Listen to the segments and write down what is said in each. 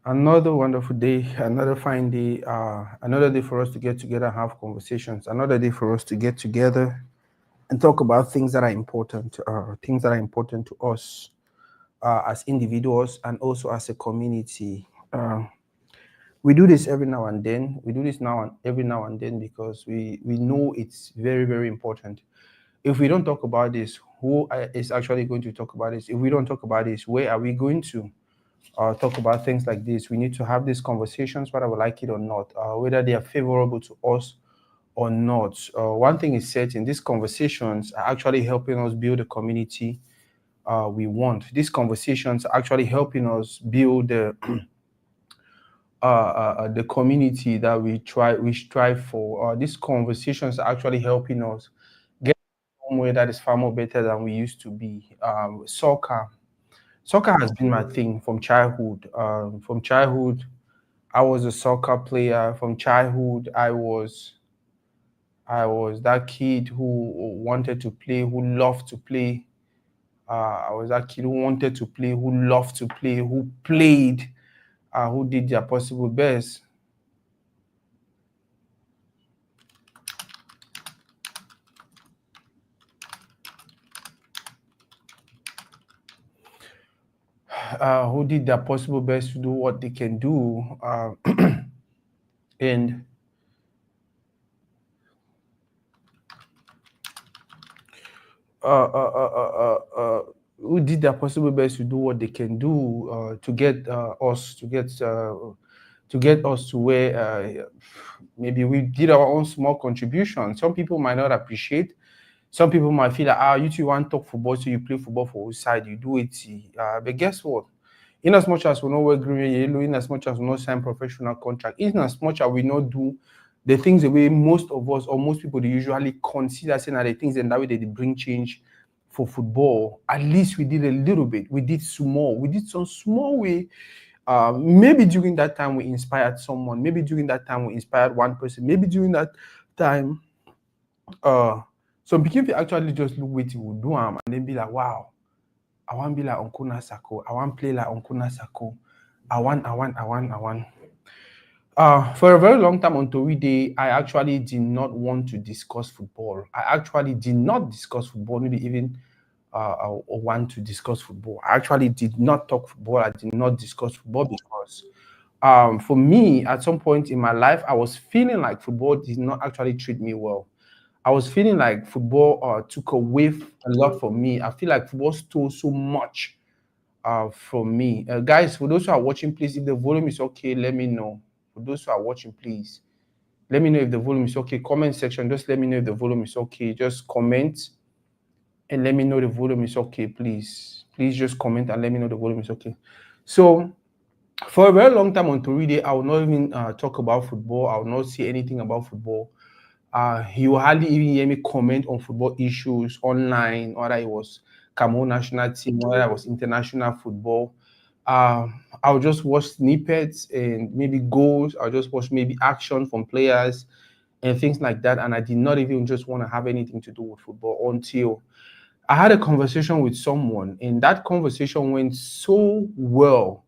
Another wonderful day, another fine day, another day for us to get together and have conversations, another day for us to get together and talk about things that are important to us as individuals and also as a community. We do this every now and then. We do this every now and then because we know it's very, very important. If we don't talk about this, who is actually going to talk about this? If we don't talk about this, where are we going to? Talk about things like this. We need to have these conversations, whether we like it or not, whether they are favorable to us or not. One thing is certain: these conversations are actually helping us build a community we want. These conversations are actually helping us build the community that we strive for. These conversations are actually helping us get somewhere that is far more better than we used to be. Soccer has been my thing from childhood. I was a soccer player from childhood. I was that kid who wanted to play, who loved to play. I was that kid who wanted to play, who loved to play, who played, who did their possible best. Who did their possible best to do what they can do. And who did their possible best to do what they can do to get us to where maybe we did our own small contribution. Some people might not appreciate. Some people might feel like, you two want to talk football, so you play football for which side, you do it. But guess what? In as much as we know we're green yellow, in as much as we not sign professional contract, in as much as we not do the things the way most of us or most people they usually consider saying are the things and that way they bring change for football. At least we did a little bit. We did small. We did some small way. Maybe during that time we inspired someone. Maybe during that time we inspired one person. Maybe during that time, some people actually just look what you will do and then be like, wow, I want to be like Uncle Nasako. I want to play like Uncle Nasako. I want. For a very long time on Tori Day, I actually did not want to discuss football. I actually did not discuss football, maybe even want to discuss football. I actually did not talk football. I did not discuss football because for me, at some point in my life, I was feeling like football did not actually treat me well. I was feeling like football took away a lot from me. I feel like football stole so much from me. Guys, for those who are watching, please, if the volume is okay, let me know. For those who are watching, please, let me know if the volume is okay. Comment section, just let me know if the volume is okay. Just comment and let me know the volume is okay, please. Please just comment and let me know the volume is okay. So, for a very long time on Toride, I will not even talk about football. I will not say anything about football. You will hardly even hear me comment on football issues online, whether it was Cameroon national team, whether it was international football. I'll just watch snippets and maybe goals. I'll just watch maybe action from players and things like that. And I did not even just want to have anything to do with football until I had a conversation with someone, and that conversation went so well.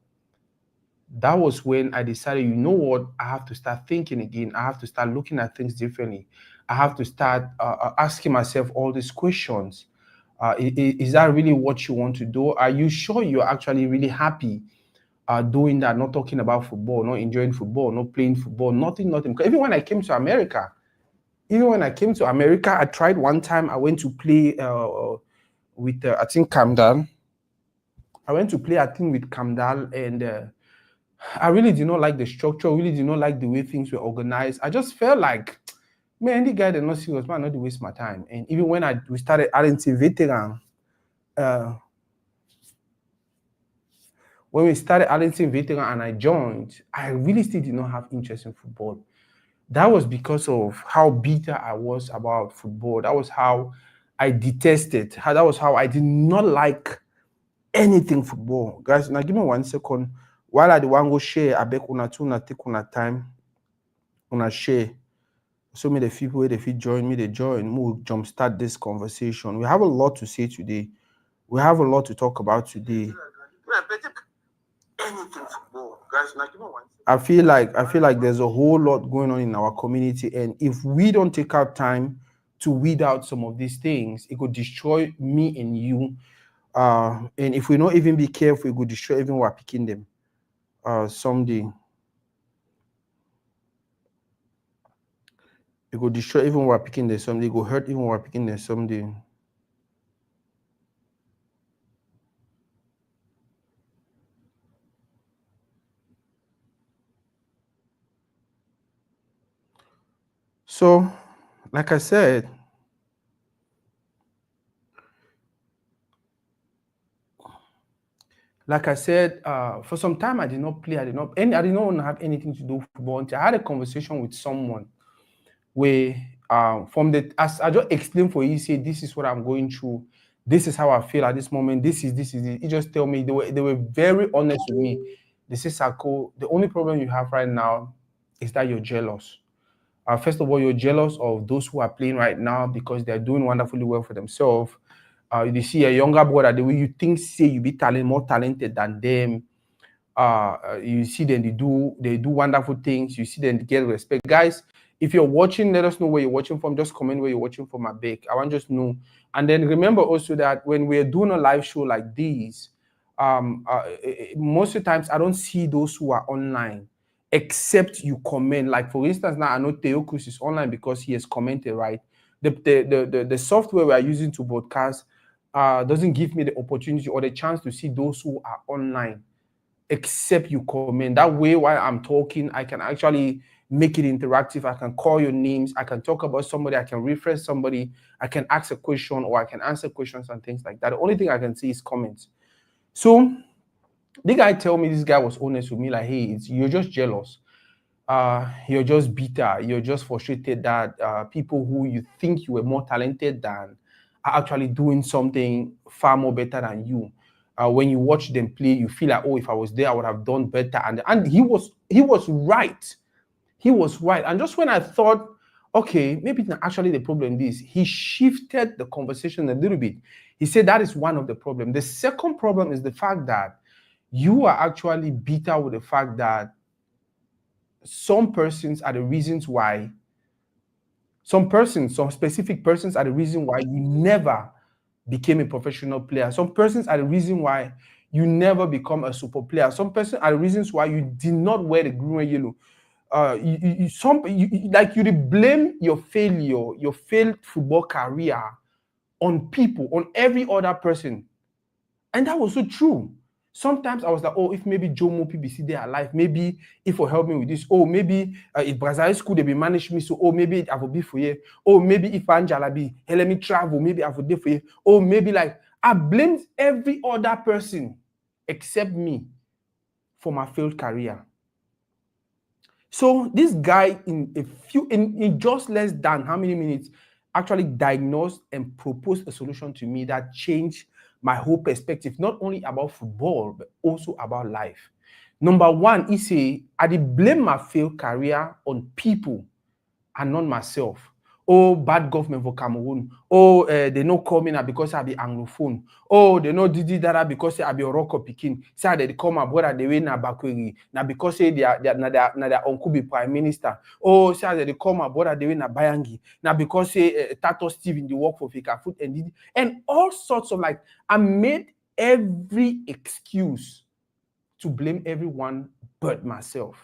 That was when I decided, you know what, I have to start thinking again. I have to start looking at things differently. I have to start asking myself all these questions. Is that really what you want to do? Are you sure you're actually really happy doing that? Not talking about football, not enjoying football, not playing football, nothing. Even when I came to America, I tried one time. I went to play with I think Camden. I went to play I think with Camden and. I really did not like the structure. Really did not like the way things were organized. I just felt like, man, the guy they're not serious, man, not to waste my time. And even when we started adding veteran, uh, when we started adding veteran and I joined, I really still did not have interest in football. That was because of how bitter I was about football. That was how I detested. That was how I did not like anything football. Guys, now give me 1 second. While I the one go share, I beg una two, una take una time, una share. So many people where they fit join me, they join. We'll jumpstart this conversation. We have a lot to say today. We have a lot to talk about today. anything football, guys. Like even one. I feel like there's a whole lot going on in our community, and if we don't take our time to weed out some of these things, it could destroy me and you. And if we don't even be careful, it could destroy even we're picking them someday. It could destroy even we're picking them someday. It could hurt even we're picking them someday. So, like I said, for some time I did not play. I did not want to have anything to do with football until I had a conversation with someone where, as I just explained for you, say this is what I'm going through. This is how I feel at this moment. This is it. He just tell me they were very honest with me. They say, Sako, the only problem you have right now is that you're jealous. First of all, you're jealous of those who are playing right now because they're doing wonderfully well for themselves. You see a younger brother, the way you think, say you be more talented than them. You see them, they do wonderful things. You see them get respect. Guys, if you're watching, let us know where you're watching from. Just comment where you're watching from. I beg. I want just know. And then remember also that when we're doing a live show like this, most of the times I don't see those who are online, except you comment. Like for instance, now I know Theokus is online because he has commented, right? The software we are using to broadcast doesn't give me the opportunity or the chance to see those who are online, except you comment. That way, while I'm talking, I can actually make it interactive. I can call your names. I can talk about somebody. I can refresh somebody. I can ask a question or I can answer questions and things like that. The only thing I can see is comments. So the guy tell me, this guy was honest with me, like, hey, you're just jealous. You're just bitter. You're just frustrated that people who you think you were more talented than are actually doing something far more better than you. When you watch them play, you feel like, oh, if I was there, I would have done better. And he was right. He was right. And just when I thought, okay, maybe it's not actually the problem is, he shifted the conversation a little bit. He said that is one of the problems. The second problem is the fact that you are actually bitter with the fact that some persons are the reasons why, some specific persons are the reason why you never became a professional player. Some persons are the reason why you never become a super player. Some persons are the reasons why you did not wear the green and yellow. You blame your failure, your failed football career on people, on every other person. And that was so true. Sometimes I was like, oh, if maybe Joe Mo PBC they are alive, maybe if will help me with this. Oh, maybe if Brazil school they be manage me, so oh maybe I will be for you. Oh, maybe if Angela be, hey, let me travel, maybe I will do for you. Oh, maybe like I blamed every other person except me for my failed career. So this guy in just less than how many minutes actually diagnosed and proposed a solution to me that changed my whole perspective, not only about football, but also about life. Number one, he say, I did blame my failed career on people and not myself. Oh, bad government for Cameroon. Oh, they no call me now because I be Anglophone. Oh, they no Didi Dara because I be Oroko Pikin. Say they call my brother they win na Bakweri. Now because say they are their uncle be prime minister. Oh, say they call my brother they win na Bayangi. Now because say Tato Steve in the work for Fika Foot and Didi. And all sorts of like, I made every excuse to blame everyone but myself.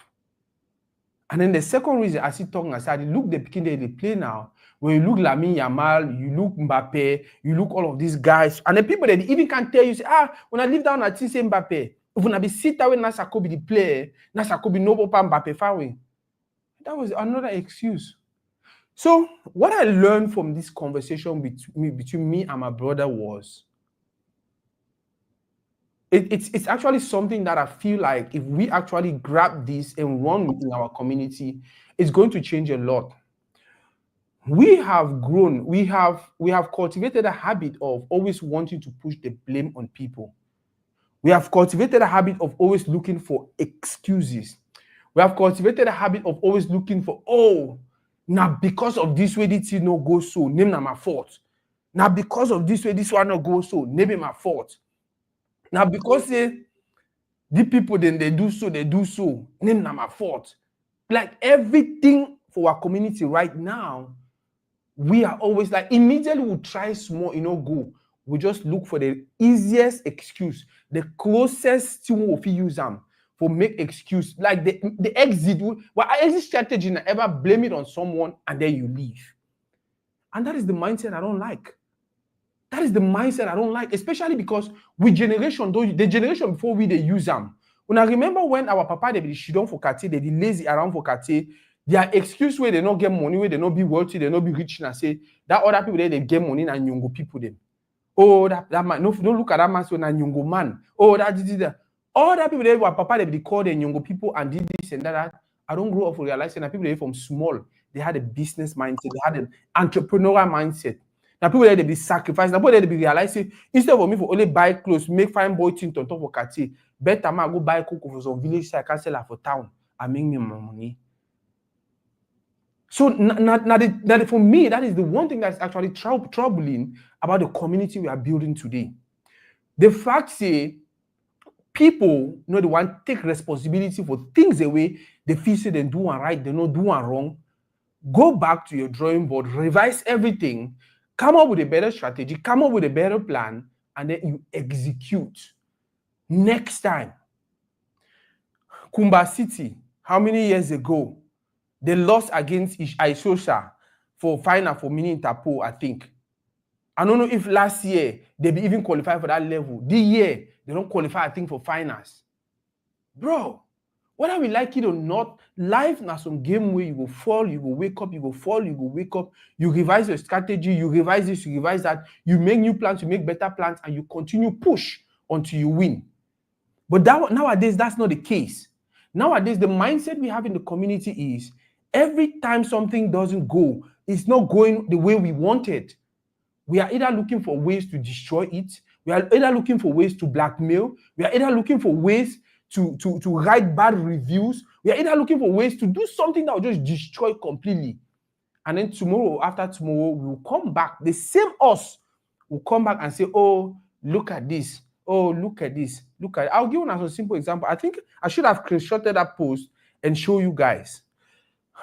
And then the second reason I see talking aside, you look the Pekin they play now. When you look Lamine Yamal, you look Mbappe, you look all of these guys, and the people that even can tell you, say, when I live down at say Mbappe, if when I be sit down with Nasa Kobe the player, Nasa Kobe no Mbappe far away. That was another excuse. So what I learned from this conversation between me and my brother was, it's actually something that I feel like if we actually grab this and run within our community, it's going to change a lot. We have grown, we have cultivated a habit of always wanting to push the blame on people. We have cultivated a habit of always looking for excuses. We have cultivated a habit of always looking for, oh, now because of this way this no go so, name na my fault. Now because of this way this one no go so, maybe my fault. Now because The people then they do so. Name na my fault. Like everything for our community right now, we are always like immediately we try small, go. We just look for the easiest excuse, the closest thing we use them for make excuse. Like the exit, exit strategy and ever blame it on someone and then you leave. And that is the mindset I don't like. That is the mindset I don't like, especially because the generation before we they use them. When I remember when our papa they be shidon for Kati, they be lazy around for Kati, their excuse where they not get money, where they not be wealthy, they not be rich, and I say that other people they get money and younger people them. Oh, that man, no, don't look at that man so na younger man. Oh, that. All that people they were papa they be called them younger people and did this and that. I don't grow up realizing that people they from small, they had a business mindset, they had an entrepreneurial mindset. Now people they be sacrificed. Now people they be realizing instead of me for only buy clothes, make fine boy thing on top of Kati, better man go buy cocoa for some village so I can sell her for town and make me more money. So for me, that is the one thing that's actually troubling about the community we are building today. The fact say people they want to take responsibility for things the way they feel say they do one right, they not do one wrong. Go back to your drawing board, revise everything, come up with a better strategy, come up with a better plan, and then you execute. Next time, Kumba City, how many years ago, they lost against Isosha for final for mini Interpol, I think. I don't know if last year they be even qualified for that level. This year, they don't qualify, I think, for finals. Bro, whether we like it or not, life na some game where you go fall, you go wake up, you go fall, you go wake up, you revise your strategy, you revise this, you revise that, you make new plans, you make better plans, and you continue push until you win. But nowadays, that's not the case. Nowadays, the mindset we have in the community is every time something doesn't go, it's not going the way we wanted. We are either looking for ways to destroy it, we are either looking for ways to blackmail, we are either looking for ways to write bad reviews, we are either looking for ways to do something that will just destroy completely. And then tomorrow, after tomorrow, we will come back. The same us will come back and say, oh, look at this. Oh, look at this. Look at it. I'll give you a simple example. I think I should have screenshotted that post and show you guys.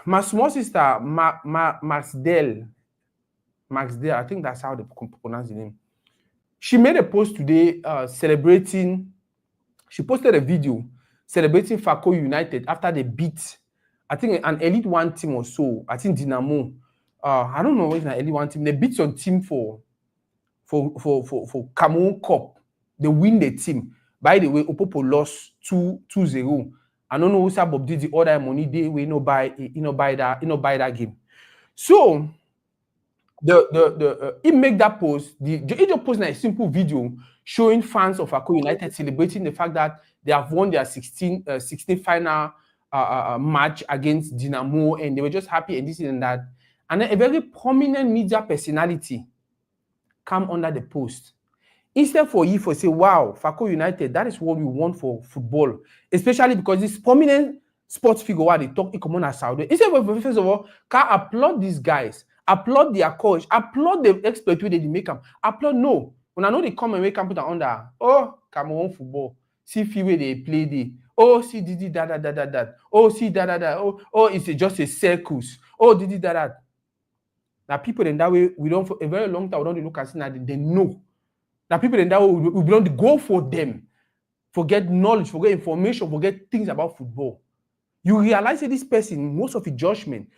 My small sister, Maxdale, I think that's how they pronounce the name. She made a post today celebrating. She posted a video celebrating Fako United after they beat, I think, an Elite One team or so. I think Dinamo. I don't know what's an Elite One team. They beat some team for Cameroon Cup. They win the team. By the way, Opopo lost 2-0. I don't know who said Bob did the other money day we buy that game. So he make that post. He just posted a simple video showing fans of Fako United celebrating the fact that they have won their 16 final match against Dinamo, and they were just happy and this and that. And then a very prominent media personality come under the post. Instead for you for say, wow, Fako United, that is what we want for football, especially because this prominent sports figure where they talk common as Saudi. Instead of first of all, can applaud these guys, applaud their coach, applaud the exploit where they make them. Applaud no. When I know they come and make them put under, oh, Cameroon football, see feel where they play the, oh, see didi da. Oh, see da. Oh, it's just a circus. Oh, didi da. Now people in that way, we don't for a very long time, we don't look at it now, they know. Now people in that way, we don't go for them, forget knowledge, forget information, forget things about football. You realize that this person, most of his judgment,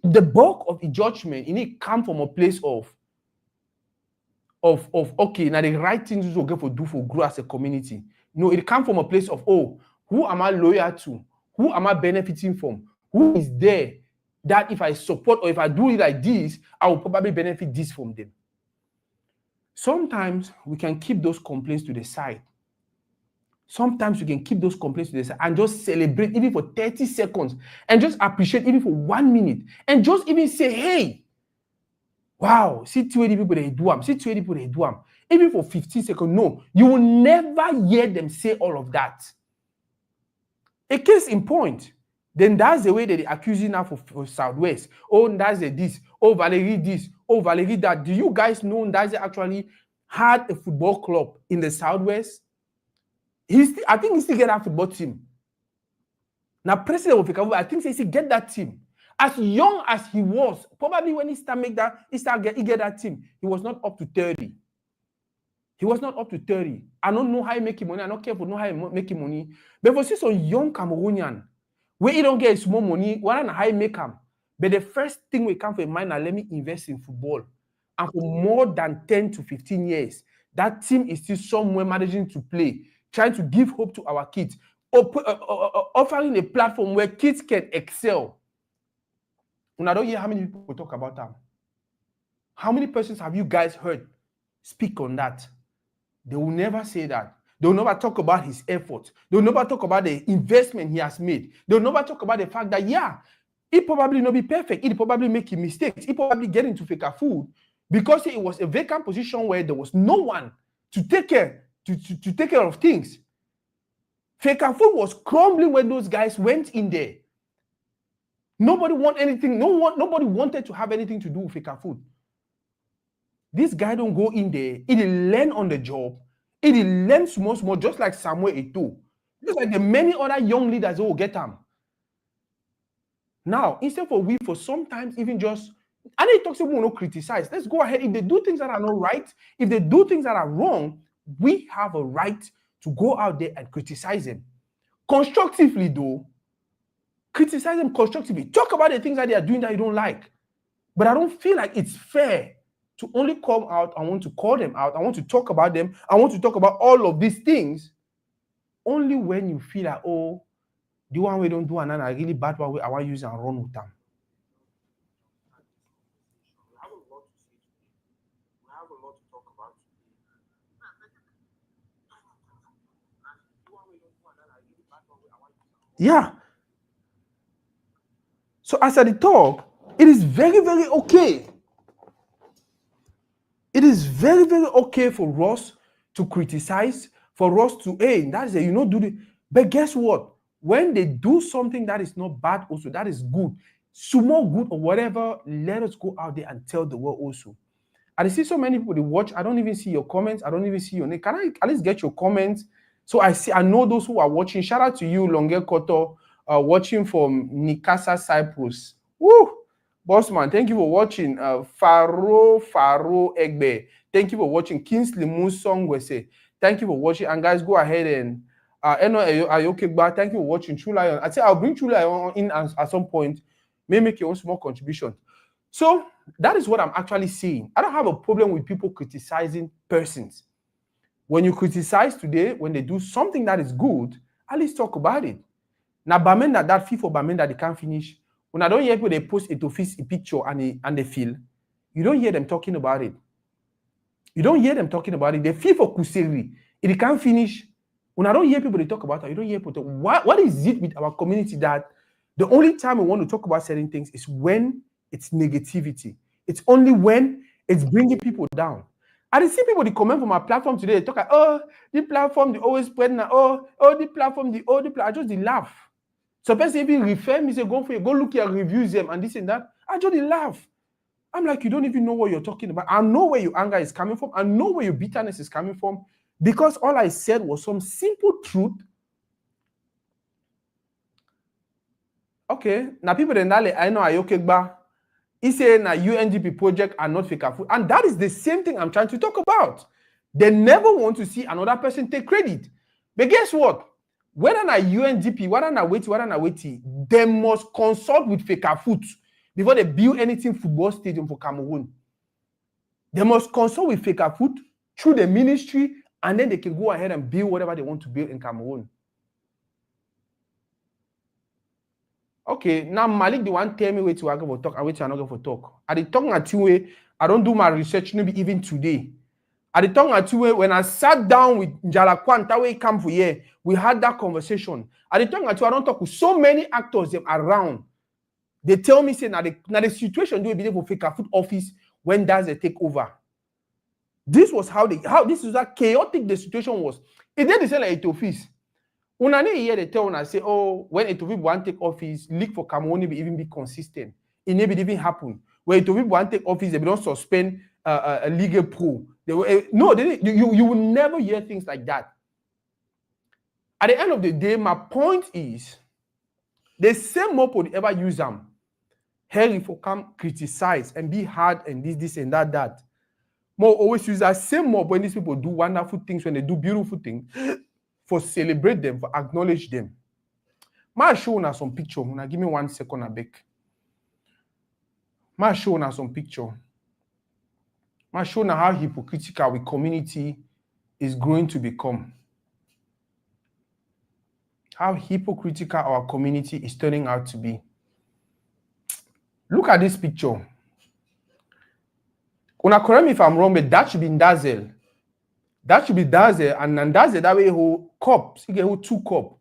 the bulk of his judgment, it come from a place of okay, now the right things to get for do for grow as a community. No, it come from a place of, oh, who am I loyal to? Who am I benefiting from? Who is there that if I support or if I do it like this, I will probably benefit this from them. Sometimes we can keep those complaints to the side. Sometimes you can keep those complaints to the side and just celebrate even for 30 seconds and just appreciate even for 1 minute and just even say, hey, wow, see 20 people they do them, see 20 people they do them. Even for 15 seconds, no, you will never hear them say all of that. A case in point, then that's the way that they accuse you now for Southwest. Oh, that's this. Oh, Valerie this. Oh, Valerie that. Do you guys know that they actually had a football club in the Southwest? I think he still get that football team. Now, president of Fecafoot, I think he still get that team. As young as he was, probably when he get that team, he was not up to 30. He was not up to 30. I don't know how he make money. I don't care for know how he make money. But for some young Cameroonian, where he don't get small money, why not how he make him? But the first thing we come for mind now, let me invest in football. And for more than 10 to 15 years, that team is still somewhere managing to play, trying to give hope to our kids, offering a platform where kids can excel. And I don't hear how many people talk about that. How many persons have you guys heard speak on that? They will never say that. They will never talk about his effort. They will never talk about the investment he has made. They will never talk about the fact that, yeah, he probably not be perfect. He probably making mistakes. He probably get into Fecafoot because it was a vacant position where there was no one to take care of things. Fecafoot was crumbling when those guys went in there. Nobody want anything. Nobody wanted to have anything to do with Fecafoot. This guy don't go in there. He didn't learn on the job. He didn't learn small, just like Samuel Eto'o. Just like the many other young leaders who will get them. Now, instead for sometimes even just, and he talks about no criticize. Let's go ahead. If they do things that are not right, if they do things that are wrong, we have a right to go out there and criticize them. Constructively, though. Criticize them constructively. Talk about the things that they are doing that you don't like. But I don't feel like it's fair to only come out. I want to call them out. I want to talk about them. I want to talk about all of these things only when you feel like, oh, the one we don't do and then a really bad one I want to use and run with them. We have a lot to say today. We have a lot to talk about today. Yeah. So as at the top, it is very, very okay. It is very, very okay for us to criticize, for us to, hey, that's it, do the. But guess what? When they do something that is not bad, also that is good, small good or whatever, let us go out there and tell the world also. I see so many people they watch. I don't even see your comments. I don't even see your name. Can I at least get your comments? So I know those who are watching. Shout out to you, Longe Koto, watching from Nikasa, Cyprus. Woo! Bossman, thank you for watching. Faro Egbe, thank you for watching. Kingsley Musong Wese, thank you for watching. And guys, go ahead and Eno Ayokegba, thank you for watching. True Lion. I say I'll bring True Lion in at some point. May make your own small contribution. So that is what I'm actually saying. I don't have a problem with people criticizing persons. When you criticize today, when they do something that is good, at least talk about it. Now, Bamenda, that fee for Bamenda, they can't finish. When I don't hear people, they post a picture and they feel, you don't hear them talking about it. You don't hear them talking about it. They feel for Kuseri. If they can't finish, when I don't hear people, they talk about it, you don't hear people talk. What is it with our community that the only time we want to talk about certain things is when it's negativity. It's only when it's bringing people down. I see people, they comment from our platform today, they talk like, oh, the platform, they always spread now, the platform, I just laugh. So person even refer me, say, go look at reviews them and this and that. I just laugh. I'm like, you don't even know what you're talking about. I know where your anger is coming from. I know where your bitterness is coming from. Because all I said was some simple truth. Okay, now people then I know Ayokegba. He said na UNDP project are not Fecafoot. And that is the same thing I'm trying to talk about. They never want to see another person take credit. But guess what? Whether na UNDP, whether na Weti, they must consult with Fecafoot before they build anything football stadium for Cameroon. They must consult with Fecafoot through the ministry, and then they can go ahead and build whatever they want to build in Cameroon. Okay, now Malik, the one tell me where to go for talk, and where to not go for talk. I did talk at way. I don't do my research, maybe even today. I did talk at way when I sat down with Njala Kwanta, where he come for here, we had that conversation. I did talk at I don't talk with so many actors them around. They tell me say now the situation do be able to Fecafoot office when does they take over. This was how this is how chaotic the situation was. It didn't say like office. When I hear they tell, when I say, oh, when Eto'o want to take office, league for Cameroon will even be consistent. It never even happen. When Eto'o want to take office, they don't suspend a league pro. You will never hear things like that. At the end of the day, my point is, the same mob would ever use them. Harry for come criticize and be hard and this and that. More always use that same mob when these people do wonderful things, when they do beautiful things, for celebrate them, for acknowledge them. Ma show na some picture. Now give me 1 second, I beg. Ma show na some picture. Ma show na how hypocritical our community is going to become. How hypocritical our community is turning out to be. Look at this picture. Una correct me if I'm wrong, but that should be Ndazel. That should be Ndazel, and Ndazel that way who cups. He get who 2 cup.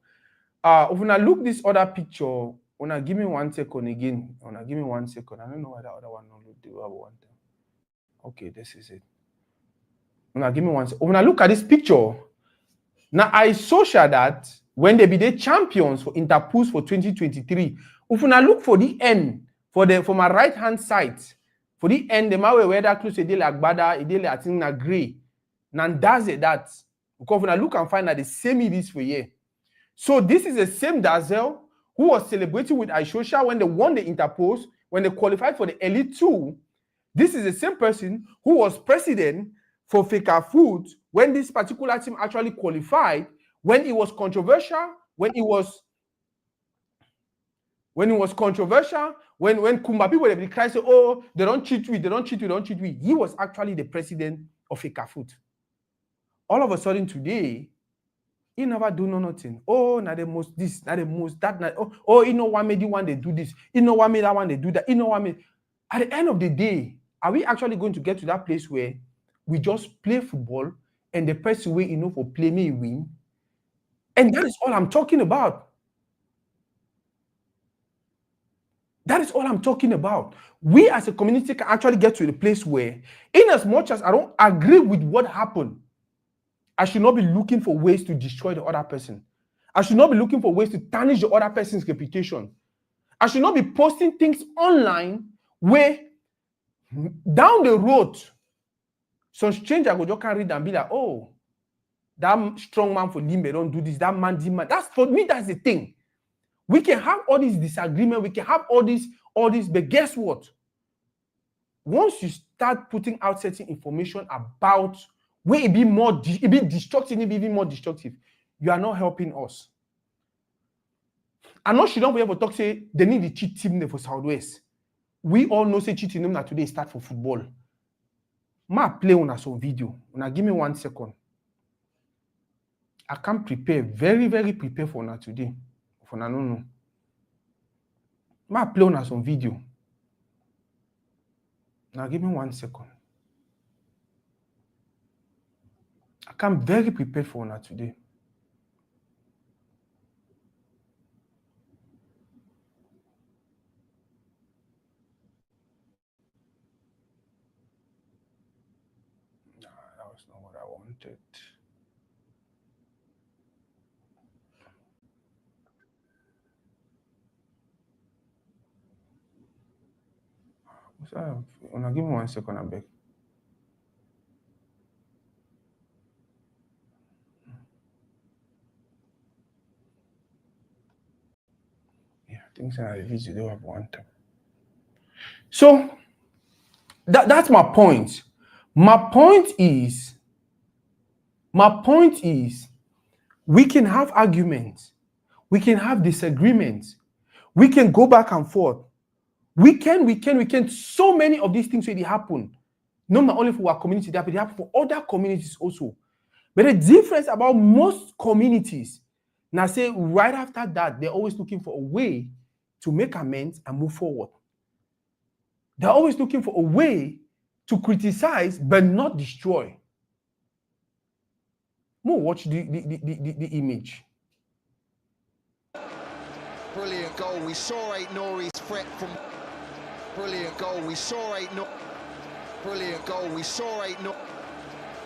If una look this other picture, una give me 1 second again. Una give me 1 second. I don't know why that other one not look the other one. Okay, this is it. Una give me 1 second. When I look at this picture, now I social that when they be the champions for Interpools for 2023. If una look for the end, for my right hand side, for the end, the man where that close a day like Bada, a day like I think na gray. Now does it that. Because when I look and find that the same it is for you. So this is the same Dazel who was celebrating with Aishosha when they won the Interpools, when they qualified for the Elite 2. This is the same person who was president for Feka Foods when this particular team actually qualified, when it was controversial, when Kumba people were crying, say, oh, they don't cheat we. He was actually the president of Feka Foods. All of a sudden today, he never do nothing. Oh, not the most this, not the most that. Not, oh, you know what made you want to do this? You know what made that one they do that? You know what made. At the end of the day, are we actually going to get to that place where we just play football and the person way for play me win? And that is all I'm talking about. That is all I'm talking about. We as a community can actually get to the place where, in as much as I don't agree with what happened, I should not be looking for ways to destroy the other person. I should not be looking for ways to tarnish the other person's reputation. I should not be posting things online where down the road, some stranger go just can read and be like, oh, that strong man for Limbe don't do this, that man. That's for me, that's the thing. We can have all these disagreements, we can have all this, but guess what? Once you start putting out certain information about where it be destructive, it be even more destructive, you are not helping us. I know she don't be able to talk, say they need the cheat team for Southwest. We all know say cheating them that today start for football. Ma play on some video. Una give me 1 second. I can prepare, very, very prepare for now today. For now, no. Ma play on some video. Now give me 1 second. I can very prepared for now today. No, that was not what I wanted. Give me 1 second, I beg. Yeah, I think so. Video they have one time. So that's my point. My point is, we can have arguments, we can have disagreements, we can go back and forth. We can. So many of these things really happen. Not only for our community, but they happen for other communities also. But the difference about most communities, now say right after that, they're always looking for a way to make amends and move forward. They're always looking for a way to criticize but not destroy. More watch the image. Brilliant goal. We saw Aït-Nouri's threat from. Brilliant goal. We saw Aït-Nouri. Brilliant goal. We saw Aït-Nouri.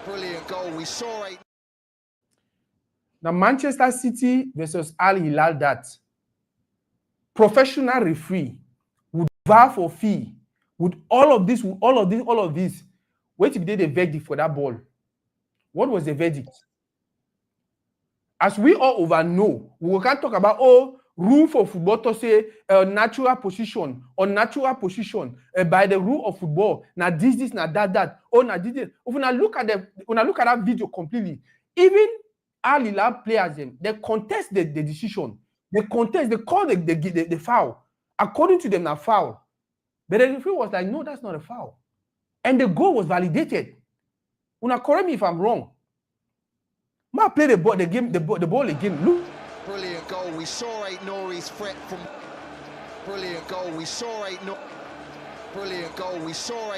Brilliant goal. We saw Aït-Nouri. Now Manchester City versus Al Hilal, that professional referee would VAR for fee, with all of this. Wait till they the verdict for that ball. What was the verdict? as we all over know, we can't talk about rule for football to say natural position or natural position by the rule of football. Now this, now that. Oh, now this. When I look at that video completely, even Al Hilal players they contest the decision. They contest. They call the foul. According to them, now foul. But the referee was like, no, that's not a foul, and the goal was validated. Una correct me if I'm wrong. Ma play the ball again. Look. Brilliant goal. We saw Nouri's threat from. Brilliant goal. We saw Brilliant goal. We saw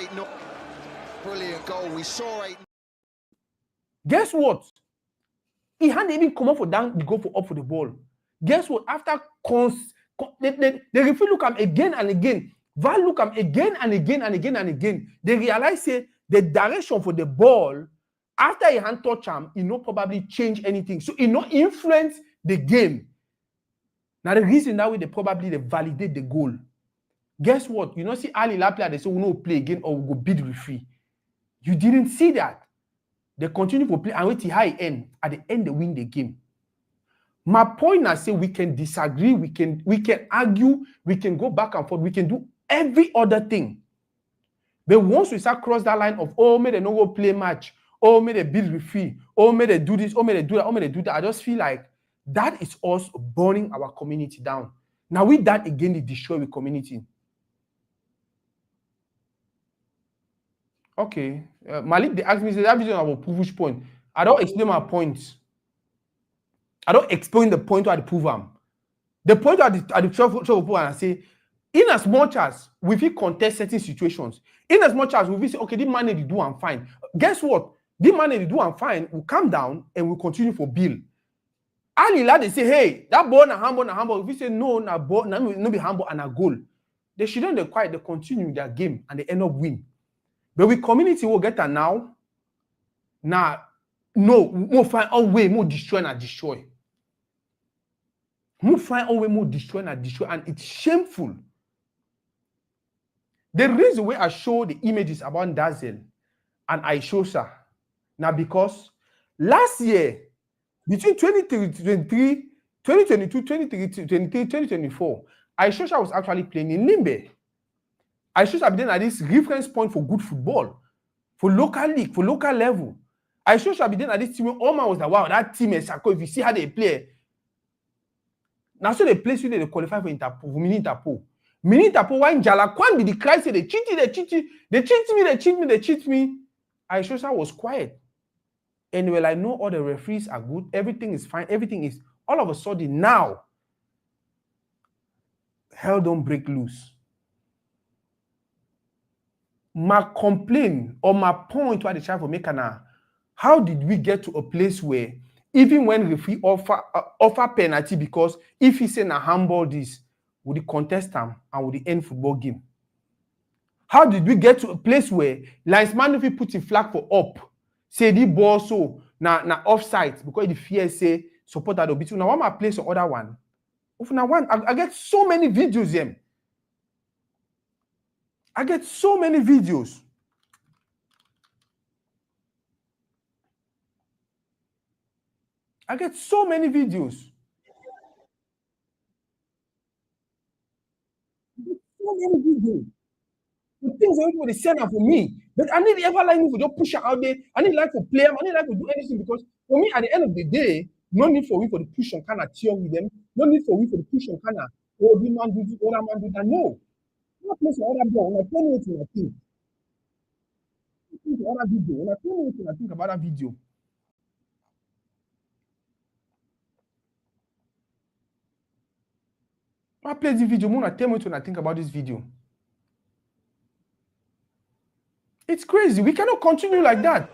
Brilliant goal. We saw Guess what? He hadn't even come up for down the goal for up for the ball. Guess what? After the referee look at him again and again. Val look at him again and again and again and again. They realize say the direction for the ball after he hand touch him, he not probably change anything. So he not influence the game. Now the reason that way they validate the goal. Guess what? You know, see Al Hilal player, they say we no play again or we go beat referee. You didn't see that. They continue to play and wait till high end. At the end, they win the game. My point is say we can disagree, we can argue, we can go back and forth, we can do every other thing. But once we start cross that line of may they no go play match, may they beat referee, may they do this, may they do that, may they do that. I just feel like that is us burning our community down. Now with that again, they destroy the community. Okay, Malik, they asked me, say that video about which point. I don't explain my points. I don't explain the point where I prove them. The point where I travel and I say, in as much as we will contest certain situations, in as much as we will say, okay, this man need to do I'm fine. Guess what? This man need to do I'm fine. We'll calm down and we'll continue for bill. Al Hilal, they say, hey, that ball na humble. If we say no, na ball, no be humble and a goal. They shouldn't be quiet, they continue their game and they end up win. But we community will get that now. Now, no, we'll find a way more destroy and destroy. We'll find a way more destroy and destroy, and it's shameful. The reason why I show the images about Dazel and Aishosha now because last year, between 2022, 2024, Aishosha was actually playing in Limbe. Aishosha been at this reference point for good football, for local league, for local level. Aishosha been at this team where Oma was like, wow, that team is Sako. If you see how they play, now so they place where they qualify for Interpol, Mini Interpol. Mini Interpol, why in Jalakwan be the cry say they cheat me. Aishosha was quiet. And well, I know all the referees are good, everything is fine, everything is all of a sudden now. Hell don't break loose. My complaint or my point why they try to make now, how did we get to a place where even when referee offer penalty because if he say na handball this, would he contest them and would he end football game? How did we get to a place where linesman if he put a flag for up, say the ball so na offside because the fear say support that obit. Now one my place or other one. Now one I get so many videos them. I get so many videos. I get so many videos. So many videos. The things everybody send out for me. But I need ever like me to just push out there. I need like to play them. I need like to do anything because for me, at the end of the day, no need for me for the push and kind of cheer with them. No need for me for the push and kind of, oh, this man do this, other man do that. No. Not place for other ball. When I tell you what I think. Other video. When I tell you what I think about that video. I play this video. When I tell me what I think about this video. It's crazy. We cannot continue like that.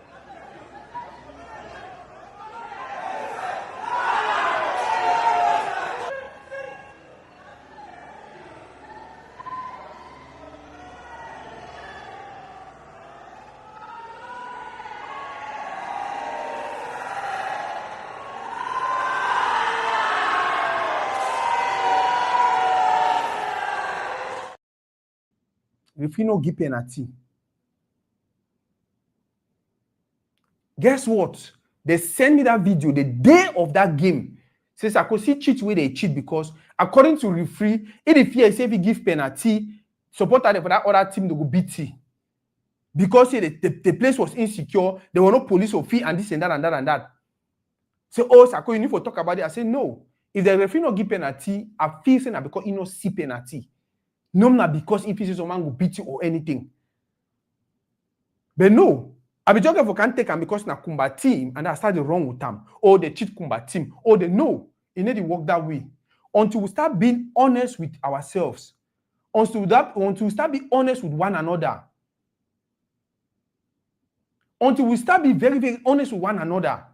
If you no give penalty. Guess what? They send me that video the day of that game. Says I could see cheat where they cheat because according to referee, if he say if he give penalty, supporter for that other team they go beat it. Because the place was insecure, there were no police or fee and this and that and that and that. So, oh, Sako, you need to talk about it. I say, no. If the referee not give penalty, I feel saying that because he not see penalty. No, not because if he see someone will beat you or anything. But no, I be joking for can't take him because na Kumba team and I started wrong with them. Or they cheat Kumba team. Or they know. It need to work that way. Until we start being honest with ourselves. Until we start being honest with one another. Until we start being very, very honest with one another.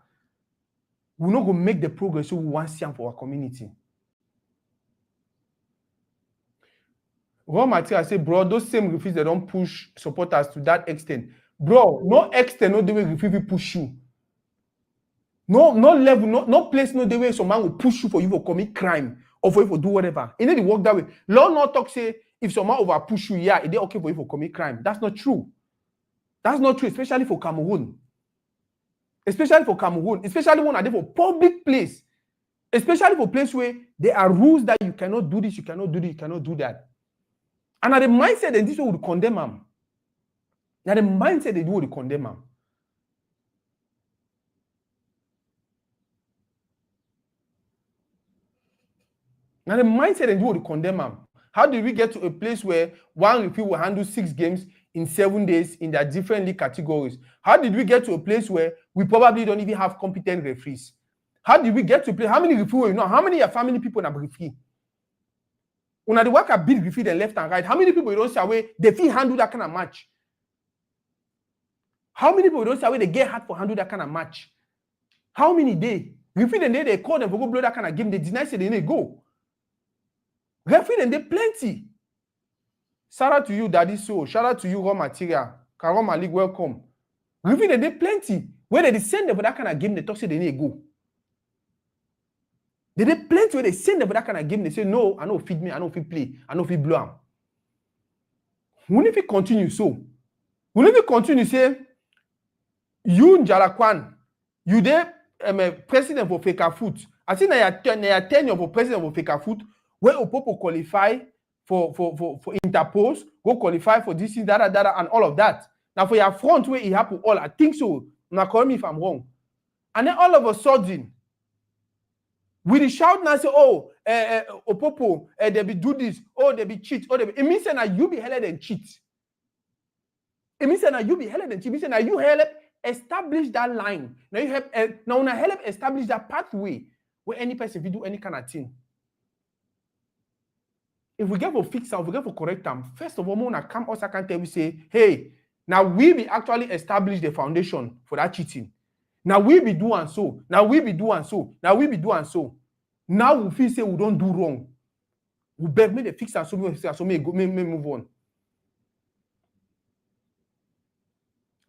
We're not going to make the progress we want to see for our community. Raw material say, bro, those same referees, they don't push supporters to that extent. Bro, no extent, no the way referee push you. No level, no place, no the way someone will push you for you for commit crime or for you for do whatever. It need to work that way. Law not talk say, if someone over push you, yeah, it's okay for you for commit crime. That's not true. That's not true, especially for Cameroon. Especially for Cameroon, especially when are for public place, especially for place where there are rules that you cannot do this, you cannot do this, you cannot do that. And at the mindset that this would condemn them. Now the mindset they do would condemn them. Now the mindset they do would condemn them. How did we get to a place where one referee will handle 6 games in 7 days in their different league categories? How did we get to a place where we probably don't even have competent referees? How did we get to a place? How many referees you know? How many of your family people na referee? When the work a big referee then left and right, how many people you don't say away they feel handle that kind of match? How many people you don't say away they get hard for handle that kind of match? How many days? Referee then they call them for go blow that kind of game, they deny say they need go. Referee then they plenty. Shout out to you, Daddy So. Shout out to you, Raw Material. Karom Malik, welcome. Referee they plenty. Where they send them for that kind of game, they talk say they need go. They plenty where they send them for that kind of game, they say, no, I know feed me, I know feed play, I know feed blow am. When if you continue so, when if you continue say, you Njalakwan, you there president for Fecafoot. I think na your tenure for president for Fecafoot, where Opopo qualify for Interpose, go qualify for this, that, and all of that. Now for your front where it happen all, I think so. Now correct me if I'm wrong. And then all of a sudden, with the shout now say, oh, Opopo, they be do this, oh, they be cheat, oh, they be. It means that you be held and cheat. It means that you be held and cheat. It means that you help establish that line. Now you help help establish that pathway where any person will do any kind of thing. If we get for fix out, if we get for correct them, first of all, when I come also can tell we say, hey, now we be actually establish the foundation for that cheating. Now we be doing so. Now we be doing so. Now we be doing so. Now we feel say we don't do wrong. We beg me the fix and so me move on.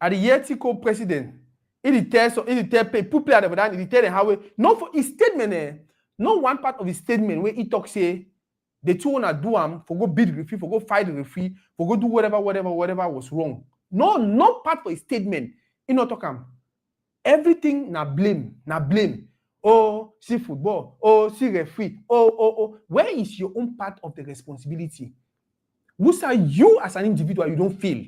At the Yetiko president, it tells people play at the it tell them how no for his statement, no one part of his statement where he talk say the two wanna do for go beat the referee, for go fight the referee, for go do whatever was wrong. No part for his statement. He not talk everything na blame. Oh, see football. Oh, see referee. Oh. Where is your own part of the responsibility? Who are you as an individual you don't feel?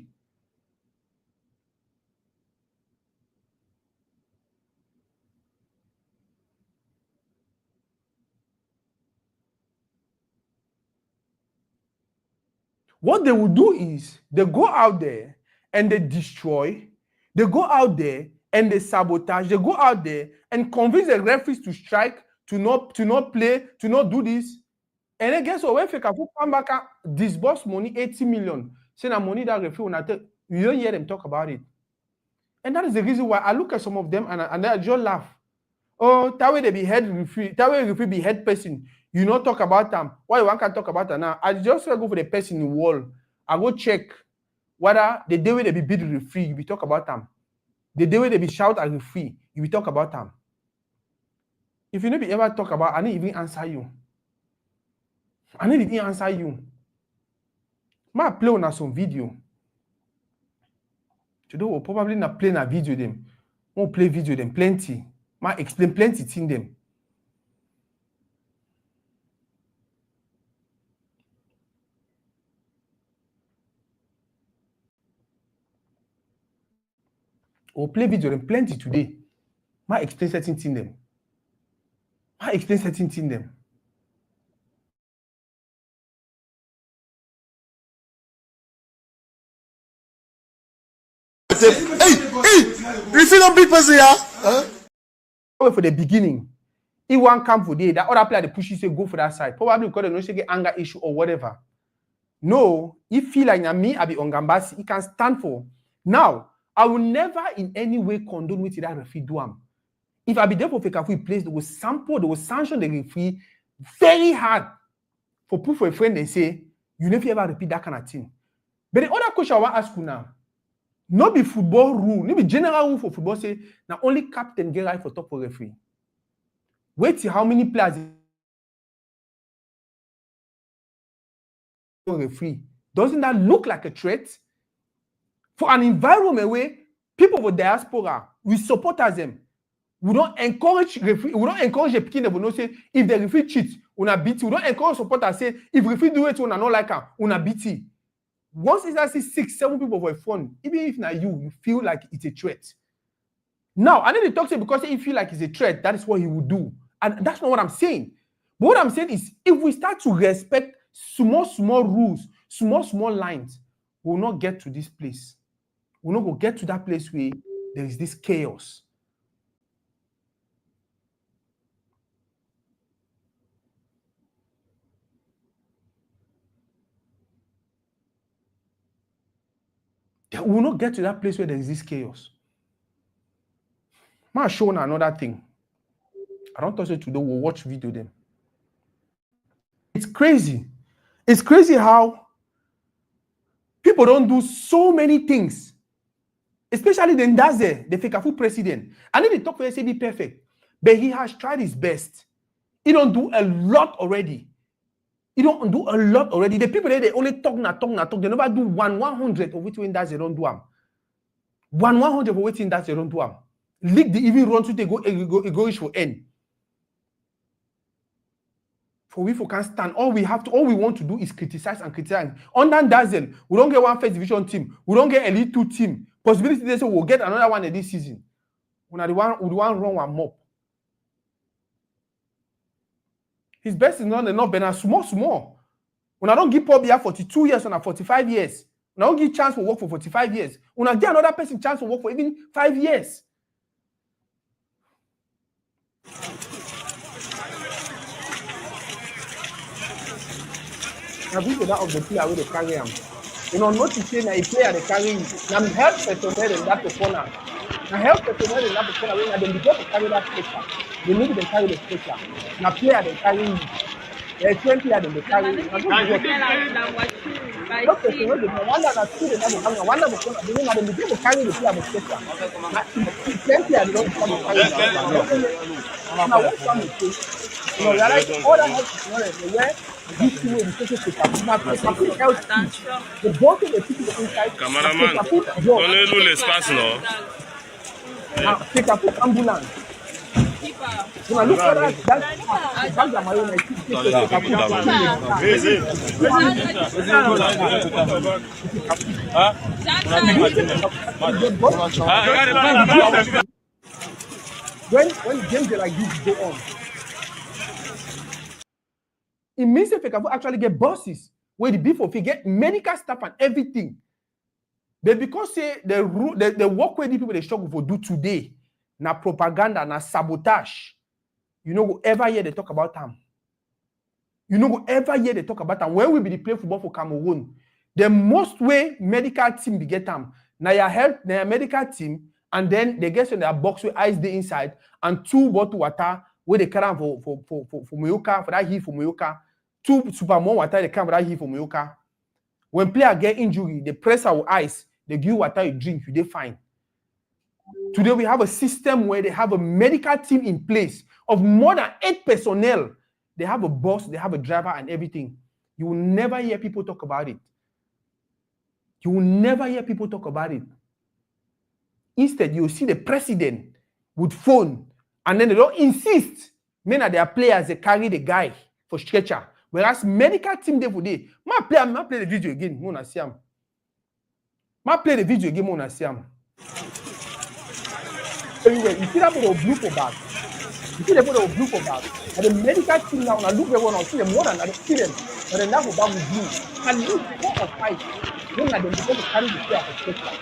What they will do is they go out there and they destroy. They go out there and they sabotage. They go out there and convince the referees to strike, to not play, to not do this. And then guess what? When Fecafoot come back and disburse money, 80 million, say that money that referee will take, you don't hear them talk about it. And that is the reason why I look at some of them and I just laugh. Oh, that way they be head referee, that way referee be head person. You not talk about them. Why one can talk about them now? I just go for the person in the wall. I go check whether the day where they be beat the referee, you be talk about them. The day where they be shout at referee, you be talk about them. If you never ever talk about, I need even answer you. I need even answer you. My play on some video. Today we'll probably not play a video them. More play video them plenty. Ma explain plenty thing them. Or play video them plenty today. Ma explain certain thing them. Ma explain certain thing them. Hey, you see them big person here? Huh? For the beginning, he won't come for day. That other player they push you say go for that side. Probably because they know she get anger issue or whatever. No, he feel like na me, I be on Gambasi, he can stand for. Now, I will never in any way condone with that referee do am. If I be there for Fecafoot place, they will sample, they will sanction the referee very hard for proof for a friend and say, you never ever repeat that kind of thing. But the other question I want to ask you now, not be football rule, not be general rule for football say, now only captain get right for top for referee. Wait till how many players referee. Doesn't that look like a threat? For an environment where people with diaspora, we support as them. We don't encourage referee, we don't encourage the people to know say if the referee cheats, una beat. We don't encourage supporters say if referee do it, una not like her, una beat. Once it's actually 6, 7 people for a phone, even if now you feel like it's a threat. Now, I need to talk to you because if you feel like it's a threat, that is what he would do. And that's not what I'm saying. But what I'm saying is if we start to respect small rules, small lines, we will not get to this place. We will not go get to that place where there is this chaos. We will not get to that place where there is this chaos. I'm showing another thing. I don't touch it today. We'll watch video then. It's crazy. It's crazy how people don't do so many things. Especially the Ndaze, the Fecafoot president. I need to talk for SAB perfect. But he has tried his best. He don't do a lot already. He don't do a lot already. The people there, they only talk. They never do 1/100 of which Ndaze they don't do them. 1/100 of which Ndaze they don't do them. League the even run to they go for end. For we can stand. All we want to do is criticize and criticize. Under Dazen, we don't get one first division team. We don't get elite 2 team. Possibility they say we'll get another one in this season. We want run one more. His best is not enough, but small. When I don't give Paul Biya 42 years and 45 years, when I don't give chance for work for 45 years, when I give another person chance for work for even 5 years. Now, this is that of the player where they carry him. You know, not to say that a player they carry him. Now, help personnel in that corner. Now, help personnel in that corner when they begin to carry that pressure. They need to carry the pressure. Now, player they carry him. There are 20 players they carry him. Not personnel, the one that has two, they have to one of the corner. They begin to carry the player with pressure. Now, 10 players don't come to carry him. Now, what's wrong with this? You know, realize all that help personnel they wear. This thing will be taken to Fecafoot health team. The both of the people inside. Cameraman, donnez-nous l'espace, non? Fecafoot ambulance. When I look at that when games like this go on, it means that Fecafoot actually get bosses where the before they get medical staff and everything. But because say the work where the people they struggle for do today, na propaganda, na sabotage, you know go ever hear they talk about them. You know go ever hear they talk about them. When we be play football for Cameroon, the most way medical team be get them. Now your health, now your medical team, and then they get on their box with ice the inside and 2 bottle water where they carry for Moyoka, for that heat for Moyoka. 2 super more water they come for that heat for Moyoka. When player get injury, they press our ice, they give you water you drink, you they fine. Today we have a system where they have a medical team in place of more than 8 personnel. They have a boss, they have a driver and everything. You will never hear people talk about it. You will never hear people talk about it. Instead, you see the president with phone, and then they don't insist. Men are their players, they carry the guy for stretcher. Whereas medical team there for day, ma play the video again. Mona Siam. Ma play the video again. Mona Siam. Anyway, you see that photo of blue for bag. You see the photo of blue for bag. And the medical team now, when I look everyone, I see them more than I see them. And then that for bag with blue. And look 4 or 5. When I them because to carry the player for stretcher.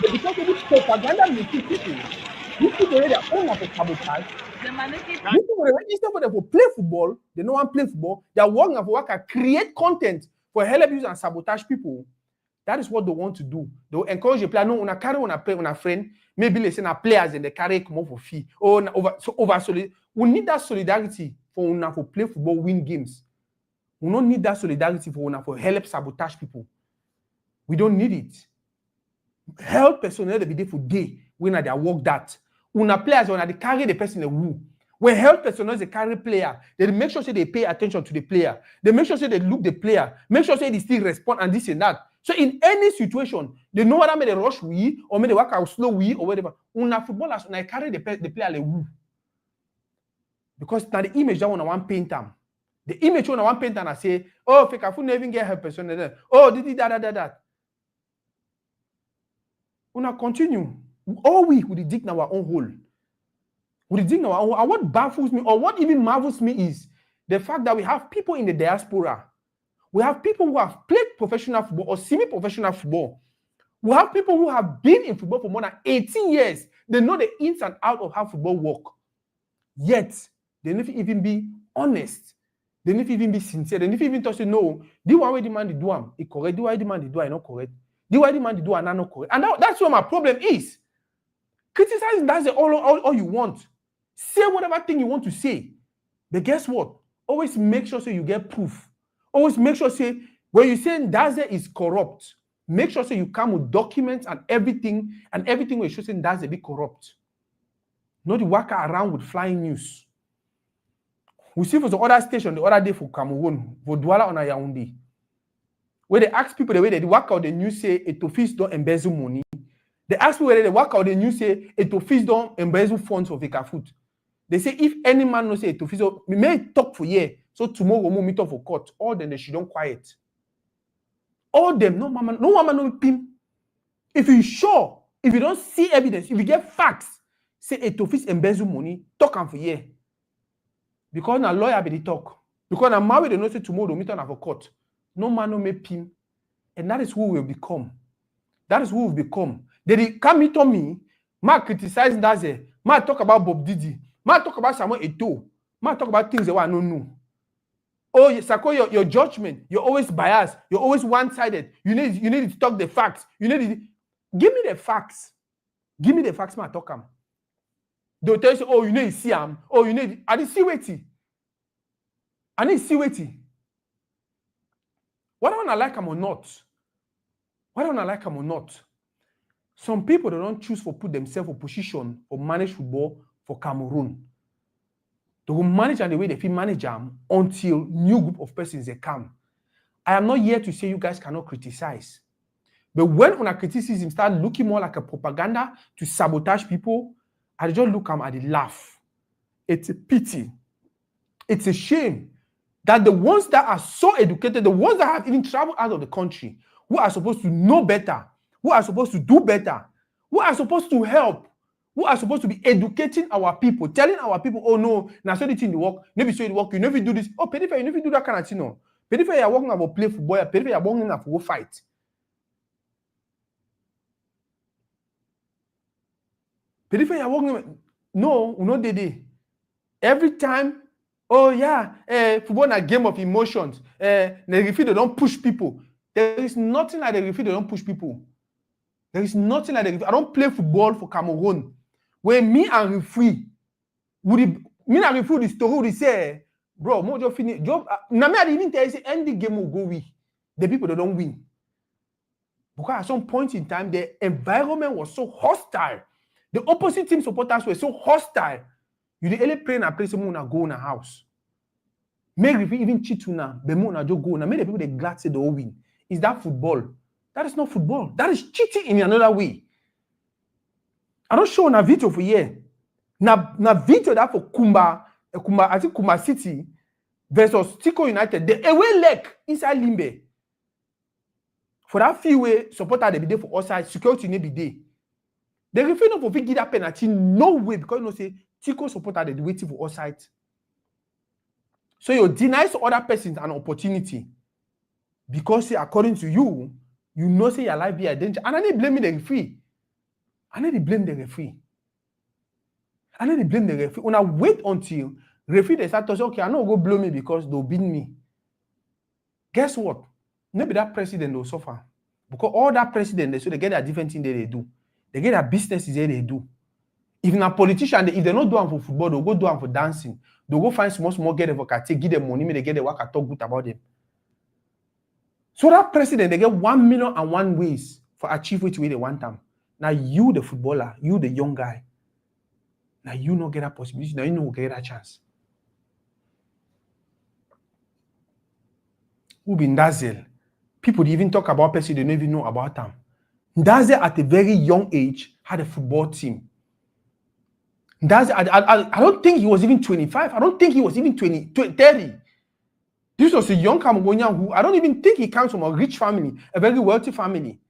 But because of this propaganda, you see people. You people already are owner for sabotage. Instead of them to play football, they don't want to play football. They are working for work and create content for help use and sabotage people. That is what they want to do. They will encourage the player. No, when I carry on a play on a friend, maybe listen to players and they carry come up for fee. Or over solid. We need that solidarity for una for play football, win games. We don't need that solidarity for una for help sabotage people. We don't need it. Help personnel to be there for day when they work that. Una players when they carry the person in woo. When health personnel they carry player, they make sure they pay attention to the player. They make sure they look the player. Make sure they still respond and this and that. So in any situation, they know whether they rush we or they work out slow we or whatever. Una footballers when I carry the player they woo. Because now the image that one I want paint them. The image when I want paint and I say, oh, fake I never even get health personnel. Oh, did that. Una continue. All we would dig in our own hole. Would dig in our own hole. And what baffles me, or what even marvels me, is the fact that we have people in the diaspora. We have people who have played professional football or semi-professional football. We have people who have been in football for more than 18 years. They know the ins and outs of how football works. Yet, they never even be honest. They never even be sincere. They never even touch it. No, the one way the man do am, it correct. The way the man do am, not correct. The way the man do am, not correct. And that's where my problem is. Criticizing, that's all you want. Say whatever thing you want to say. But guess what? Always make sure so you get proof. Always make sure say when you say Daze is corrupt, make sure so you come with documents and everything where you should say Daze be corrupt. Not the worker around with flying news. We see for the other station the other day for Cameroon, for Douala on Yaoundé, where they ask people the way they work out the news say Eto'o don't embezzle money. They ask me whether they work out the news say Eto'o don't embezzle funds for Fecafoot. They say if any man knows say Eto'o, we may talk for year, so tomorrow we'll meet up for court. All them they should don't quiet. All them, no mama, no pim. If you sure, if you don't see evidence, if you get facts, say Eto'o embezzle money, talk am for year. Because na lawyer be the talk. Because na marry they know say tomorrow we'll meet up for court. No man no make pim, and that is who we'll become. That is who we've become. They come meet on me, ma criticize Daze, ma talk about Bob Didi, ma talk about Samuel Eto'o, ma talk about things that I don't know. Oh, Sako, your judgment, you're always biased, you're always one-sided. You need to talk the facts. Give me the facts. Give me the facts, ma talk am. They'll tell you, oh, you need to see am. Oh, you need. I need to see waiting. I need to see waiting. Whether I like them or not. Whether I like them or not. Some people they don't choose to put themselves in position or manage football for Cameroon. They will manage and the way they feel manage them until new group of persons they come. I am not here to say you guys cannot criticize. But when a criticism start looking more like a propaganda to sabotage people, I just look at them and laugh. It's a pity. It's a shame that the ones that are so educated, the ones that have even traveled out of the country, who are supposed to know better, who are supposed to do better, who are supposed to help, who are supposed to be educating our people, telling our people, oh no, now so the thing work, maybe so it work, you never do this. Oh, Pedifa, you never do that kind of thing. No. Pedifa, you're working about play football, Pedifa, you're working about go fight. Pedifa, you're working, no, they. Every time, oh yeah, football is a game of emotions. The referee, they don't push people. There is nothing like the referee, they don't push people. There is nothing like that. I don't play football for Cameroon. When me and referee, the story would say, bro, Mojo finish job. Now me I didn't tell you say end the game will go we. The people they don't win. Because at some point in time, the environment was so hostile. The opposite team supporters were so hostile. You the only play in a place where go in a house. Make referee even cheat now. But more just go now. Make the people they glad say they all win. Is that football? That is not football. That is cheating in another way. I don't show na video for here. Na video that for Kumba, I think Kumba City versus Tico United. The away leg inside Limbe. For that few way, supporter they be there for outside, security may be there. The referee not for give that penalty, no way, because you know say Tico supporter they waiting for outside. So you deny other persons an opportunity because say, according to you, you know say your life be a danger. And I need blame the referee. I need to blame the referee. I need to blame the referee. When I wait until referee they start to say, okay, I know go blow me because they'll beat me. Guess what? Maybe that president will suffer. Because all that president, so they get a different thing that they do. They get a businesses that they do. If a politician, if they not do them for football, they'll go do them for dancing. They'll go find small get them for give them money, they get the work and talk good about them. So that president, they get 1,000,001 ways for achieve what they want them. Now you, the footballer, you, the young guy, now you not get that possibility. Now you not get that chance. Who be Ndazel? People even talk about person they don't even know about them. Ndazel at a very young age had a football team. Ndazel, I don't think he was even 25. I don't think he was even 30. This was a young Cameroonian who I don't even think he comes from a rich family, a very wealthy family.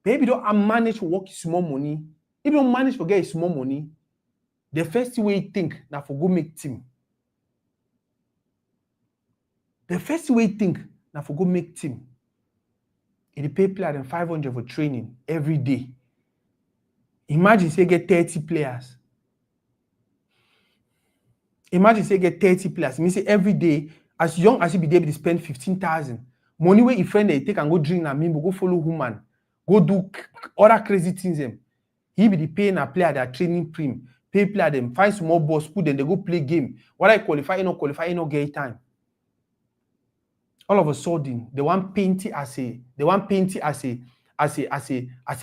Maybe don't manage to work small money. If you don't manage to get small money, the first way you think now for go make team. The first way you think now for go make team. It pay player than 500 for training every day. Imagine say get 30 players. Imagine say get 30 players. It means say every day, as young as you be able to spend 15,000. Money where your friend they take and go drink na me, go follow woman, go do other crazy things them. He be the paying a player that training prim, pay player them, find small boss, put them, they go play game. What I qualify, you no get time. All of a sudden, they want painting as a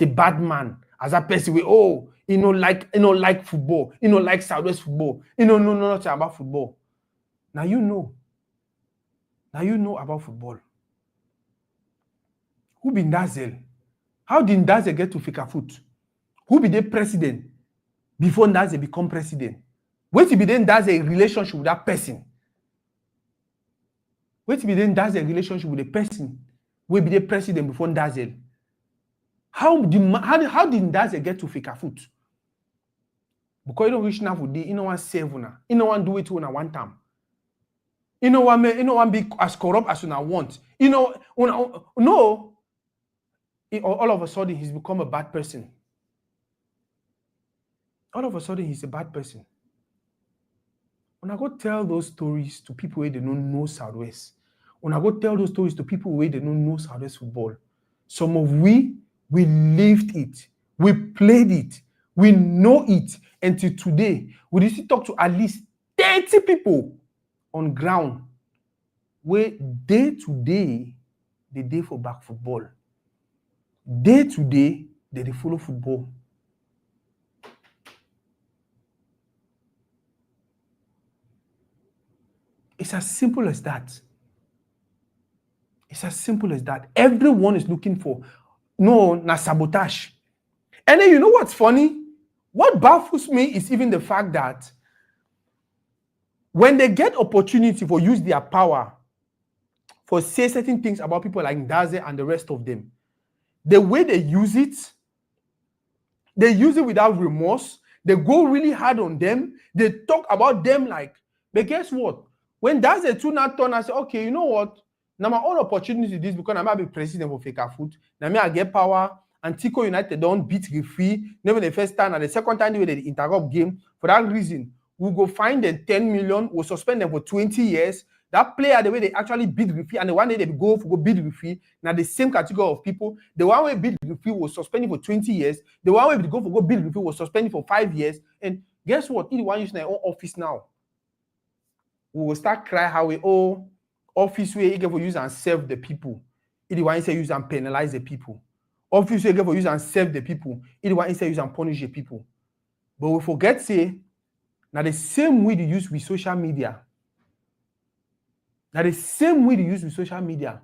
bad man, as a person with like football, like Southwest football, no nothing about football. Now you know about football. Who be Ndazel? How did Ndazel get to Fecafoot? Who be the president before Ndazel become president? Wait till be then Ndazel relationship with that person. Wait till be then Ndazel relationship with the person will be the president before Ndazel. How did Ndazel get to Fecafoot? Because you don't reach now for day, you know one save una, you know one do it when I want time. You know one be as corrupt as I want. No. All of a sudden he's become a bad person. All of a sudden he's a bad person. When I go tell those stories to people where they don't know Southwest, when I go tell those stories to people where they don't know Southwest football, some of we lived it, we played it, we know it, until today. We need to talk to at least 30 people on ground where day to day they day for back football. Day to day they follow football. It's as simple as that. It's as simple as that. Everyone is looking for na sabotage. And then you know what's funny? What baffles me is even the fact that when they get opportunity for use their power for say certain things about people like Ndazel and the rest of them, the way they use it without remorse. They go really hard on them. They talk about them like, but guess what? When Ndazel too now turn and say, okay, you know what? Now my own opportunity this because I might be president for Fecafoot. Now me I get power. And Tico United don't beat referee. Never the first time and the second time they interrupt game. For that reason, we'll go find them 10 million. We'll suspend them for 20 years. That player, the way they actually beat referee, and the one day they go beat referee. Now the same category of people. The one way beat referee was suspended for 20 years. The one way they go beat referee was suspended for 5 years. And guess what? If one using their own office now, we will start crying how we office where you get for use and serve the people. If the one say use and penalize the people. Office where you get for use and serve the people. If the one say use and punish the people. But we forget say now the same way they use with social media. Now the same way they use with social media.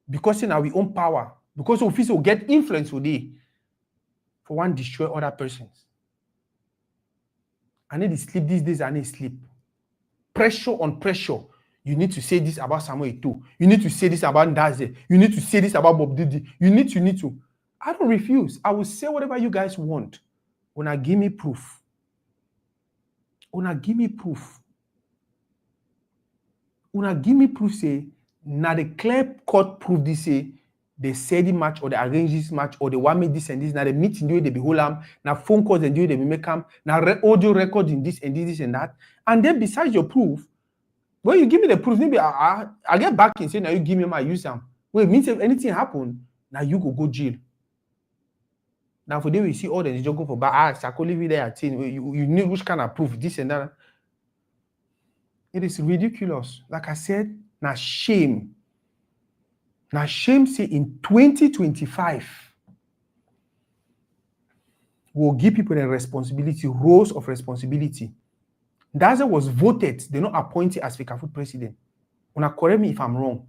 Because now we own power. Because office will get influence today for one destroy other persons. I need to sleep these days. I need to sleep. Pressure on pressure. You need to say this about Samuel Eto'o. You need to say this about Ndaze. You need to say this about Bob Didi. You need to. I don't refuse. I will say whatever you guys want. Una give me proof. Una give me proof. Una give me proof say, now the clear cut proof this say, they say the match or they arrange this match or they want me this and this. Now the meeting do they be whole now phone calls and do they be make them now audio recording this and this and that. And then besides your proof, when you give me the proof, maybe I get back and say now you give me my user. Well, it means if anything happen, now you go jail. Now for them we see all the just go for back. Sakoli be there at you need which kind of proof this and that. It is ridiculous. Like I said, now shame. Now shame say in 2025, we'll give people the responsibility, roles of responsibility. Ndaze was voted, they're not appointed as Fecafoot president. Una correct me if I'm wrong.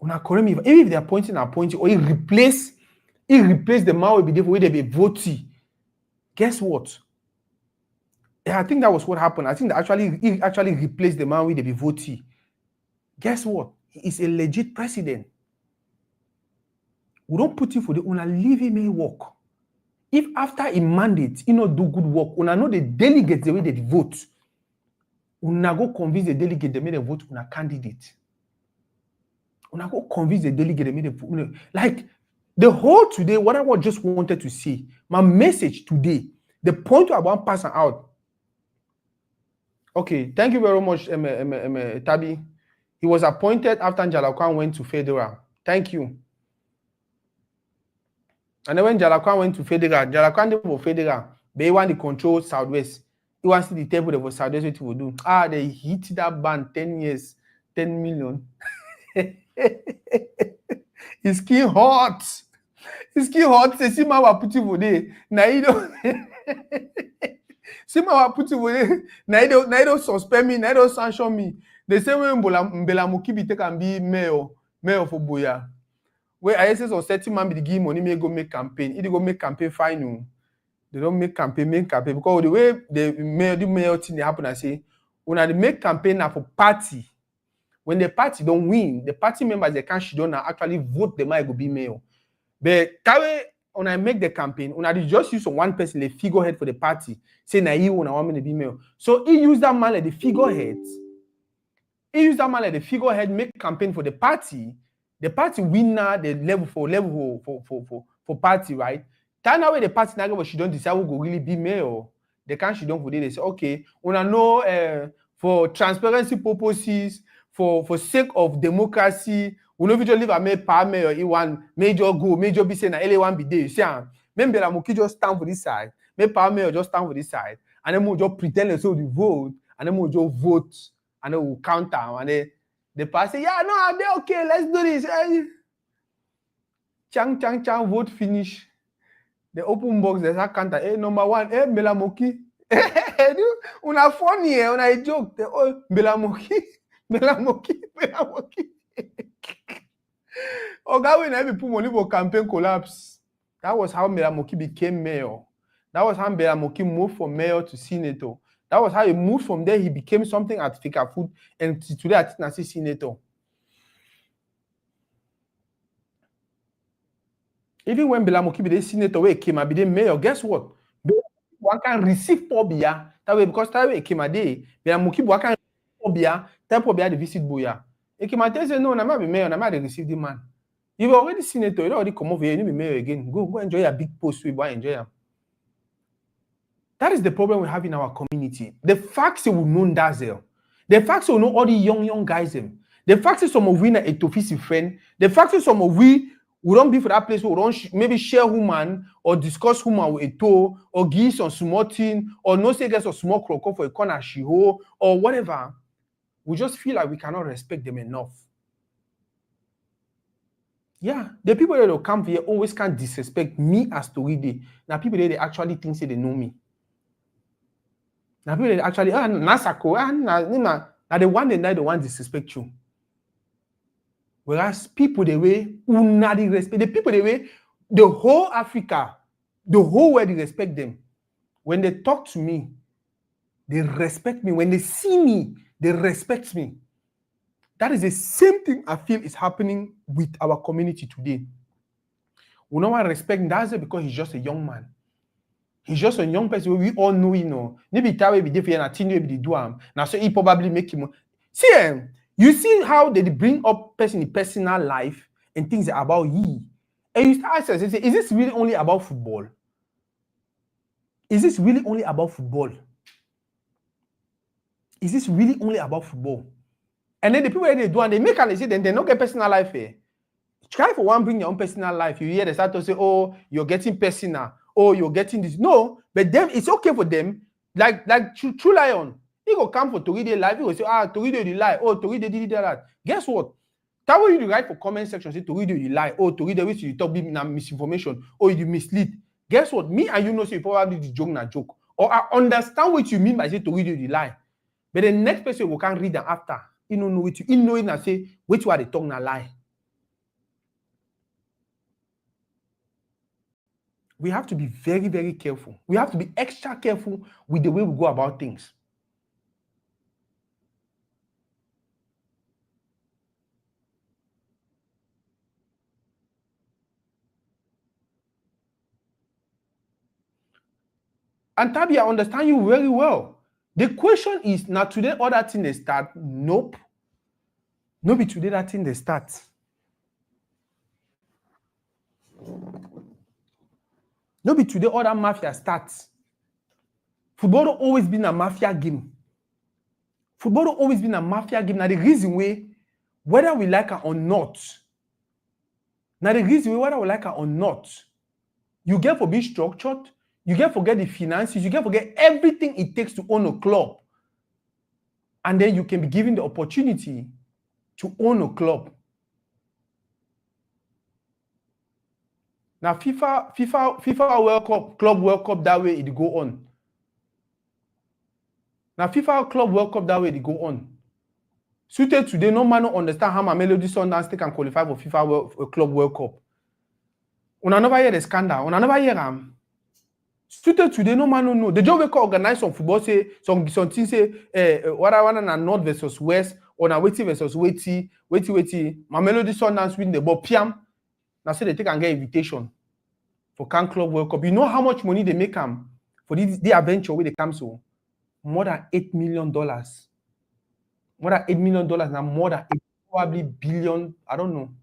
Una correct me if they're appointed or he replace the man will be there for they be voted. Guess what? Yeah, I think that was what happened. I think that he actually replaced the man with the voted. Guess what? He is a legit president. We don't put him for the una leave him a work. If after a mandate, he not do good work, una know the delegates the way they vote. Una go convince the delegate they made a vote on a candidate. Una go convince the delegate they made a vote. Like the whole today, what I just wanted to say, my message today, the point I want to pass out. Okay, thank you very much, Tabi. He was appointed after Njalakwan went to federal. Thank you. And then when Njalakwan went to federal, Njalakwan did for federal. They want to control Southwest. He wants to the table of Southwest what he will do. They hit that ban 10 years, 10 million. His skin hot. His skin hot. Say, see my wa put it for there. Now you don't. See my wa put it for there. Now you don't suspend me. Now you don't sanction me. The same way Mbela Mukibi can be mayor for Boya. Where I say so 30 man be give money, may go make campaign. If they go make campaign, fine you. They don't make campaign because the way the mayor thing they happen, I say, when they make campaign now for party, when the party don't win, the party members they can't don't actually vote the man go be mayor. But that way, when I make the campaign, when I just use one person the figurehead for the party, say na he when I want me to be mayor. So he used that man like the figurehead. He used that man like the figurehead, make campaign for the party. The party winner, the level for party, right? Time now where the party now she don't decide who go really be mayor. They can't she don't for they say, okay, when I know for transparency purposes, for sake of democracy, we know if you just leave a mayor, he want major go, major be saying na one be there. You see, maybe Mbela Muki just stand for this side, maybe power mayor just stand for this side, and then we just pretend they so the vote, and then we just vote, and then we'll counter, and then the party say, yeah, no, they're okay, let's do this. Chang, vote finish. The open box, there's a counter. Number one, Mbela Muki. Una funny, una joke. Mbela Muki. Oh, God, when every put money for campaign collapse. That was how Mbela Muki became mayor. That was how Mbela Muki moved from mayor to senator. That was how he moved from there. He became something at Fecafoot, and today I think I senator. Even when Mbela Muki be the senator, where he came, I be the mayor. Guess what? One can receive Pobia that way because that way came a day. Mbela Muki one can Pobia, that Pobia the visit Boya. He came and say no, I'm not be mayor, I'm not receive the man. You already senator, you already come over here, you be mayor again. Go enjoy a big post. We enjoy them. That is the problem we have in our community. The facts will know Ndaze. The facts will know all the young guys. The facts is some of we na a Tofisi friend. The facts is some of we don't be for that place. We don't maybe share woman or discuss woman with a toe or give some small thing or no say get some small crocodile for a corner shiho or whatever. We just feel like we cannot respect them enough. Yeah, the people that will come here always can't disrespect me as to we. Now people they actually think say they know me. Now people actually now the one they the one disrespect you. Whereas people the way unadi respect the people the way the whole Africa, the whole world respect them. when they talk to me, they respect me. When they see me, they respect me. That is the same thing I feel is happening with our community today. We no one respect that's because he's just a young man. He's just a young person. We all know, you know. Maybe that way be different. I think maybe they do him. Now, so he probably make him. See, you see how they bring up person in personal life and things about ye. And you start asking, say, is this really only about football? Is this really only about football? Is this really only about football? And then the people that they do and they make and say then they don't get personal life here. Try for one, bring your own personal life. You hear they start to say, oh, you're getting personal. Oh, you're getting this. No, but them, it's okay for them. Like True Lion. He go come for Toride live. He will say, Toride you lie. Oh, Toride did that. Guess what? That way you write for comment section, say Toride you lie. Oh, Toride which you talk misinformation. Oh, you mislead. Guess what? Me and you know, so you probably the joke na joke. Or I understand what you mean by say Toride you lie. But the next person will can't read them after. You don't know what you know it and say, which one they talk na lie. We have to be very, very careful. We have to be extra careful with the way we go about things. And Tabi, I understand you very well. The question is, now today other thing they start? Nope. No be today that thing they start. No be today other mafia starts. Football don't always been a mafia game. Football don't always been a mafia game. Now the reason why, whether we like it or not, you get for being structured, you get forget the finances, you get forget everything it takes to own a club. And then you can be given the opportunity to own a club. Now FIFA World Cup, Club World Cup, that way it go on. Now FIFA Club World Cup, that way it go on. Suited today, no man don't understand how Mamelodi Sundowns can qualify for FIFA Club World Cup. Una never hear the scandal. Una never hear Suited today, no man don't know. The job we can organize some football, say some things say what I want na North versus West, or na Weti versus Weti. Mamelodi Sundowns win the ball. Piam. Now say they take and get invitation for Can Club World Cup. You know how much money they make them for the adventure where they come so? More than $8 million. More than $8 million now, more than probably billion, I don't know,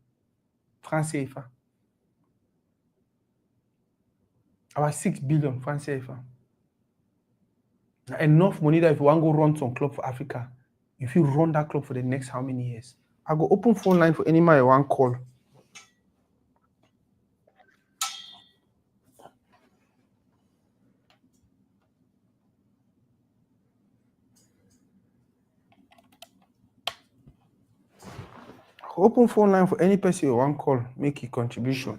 francs CFA. About 6 billion francs CFA. Now, enough money that if you want to go run some club for Africa, if you run that club for the next how many years? I go open phone line for any man you want call. Open phone line for any person you want call, make a contribution.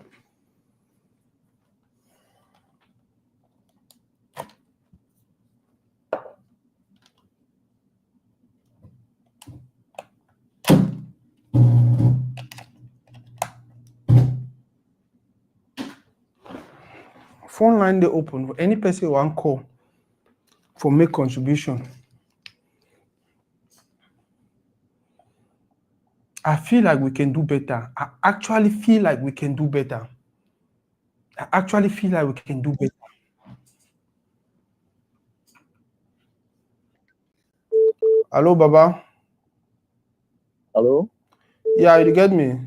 Phone line they open for any person you want call for make contribution. I feel like we can do better. I actually feel like we can do better. Hello, Baba. Hello? Yeah, you get me?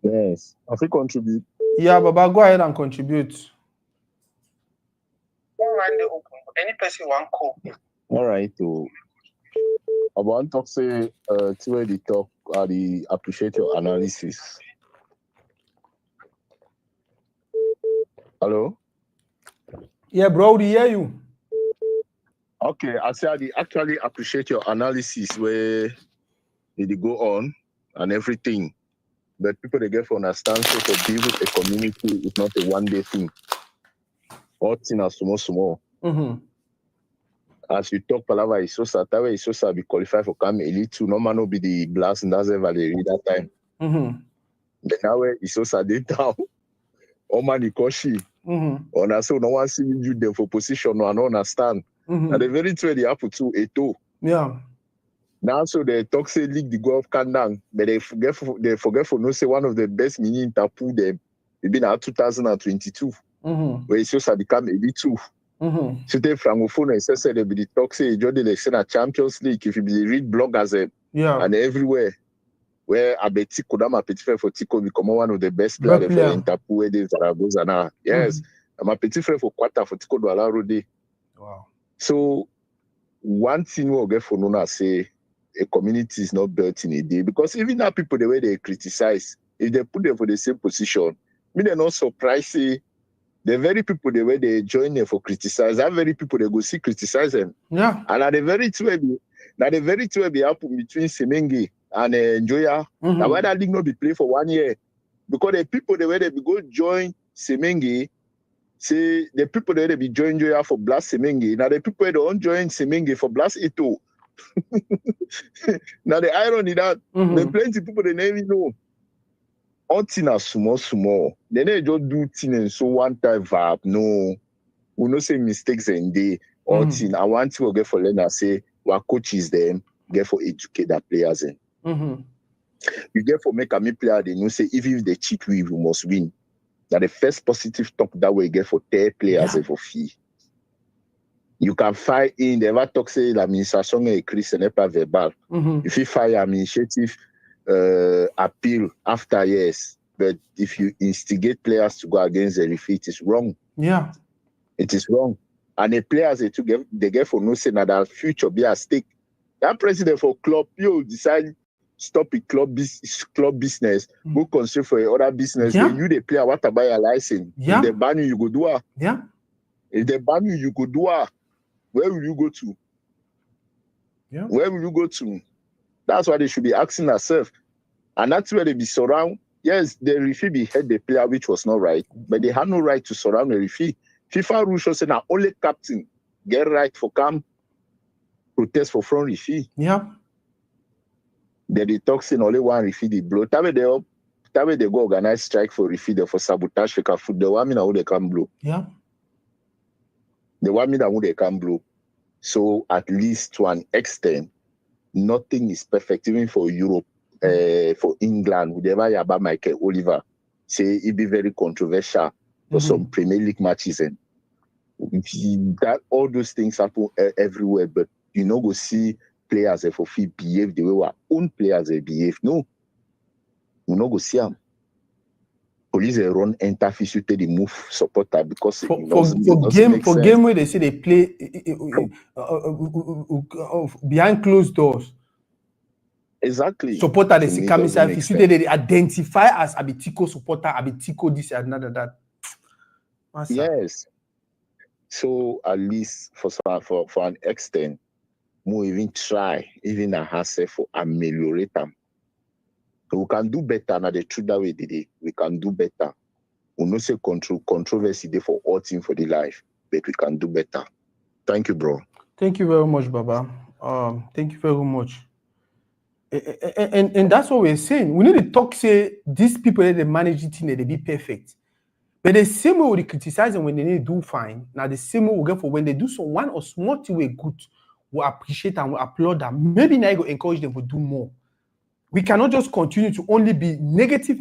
Yes. I will contribute. Yeah, Baba, go ahead and contribute. Any person want call. All right. So, I want to say to where they talk, I appreciate your analysis. Hello? Yeah, bro, we hear you. Okay, I say I actually appreciate your analysis where they go on and everything. But people they get to understand so to build a community is not a one-day thing. All things are small. Mm-hmm. As you talk, Palava is so sad. That way is so sad. Be qualified for Cam Elite 2. No man will be the blast and that's Valerie that time. Mm-hmm. But now it's so sad they down. Oman Ikoshi. Or so no one see you there for position, no, I don't understand. And the very two they happen to Eto. Yeah. Now so the toxic league the go of Kandang, but they forget for no say one of the best mini in Tapu them. It been at 2022. Where it's just become Elite 2. C'était francophone, et ça c'est the toxic Jordan they say Champions League. If you be read bloggers and everywhere. Where Abeti Kodama Petit Frère for Tico become one of the best players for Intapu where they Zaragoza now. Yes. My Petit Frère for Quata for Tico Douala Rode. Wow. So one thing we'll get for Nona say a community is not built in a day. Because even now people the way they criticize, if they put them for the same position, me they're not surprised say the very people the way they join them for criticize, that very people they go see criticize them. Yeah. And at the very two be happen between Semenge and Njoya. Now why that league not be played for 1 year? Because the people the way they be go join Semenge, say the people that they be join Njoya for Blast Semenge. Now the people that don't join Semenge for Blast Eto. Now the irony that there plenty people they never know. All things are small. Then they just do things and so one time vibe. No, we no say mistakes and they all things. I want to get for learner say what coaches them get for educate their players in. You get for make a me player they know say even if they cheat we must win. That the first positive talk that way get for 10 players for fee. You can fire in the ever talk say l'administration est écrit ce n'est pas verbal. If you fire administrative appeal after years, but if you instigate players to go against the referee, it is wrong. Yeah. It is wrong. And the players they get for no say that future be at stake. That president for club, you decide stop it club business, go consider for other business. When you the player want to buy a license. If they ban you, you go do it. Yeah. If they ban you, you go do it. Where will you go to? Yeah. Where will you go to? That's why they should be asking themselves. And that's where they be surround. Yes, the referee be head the player, which was not right, but they had no right to surround the referee. FIFA rules say now only captain get right for come protest for front referee. Yeah. They talk saying only one referee the blow. That way they go organize strike for referee for sabotage for food. The one minute they can blow. Yeah. The 1 minute they can blow. So at least to an extent, nothing is perfect, even for Europe, for England, whatever about Michael Oliver. Say it be very controversial for some Premier League matches and that all those things happen everywhere, but you know go see players for fee behave the way our own players behave. No. You know go see them. Police run interface to the move supporter because for game where they say they play behind closed doors. Exactly. Supporter they see come inside. They identify as Abitico supporter, Abitico this and that. Yes. So at least for an extent, we even try, even a hassle for ameliorate them. We can do better. Now the truth that we did it, we can do better. We not say controversy there for all team for the life, but we can do better. Thank you, bro. Thank you very much, Baba. Thank you very much. And that's what we're saying. We need to talk. Say these people that they manage it, they be perfect. But the same way we criticize them when they do fine. Now the same way we get for when they do so one or small thing we good, we appreciate and we applaud them. Maybe now go encourage them to do more. We cannot just continue to only be negative.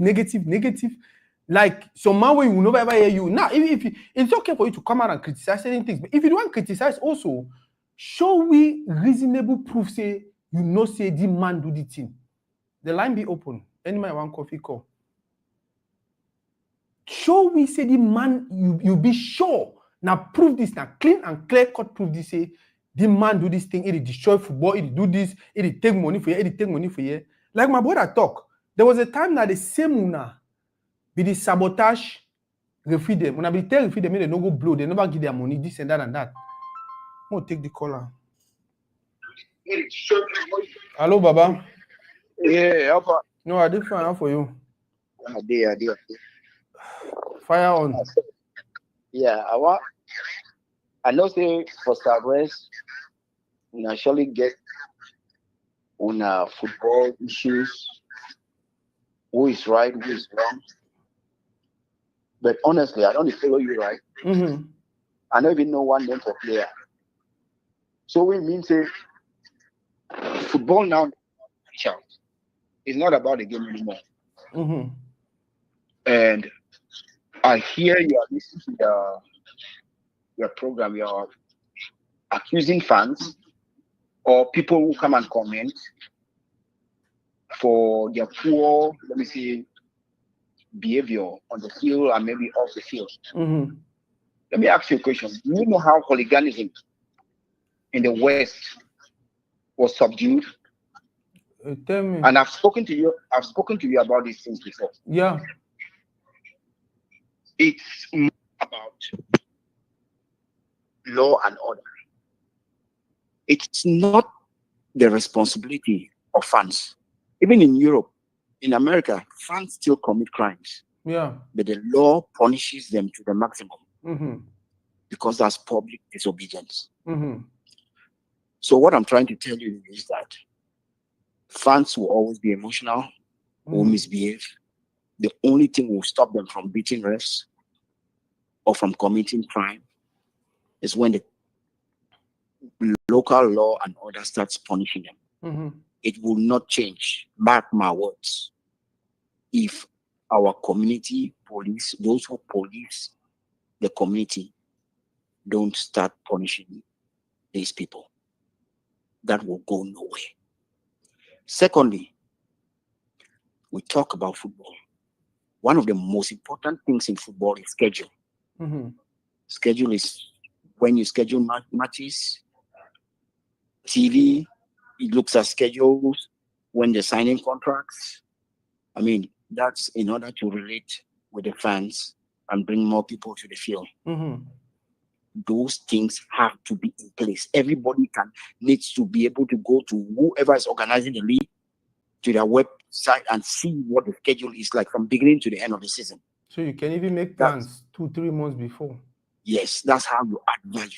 Like somehow we will never ever hear you. Now, if it's okay for you to come out and criticize certain things, but if you don't criticize also, show we reasonable proof say you know say the man do the thing. The line be open. Any man want coffee call. Show we say the man you be sure. Now prove this now clean and clear cut prove this say the man do this thing, it destroy football, it do this, it take money for you, it take money for you. Like my brother talk, there was a time that the same una be the sabotage referee them. When I be tell referee them, they no go blow, they never give their money, this and that and that. I'm gonna take the caller. Hello, Baba. Yeah, no, I did fine. How for you? I did. Fire on. Yeah, I know say for Southwest, we actually get on football issues. Who is right, who is wrong. But honestly, I don't follow you, right? Mm-hmm. I don't even know one name for player. So we mean say football now, it's not about the game anymore. Mm-hmm. And I hear you are listening to your program. You are accusing fans or people who come and comment for their poor, let me see, behavior on the field and maybe off the field. Mm-hmm. Let me ask you a question. Do you know how hooliganism in the West was subdued? Tell me. And I've spoken to you about these things before. Yeah. It's more about law and order. It's not the responsibility of fans. Even in Europe, in America, fans still commit crimes. Yeah. But the law punishes them to the maximum Mm-hmm. because that's public disobedience. Mm-hmm. So what I'm trying to tell you is that fans will always be emotional, will misbehave. The only thing will stop them from beating refs or from committing crime is when the local law and order starts punishing them. Mm-hmm. It will not change. Mark my words. If our community police, those who police the community, don't start punishing these people, that will go nowhere. Secondly, we talk about football. One of the most important things in football is schedule. Mm-hmm. Schedule is when you schedule matches. TV, it looks at schedules when they're signing contracts. I mean, that's in order to relate with the fans and bring more people to the field. Mm-hmm. Those things have to be in place. Everybody needs to be able to go to whoever is organizing the league, to their website, and see what the schedule is like from beginning to the end of the season. So you can even make plans 2-3 months before. Yes, that's how you add value.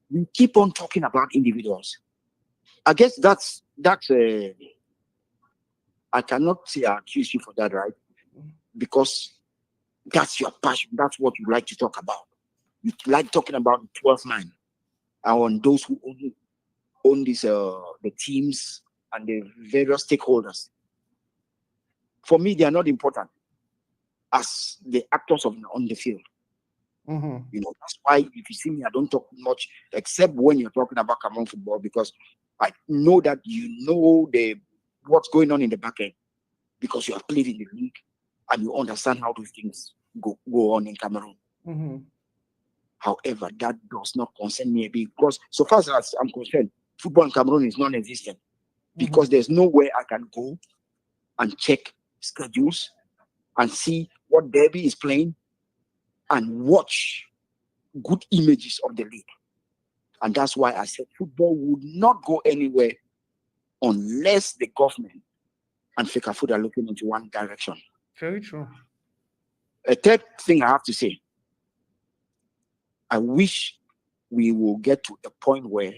We keep on talking about individuals. I guess that's I cannot say I accuse you for that, right? Because that's your passion. That's what you like to talk about. You like talking about the 12th man and those who own these the teams and the various stakeholders. For me, they are not important as the actors on the field. Mm-hmm. You know, that's why if you see me, I don't talk much except when you're talking about Cameroon football, because I know that you know what's going on in the back end because you have played in the league and you understand how those things go on in Cameroon. Mm-hmm. However, that does not concern me because so far as I'm concerned, football in Cameroon is non-existent because there's nowhere I can go and check schedules and see what derby is playing and watch good images of the league. And that's why I said football would not go anywhere unless the government and FECAFOOT are looking into one direction. Very true. A third thing I have to say, I wish we will get to a point where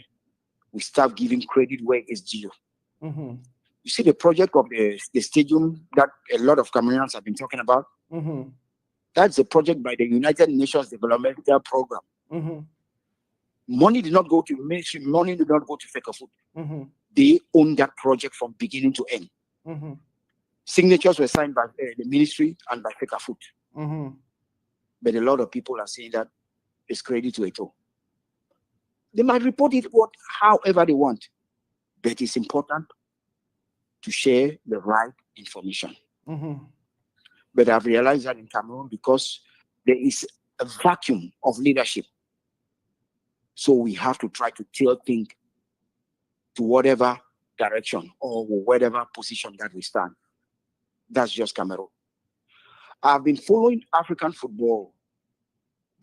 we start giving credit where it's due. Mm-hmm. You see the project of the stadium that a lot of Cameroonians have been talking about? Mm-hmm. That's a project by the United Nations Developmental Program. Mm-hmm. Money did not go to ministry, money did not go to FECAFOOT. Mm-hmm. They own that project from beginning to end. Mm-hmm. Signatures were signed by the ministry and by FECAFOOT. Mm-hmm. But a lot of people are saying that it's credit to Eto'o. They might report it however they want, but it's important to share the right information. Mm-hmm. But I've realized that in Cameroon because there is a vacuum of leadership. So we have to try to tilt things to whatever direction or whatever position that we stand. That's just Cameroon. I've been following African football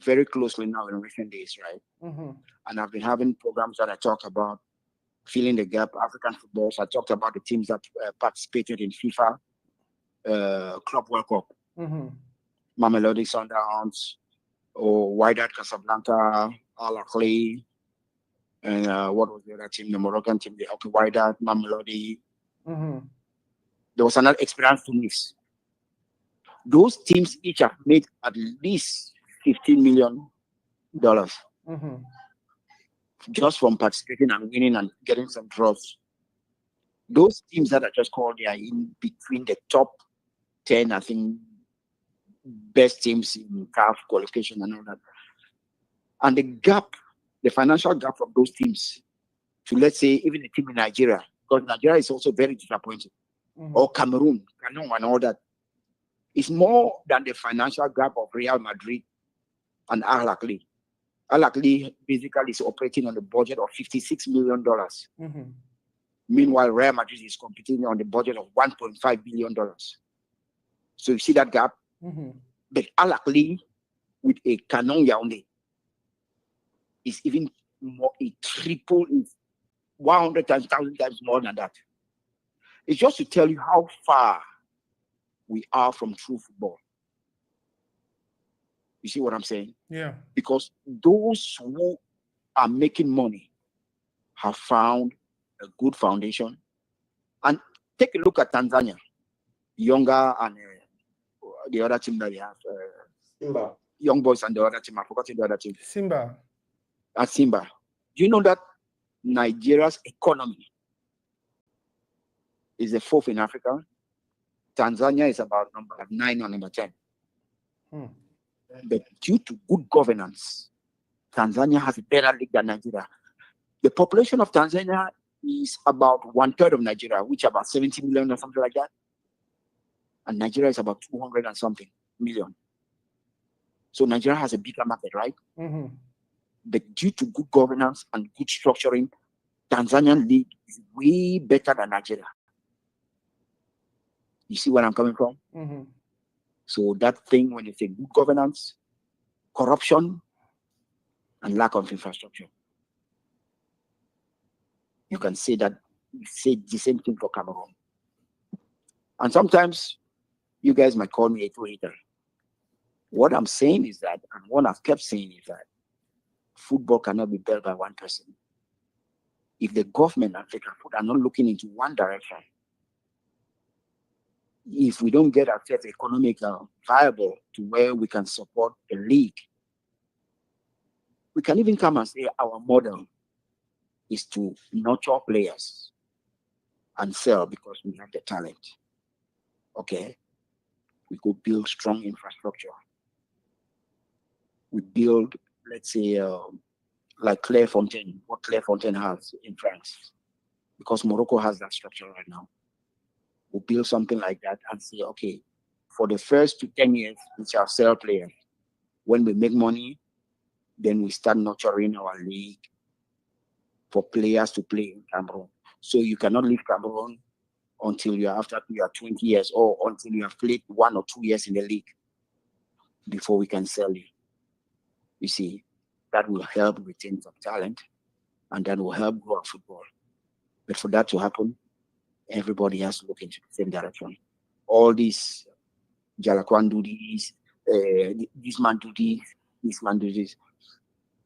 very closely now in recent days, right? Mm-hmm. And I've been having programs that I talk about filling the gap, African football. So I talked about the teams that participated in FIFA Club World Cup. Mm-hmm. Mamelodi Sundowns, or Wydad Casablanca, Al Ahly, and what was the other team? The Moroccan team, the Wydad, Mamelodi. Mm-hmm. There was another Experience Tunis. Those teams each have made at least $15 million just from participating and winning and getting some draws. Those teams that I just called, they are in between the top 10, I think, best teams in CAF qualification and all that. And the gap, the financial gap from those teams to, let's say, even the team in Nigeria, because Nigeria is also very disappointing, or Cameroon, and all that, is more than the financial gap of Real Madrid and Al Ahly. Al Ahly basically is operating on a budget of $56 million. Meanwhile, Real Madrid is competing on the budget of $1.5 billion. So you see that gap? But Al Ahly with a Canon Yaoundé is even more, a triple, 100 times, 1,000 times more than that. It's just to tell you how far we are from true football. You see what I'm saying? Yeah. Because those who are making money have found a good foundation. And take a look at Tanzania, Younger and the other team that they have, Simba. Young Boys and the other team. I forgot the other team. Simba. At Simba. Do you know that Nigeria's economy is the 4th in Africa? Tanzania is about number 9 or number 10. But due to good governance, Tanzania has a better league than Nigeria. The population of Tanzania is about 1/3 of Nigeria, which is about 70 million or something like that. And Nigeria is about 200 and something million. So Nigeria has a bigger market, right? But due to good governance and good structuring, Tanzanian league is way better than Nigeria. You see where I'm coming from? So that thing, when you say good governance, corruption, and lack of infrastructure, you can say that, you say the same thing for Cameroon. And sometimes you guys might call me a hater. What I'm saying is that, and what I've kept saying is that, football cannot be built by one person. If the government and FECAFOOT are not looking into one direction, if we don't get ourselves economically viable to where we can support a league, we can even come and say our model is to nurture players and sell because we have the talent. Okay? We could build strong infrastructure. We build, let's say, like Clairefontaine, what Clairefontaine has in France, because Morocco has that structure right now. We'll build something like that and say, okay, for the first 10 years, we shall sell players. When we make money, then we start nurturing our league for players to play in Cameroon. So you cannot leave Cameroon until you are 20 years or until you have played 1 or 2 years in the league before we can sell you. You see, that will help retain some talent and that will help grow our football. But for that to happen, everybody has to look into the same direction. All these Jalakwan do this, this man do this, this man do this.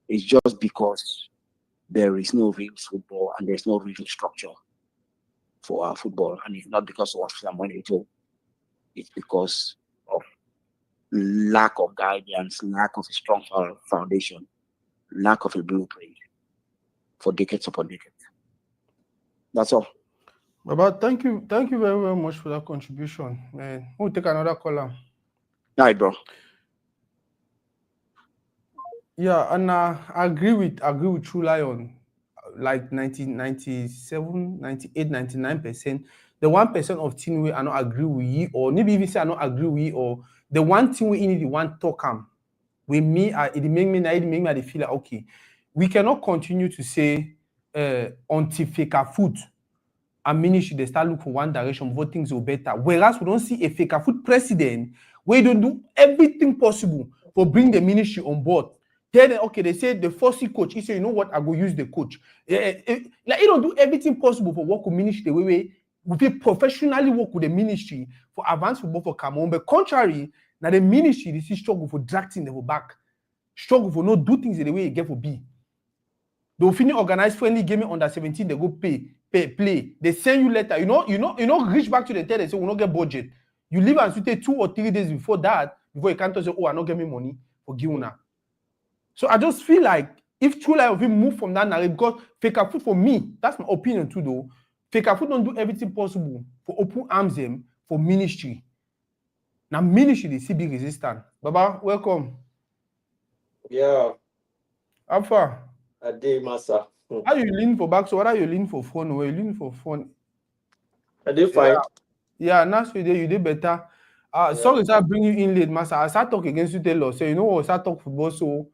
It's just because there is no real football and there's no real structure for our football. And it's not because of Samuel Eto'o. It's because of lack of guidance, lack of a strong foundation, lack of a blueprint for decades upon decades. That's all. Baba, thank you very, very much for that contribution, man. We'll take another caller. All right, bro. Yeah, and I agree with True Lion, like 97, 98, 99%. The 1% of thing we are not agree with you, or maybe even say I not agree with you, or the one thing we need the one talk with me, it make me feel like okay, we cannot continue to say until FECAFOOT and ministry they start looking for one direction, before things will better. Whereas we don't see a FECAFOOT president where they don't do everything possible for bring the ministry on board. Then okay, they say the first coach, he say, you know what, I go use the coach. Like he don't do everything possible for work with ministry the way we professionally work with the ministry for advanced football for Cameroon. But contrary, now the ministry they see struggle for drafting them back, struggle for not do things the way it get for be. They'll finish organize friendly game under 17, they go play. They send you letter. You know, reach back to the tell, they say we not get budget. You leave and take 2 or 3 days before that, before you can't say, oh, I not get me money for Giuna. So I just feel like if True Life will move from that narrative, because Fecafoot for me, that's my opinion too though. Fecafoot don't do everything possible for open arms them for ministry. Now ministry they see big resistance. Baba, welcome. Yeah, How far? a day, massa. How you lean for back? So what are you leaning for phone? Where you leaning for phone? A day fine. Yeah, now so you did better. Sorry, sir, bring you in late, master. I start talk against you, tell us. So you know what? Start talk football, so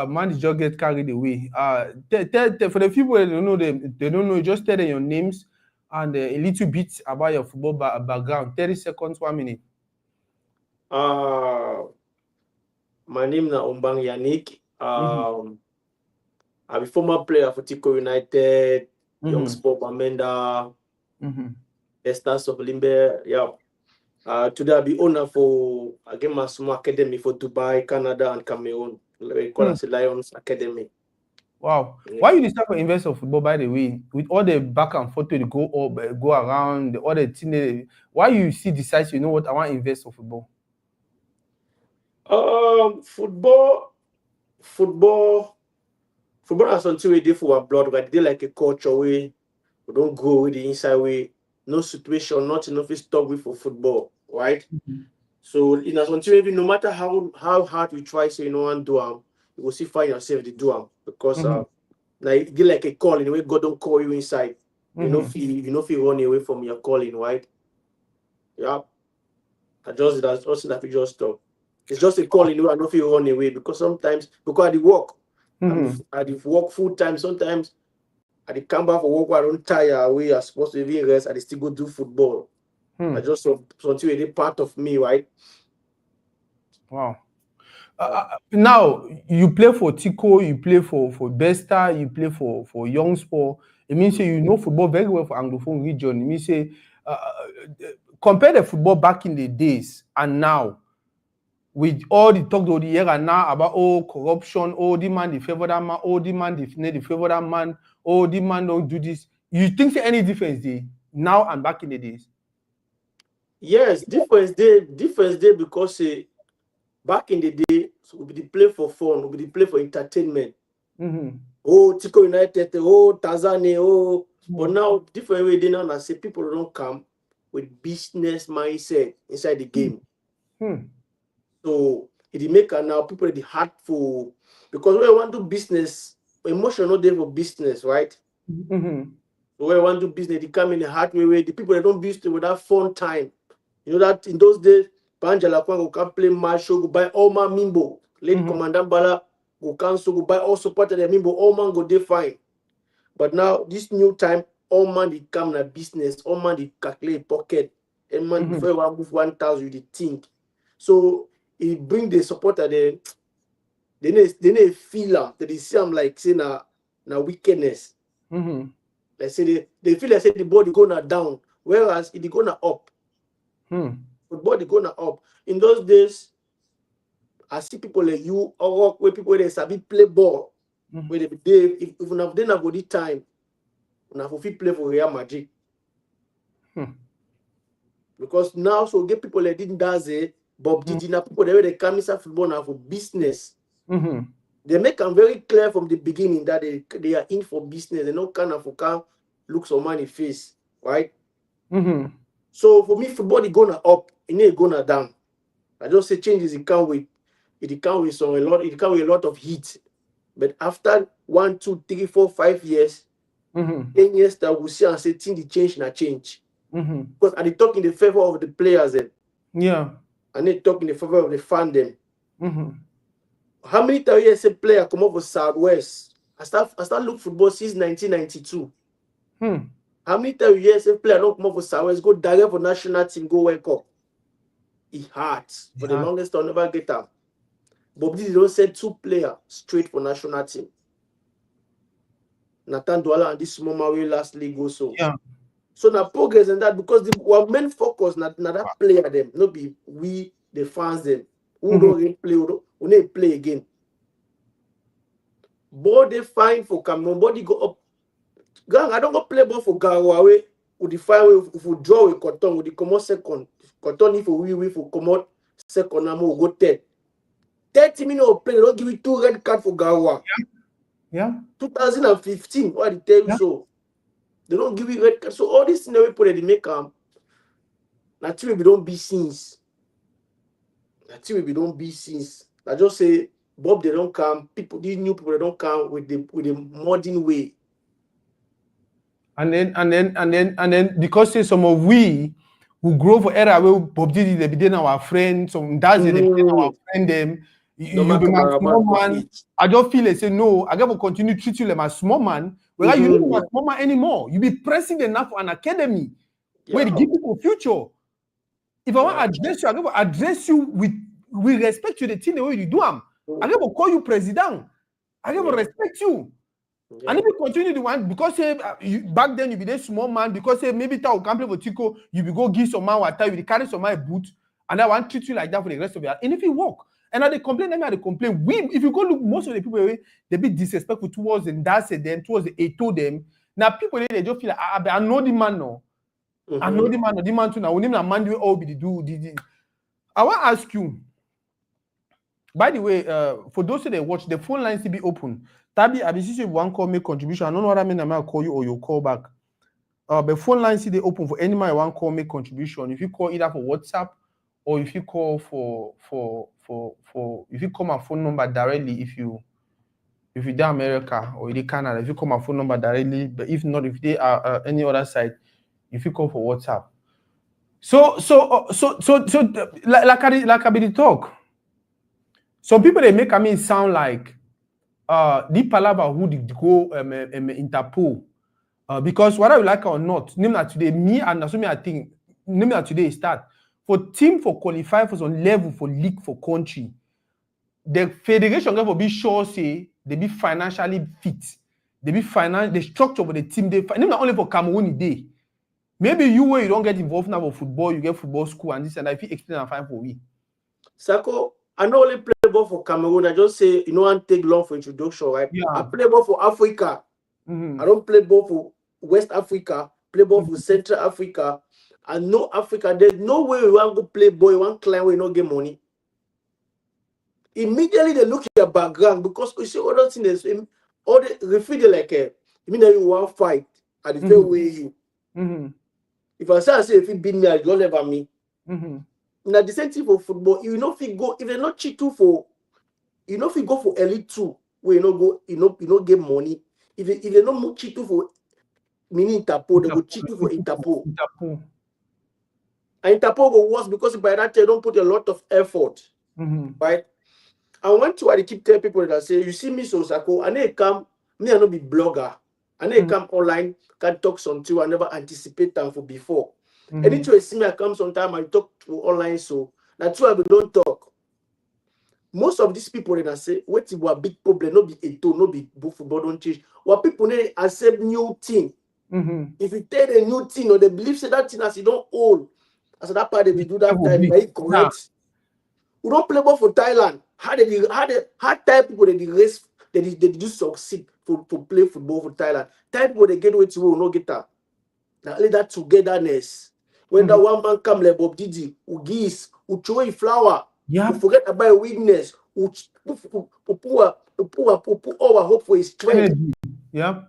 man, just get carried away. For the people that don't know them, they don't know. Just tell them your names and a little bit about your football background. 30 seconds, 1 minute. My name is Ombang Yannick. I'm a former player for Tico United, Young Sport Amenda, the Stars of Limbe. Yeah. Today I'll be owner for again my small academy for Dubai, Canada, and Cameroon. We call it Lions Academy. Wow. Yeah. Why you decide to invest in football, by the way, with all the back and forth to go up, go around, all the things? Why you decide, you know what, I want to invest in football? Football has something we do for our blood, but they like a culture way. We don't go with the inside way. No situation, nothing of it stop with for football, right? So in a something no matter how hard we try, say you know and do you will see find yourself to do because like they like a call in the way God don't call you inside. You know feel run away from your calling, right? Yeah. That's that we just stop. It's just a call in the way I don't feel run away because sometimes because I work. I work full time. Sometimes I come back for work, I don't tire away. I'm supposed to even rest. I still go do football. I just something a part of me, right? Wow. Now you play for Tico, you play for Besta, you play for Young Sport. It means you know football very well for Anglophone region. It means compare the football back in the days and now. With all the talk of the year and now about corruption, the man the favor that man, the man the favor that man, the man don't do this. You think there any difference there now and back in the days? Yes, difference there because back in the day, so we be play for fun, we be play for entertainment. Tico United, Tanzania, but now different way they now say people don't come with business mindset inside the game. So it make now people the hard for because when you want to do business, emotion not there for business, right? So when you want to do business, they come in a hard way. The people that don't business with that fun time. You know that in those days, Panjala go can play match, go buy all my Mimbo. Late Commandant Bala go cancel, go buy all support of the Mimbo, all man go they fine. But now this new time, all man they come na business, all man they calculate pocket, and man before you want move 1,000, you think. So it bring the supporter they feel that they see them like say na wickedness. Like say they feel like say the body gonna down, whereas it gonna up. Football they gonna up. In those days, I see people like you or where people they sabi play ball. Where they if they not got the time, now for play for Real Madrid. Because now so get people that didn't does Bob Didi na people they come inside football now for business. They make them very clear from the beginning that they are in for business. They don't kind of look some money face, right? So for me, football is gonna up, it ain't gonna down. I just say changes it can't wait. It can't wait so a lot. It can't wait a lot of heat. But after 1, 2, 3, 4, 5 years, 10 years that we see and say things the change na change. Because I talk in the favor of the players then. Yeah. And they talk in the favor of the fan them. How many times you say player come up for Southwest? I start look football since 1992. How many times you say player don't come up for Southwest, go direct for national team, go World Cup? It hurts. For the longest time, never get up. Bob Didi don't send 2 players straight for national team. Nathan Douala and this Moma will last league also. Yeah. So now progress in that because our main focus na that player them, not be we the fans them who don't really play, who don't play again. Ball they fine for Cameroon, body go up. Gang, I don't go play ball for Garowe with the fire if we draw with Cotton with the common second. Continue for we for come out second and go 10. 30 minutes of play, they don't give you 2 red cards for Gawa. Yeah. 2015, what they tell you so. They don't give you red cards. So all this scenario people they make naturally we don't be since. Naturally we don't be since. I just say Bob they don't come. People, these new people they don't come with the modern way. And then because say some of we who grow for era where Bob Didi they be our friend, some that's they be our friend them. You be my small man. I just feel like say no, I gotta continue to treat you like my small man. Well, you don't my small man anymore. You be president now for an academy where they give people future. If I want to address you, I gotta address you with respect to the thing the way you do them. I gotta call you president. I gotta respect you. And if you continue the one because say back then you be the small man because say maybe you can't play for Tico, you be go give some man water, you carry some man boot, and I want to treat you like that for the rest of your life. And if you walk, and they complain, if you go look, most of the people they be disrespectful towards them, that's them, towards the Eto them. Now people they just feel like I know the man now. I know the man, the man too now. We need a man do all be the do. I want to ask you. By the way, for those that watch, the phone lines to be open. Tabi, I see one call make contribution. I don't know what I mean. I might call you or you call back. The phone lines they open for any man one call make contribution. If you call either for WhatsApp or if you call for if you call my phone number directly, if you in America or in Canada, if you call my phone number directly, but if not, if they are any other side, if you call for WhatsApp. So like I be talk. Some people they make me sound like the palava who did go Interpol because whether you like it or not, name that today me and assuming I think name that today start for team for qualify for some level for league for country. The federation will be sure say they be financially fit. They be the structure of the team. They not only for Cameroon day. Maybe you where you don't get involved now for football, you get football school and this and that. If you explain and fine for me. Sako, I not only play ball for Cameroon. I just say you know and take long for introduction, right? Yeah. I play ball for Africa. I don't play ball for West Africa. Play ball for Central Africa. I know Africa. There's no way you want to play ball. You want climb where you not get money. Immediately they look at your background because you see other things. All the referee like you mean that you want fight at the fair way you. If I say if you beat me, I don't ever me. Now the same thing for football. You know if you go if they're not cheat too for you know if you go for Elite 2 where you know go you know get money. If they not cheat too for mini Interpol, they go cheat too for Interpol. And Interpol go worse because by that time they don't put a lot of effort. Right? I want to I keep telling people that say, you see me so Sako, I need come, me I not be blogger. I need come online, can talk something I never anticipate time for before. Anytime you see me, I come sometime I talk to online, so that's why we don't talk. Most of these people that say, what is a big problem, no be Eto, no be football don't change. What people need accept new thing. If you tell a new thing or they believe say that thing as you don't hold, as that part they will do that time, very correct. We don't play ball for Thailand. How Thai people they race they do succeed for play football for Thailand. Thai people they get with you no get that. Now only that togetherness. When that one man come like Bob Didi, who gives, who throw a flower, who forget about weakness, who pour our hope for his strength. Yeah.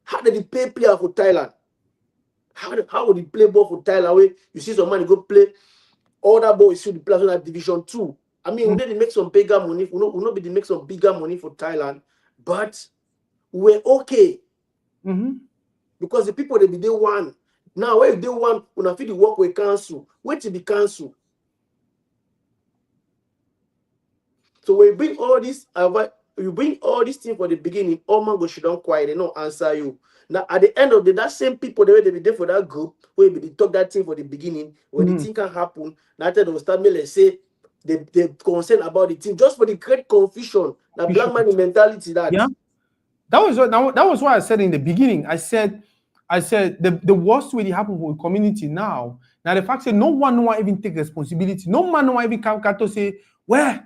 How did he pay player for Thailand? How would he play ball for Thailand? Where you see some man go play all that ball is the play on that Division 2. I mean, we didn't make some bigger money. We not be make some bigger money for Thailand, but we're okay because the people they be day one. Now, where they want when I feel the work with council, wait to be council. So we bring all this. You bring all these things for the beginning. All man go should don't quiet. They don't answer you. Now at the end of the day, that same people the way they be there for that group, where they talk that thing for the beginning, when the thing can happen, now they will start me like say they concerned about the thing just for the great confusion. That black money mentality that. Yeah. That was what I said in the beginning. I said the worst way it happened for the community now. Now the fact that no one even take responsibility. No man no even come to say, well,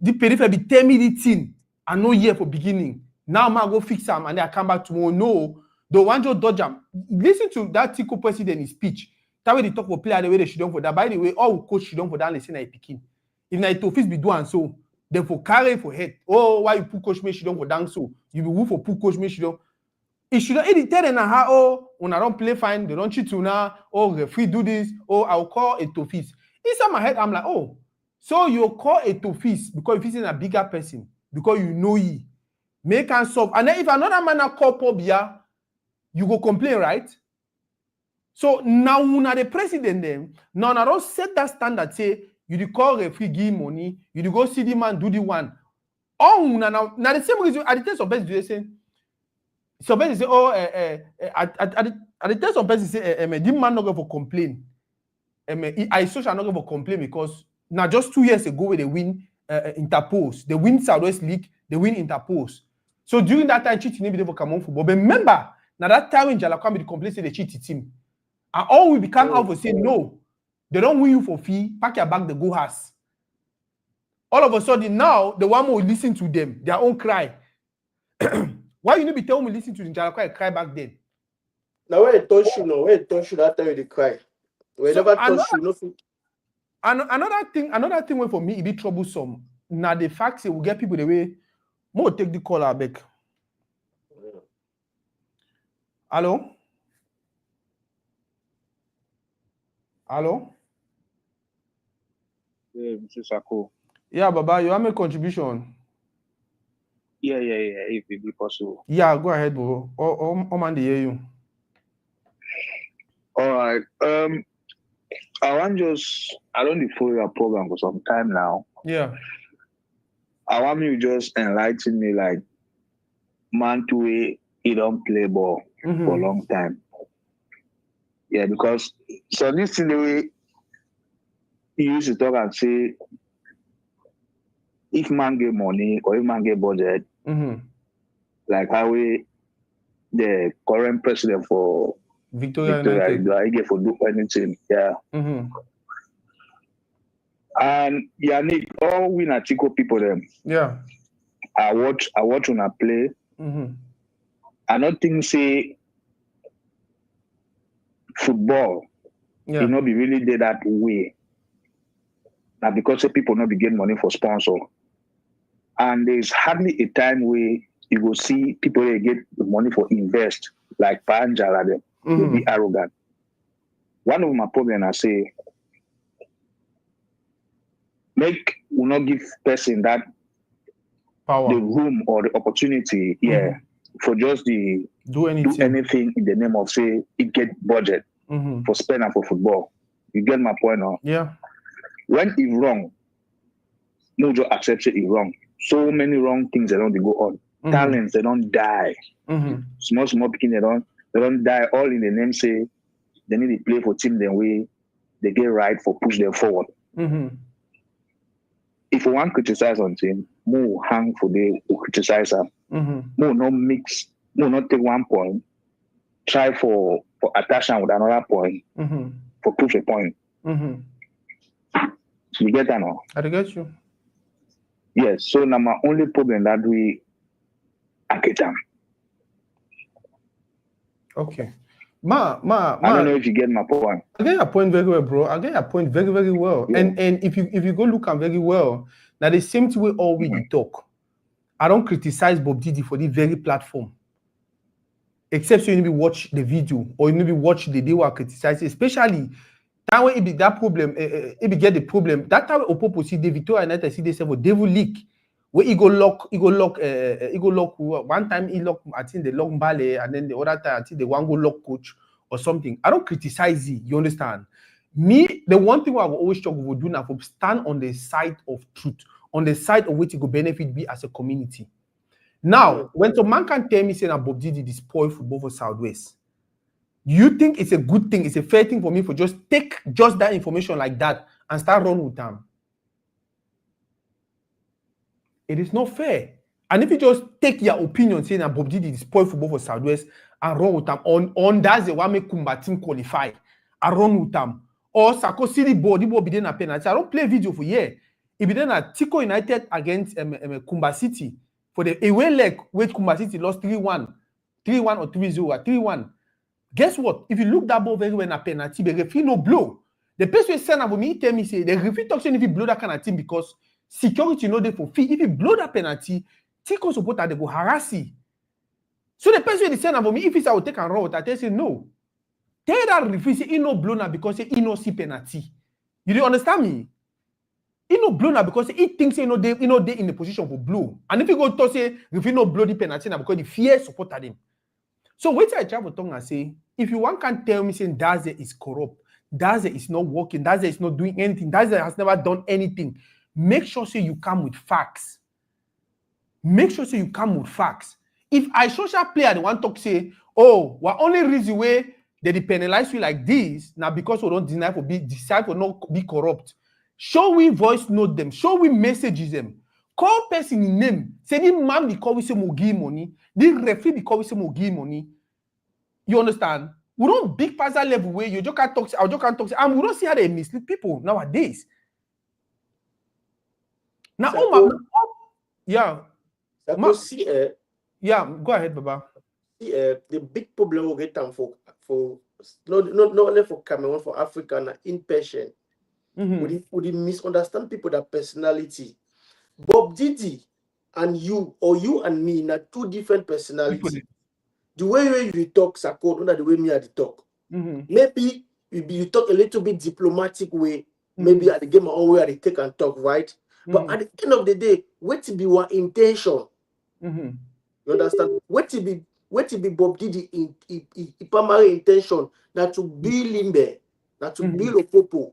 the periphery be tell me the thing. I know here for beginning. Now man go fix them and then I come back tomorrow. No, the one just dodge them. Listen to that Tico president in speech. That way they talk for player the way they should for that. By the way, all coach should for that listen like picking. If na Tofis be doing so, then for carry for head. Oh, why you put coach me should for dang so? You be who for put coach me should. It should not tell them how when I don't play fine, they don't cheat to now. Oh, referee do this. Oh, I'll call a Tofis. Inside my head, I'm like, oh, so you call a Tofis because if he's a bigger person, because you know he make and solve. And then if another man call Pobia, you go complain, right? So now when the president them, now I don't set that standard, say you call referee give money, you go see the man do the one. Oh, now the same reason at the test of best do they say, some person say, oh, at the test of best say, the man not going for complain. I social not going for complain because now just 2 years ago when they win Interpose, they win Southwest League, they win Interpose. So during that time, cheating maybe they for come on football. But remember, now that time when Jalakwa the complaint say they cheat the team. And all we become out for saying no, they don't win you for fee, pack your bag, they go house. All of a sudden now, the one more listen to them, their own cry. Why you need to be telling me listen to the Jalakwa cry back then? Now when it touch you, no, when it touch you, that time they cry. When never touch you, nothing. And another thing for me, it be troublesome. Now the fact that we get people the way, more take the call back. Hello? Hello? Yeah, Mr. Sako. Yeah, Baba, you have a contribution. Yeah, if it be possible. Yeah, go ahead, bro. Oh man, they hear you. All right. I don't follow your program for some time now. Yeah. I want you to just enlighten me, like, man to way he don't play ball for a long time. Yeah, because so this is the way you used to talk and say, if man get money or if man get budget, like how the current president for Victoria he get for do anything, yeah. And Yannick, all win at Chico people them. Yeah. I watch when I play. I don't think say football, you know, be really there that way. Now because people not be getting money for sponsor. And there's hardly a time where you will see people that get the money for invest, like Panjala them. They be arrogant. One of my problems I say, will not give person that power, the room or the opportunity, for just the do anything in the name of say it get budget for spend and for football. You get my point now? Yeah. When it's wrong, no just accept it wrong. So many wrong things that don't go on. Talents they don't die. Small picking they don't die. All in the name say they need to play for team then way they get right for push them forward. If you want to criticize on team, more hang for the criticizer. More not mix, more not take 1 point, try for attachment with another point, for push a point. You get that now? I get you. Yes, so now my only problem that I get them. Okay. I don't know if you get my point. I get your point very well, bro. I get your point very, very well. Yeah. And if you go look at very well, now the same way all we talk. I don't criticize Bob Didi for the very platform. Except so you need to watch the video or you need to watch the day where I criticize, especially that way it be that problem, it be get the problem. That time Opopo see the Victoria United see they say for devil leak. Where he go lock one time he lock, I think they lock Mbale, and then the other time I think they want go lock coach or something. I don't criticize it, you understand? Me, the one thing I will always struggle with do now for stand on the side of truth, on the side of which it could benefit me as a community. Now, when some man can tell me saying that Bob Didi is spoil football for Southwest, you think it's a good thing, it's a fair thing for me for just take just that information like that and start running with them? It is not fair. And if you just take your opinion saying that Bob Didi is spoil football for Southwest and run with them on that's the one make Kumba team qualify and run with them. Or Sako City board, the ball be there na penalty. I don't play video for year. If be then at Tico United against Kumba City for the away leg where Kumba City lost 3-1 or 3-0 or 3-1. Guess what? If you look that ball very well, a penalty, the referee no blow. The person send about me tell me say the referee talks if you blow that kind of thing because security no dey for fee. If you blow that penalty, Tico supporter they go harass you. So the person send about me if it's I will take a route, I tell you no. Tell that referee say he no blow now because he no see penalty. You don't understand me? He no blow now because he thinks he no dey in the position for blow. And if you go to say referee no blow the penalty now because the fear supported him. So wait till I travel tongue and say, if you one can tell me saying Daze is corrupt, Daze is not working, Daze is not doing anything, Daze has never done anything, make sure say you come with facts. Make sure say you come with facts. If I social player the one talk say, oh, what only reason way they penalize you like this now because we don't decide for not be corrupt. Show we voice note them, show we messages them. Call person in name. Say the man because we say mo give money. The referee because we say mo give money. You understand? We don't big pass that level where you just can't talk. I just can't talk. And we don't see how they mislead people nowadays. Now, yeah. Yeah, go ahead, Baba. The big problem we get for not only for Cameroon, for Africa, and impatient. We misunderstand people that personality. Bob Didi and you, or you and me, na two different personalities. The way you talk, Sako, not the way me I talk. Maybe you talk a little bit diplomatic way. Maybe at the game my own way I take and talk, right? But at the end of the day, what to be one intention? You understand? What to be Bob Didi in primary intention, not to build Limbe, not to build Opopo.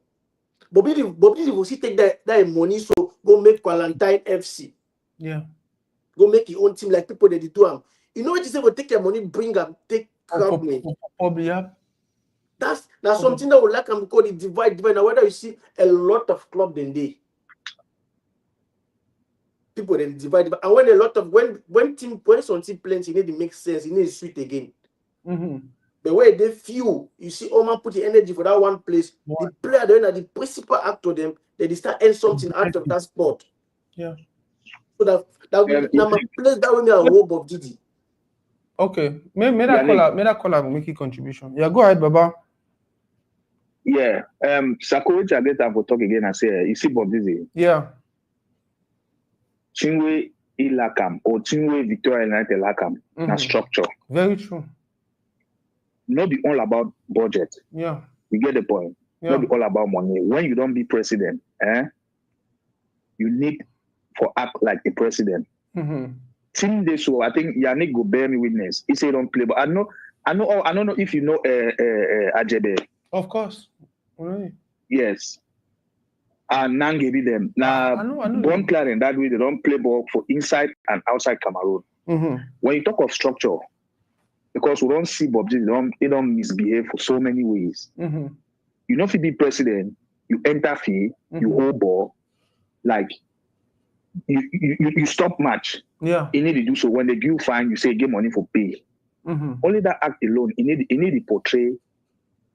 Bob Didi will see take that money, so go make Valentine FC. Yeah. Go make your own team like people that do them. You know what you say? Go take your money, bring them, take company. Yeah. That's something that would like them call it divide. Now whether you see a lot of club in day, people then divide. And when a lot of when some team plans, you need to make sense. You need to sweet again. The way they feel, you see, Oman put the energy for that one place. The player then are the principal actor. Them they start earn something out of that sport. Yeah. So that now my place that way a hope of Didi. Okay, may that caller make a contribution. Yeah, go ahead, Baba. Yeah, Sakowich I get time for talk again and say, you see Bob Didi. Yeah. Chinwe Ilakam or Chinwe Victoria United Lakam, na structure. Very true. Not be all about budget. Yeah. You get the point. Yeah. Not be all about money. When you don't be president, you need for act like a president. Team this so I think Yannick go bear me witness. He say don't play, but I don't know if you know Ajebe. Of course. Really? Yes. And Nangebi them. Now Bon Claren that way they don't play ball for inside and outside Cameroon. When you talk of structure, because we don't see Bob Didi, they don't misbehave for so many ways. You know if you be president, you interfere, you hold ball, like you stop match. Yeah. You need to do so. When they give you fine, you say give money for pay. Only that act alone, you need to portray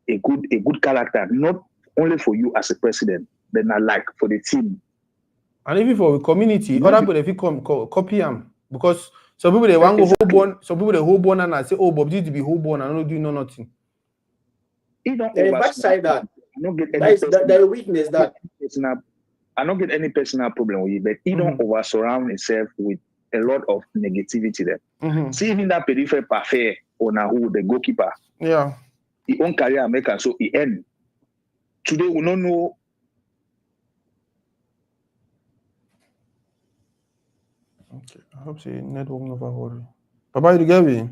a good character, not only for you as a president, but not like for the team. And even for the community, other people if you copy them. Because some people they want to go Holborn, some people they Holborn and I say, oh, Bob Didi be Holborn and I don't do nothing. Backside that. That weakness that. I don't get any personal problem with it, but he don't over surround himself with a lot of negativity there. See even that peripheral parfait on who the goalkeeper. Yeah. He own career maker, so he end. Today we don't know. Okay, I hope the network never worry. Baba, you get me?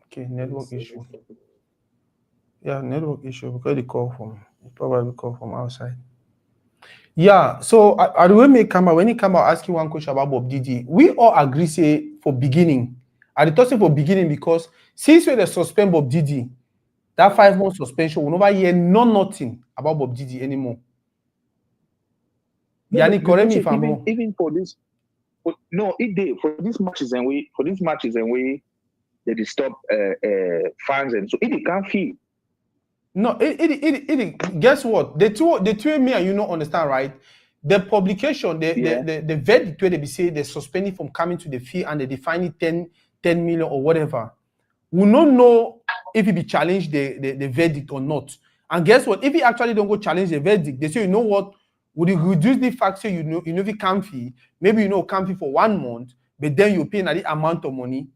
Okay, network issue. Yeah, network issue because they call from probably call from outside. Yeah, so when he come out asking one question about Bob Didi, we all agree say for beginning. I thought say for beginning because since we suspend Bob Didi, that 5-month suspension, we never hear nothing about Bob Didi anymore. Yannick, correct me if I'm wrong. Even for this, no, it did for these matches and we they disturb fans and so it can't feel. No, it guess what? The two me and you don't understand, right? The publication, the verdict where they be say they're suspended from coming to the field and they define it 10 million or whatever. will not know if he be challenged the verdict or not. And guess what? If he actually don't go challenge the verdict, they say, you know what? Would you reduce the fact so you know if you can't fee, maybe you know can't fee for 1 month, but then you pay the amount of money.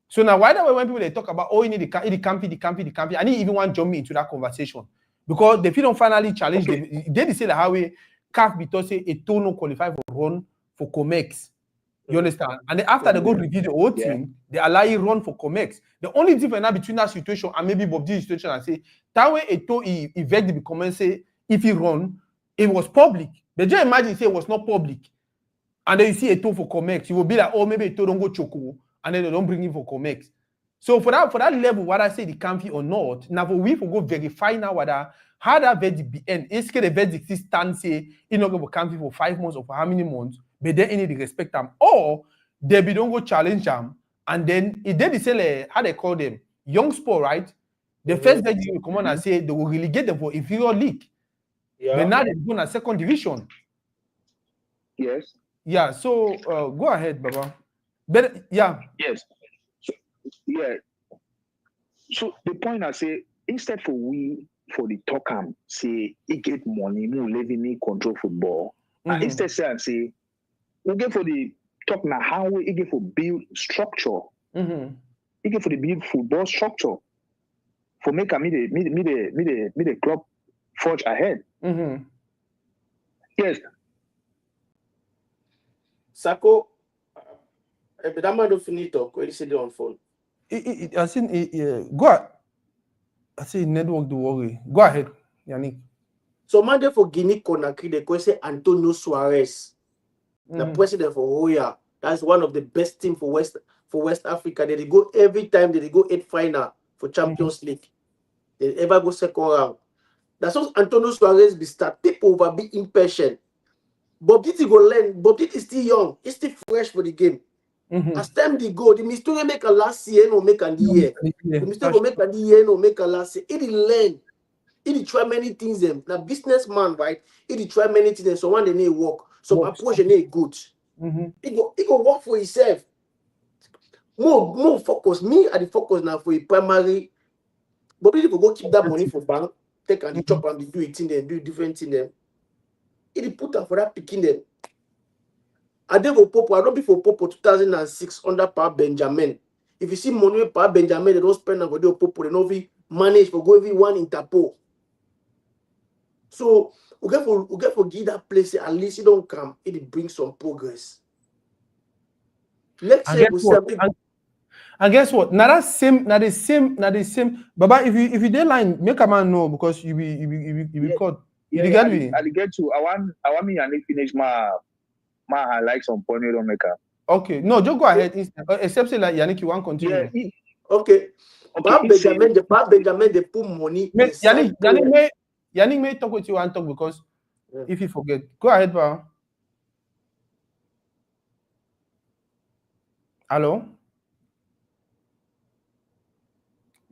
So now why that way when people they talk about you need the campy, I didn't even want to jump me into that conversation. Because if you don't finally challenge they say that how we CAF because say a to no qualify for run for Comex. You understand? And then after they go review the whole team, they allow you run for Comex. The only difference now between that situation and maybe Bob D's situation and say that way Eto he verdict become say if he run, it was public. But just imagine say it was not public. And then you see Eto for Comex, you will be like, oh, maybe Eto don't go Choco, and then they don't bring him for Comex. So for that level, what I say the campy or not, now for we for go verify now whether how that verdict be end. Is the verdict still stand say he not go for campy for 5 months or for how many months? But then any respect them, or they be don't go challenge them, and then it did say how they call them young sport, right? The first day you come on and say they will relegate them for inferior league, but now they're going to second division. Yes. Yeah. So go ahead, Baba. But yeah. Yes. So, So the point I say, instead for the talk say he get money, more living me control football. And instead say we get for the talk now how we get for build structure. He get for the build football structure for make me the club forge ahead. Yes. Sako, but that man don't finish talk. Where you say on phone? I think go ahead. I say network do worry. Go ahead, Yannick. So Monday for Guinea Conakry, they say Antonio Suarez, the president for Roya. That's one of the best teams for West Africa. They go every time they go 8 final for Champions League. They ever go second round. That's what Antonio Suarez be start. People will be impatient. Bob Didi go learn. Bob Didi is still young. He's still fresh for the game. As time they go, the mistake will make a last year, no make a year. The mistake will make a year, no make a last year. He learn. He try many things. Now businessman, right? He try many things. So one day they work. So approach they good. He go work for himself. More focus. Me at the focus now for a primary. But people go keep that money for bank, take and the chop and do it in them, do different in them. He put up for that picking them. I did for Popo. I don't be for Popo 2006 under Pa Benjamin. If you see money with Pa Benjamin, they don't spend on video Popo. They don't manage for go every one Interpol. So we get for give that place at least it don't come. It brings some progress. Let's say we say. And guess what? Not the same. Baba, if you deadline, make a man know because you be caught. You get me? I get to. I want me and finish my highlights on point don't make up. Okay, no, just go ahead. Except say like Yannick, you want to continue. Yeah, okay. Pa Benjamin, they put money. Yannick may talk with you and talk because if you forget, go ahead, Pa. Hello.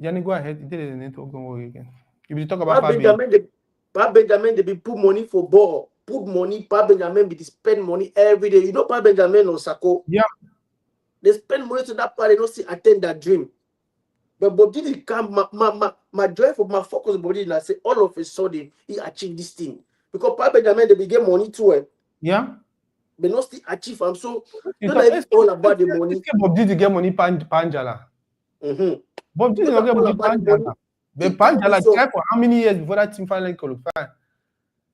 Yannick, go ahead. You did the network. Don't worry again. You will talk about Pa Benjamin, they be put money for ball. Put money. Pa Benjamin be spend money every day. You know Pa Benjamin or Sako? Yeah. They spend money to that part. They don't see attain that dream. But Bob Didi come. My drive for my focus on Bob Didi. I say all of a sudden he achieved this thing because Pa Benjamin they be get money too. Yeah. But not still achieve. I'm so. It's all about the money. Bob Didi get money Panjala. Bob Didi not get money Panjala. But Panjala tried for how many years before that team finally qualified?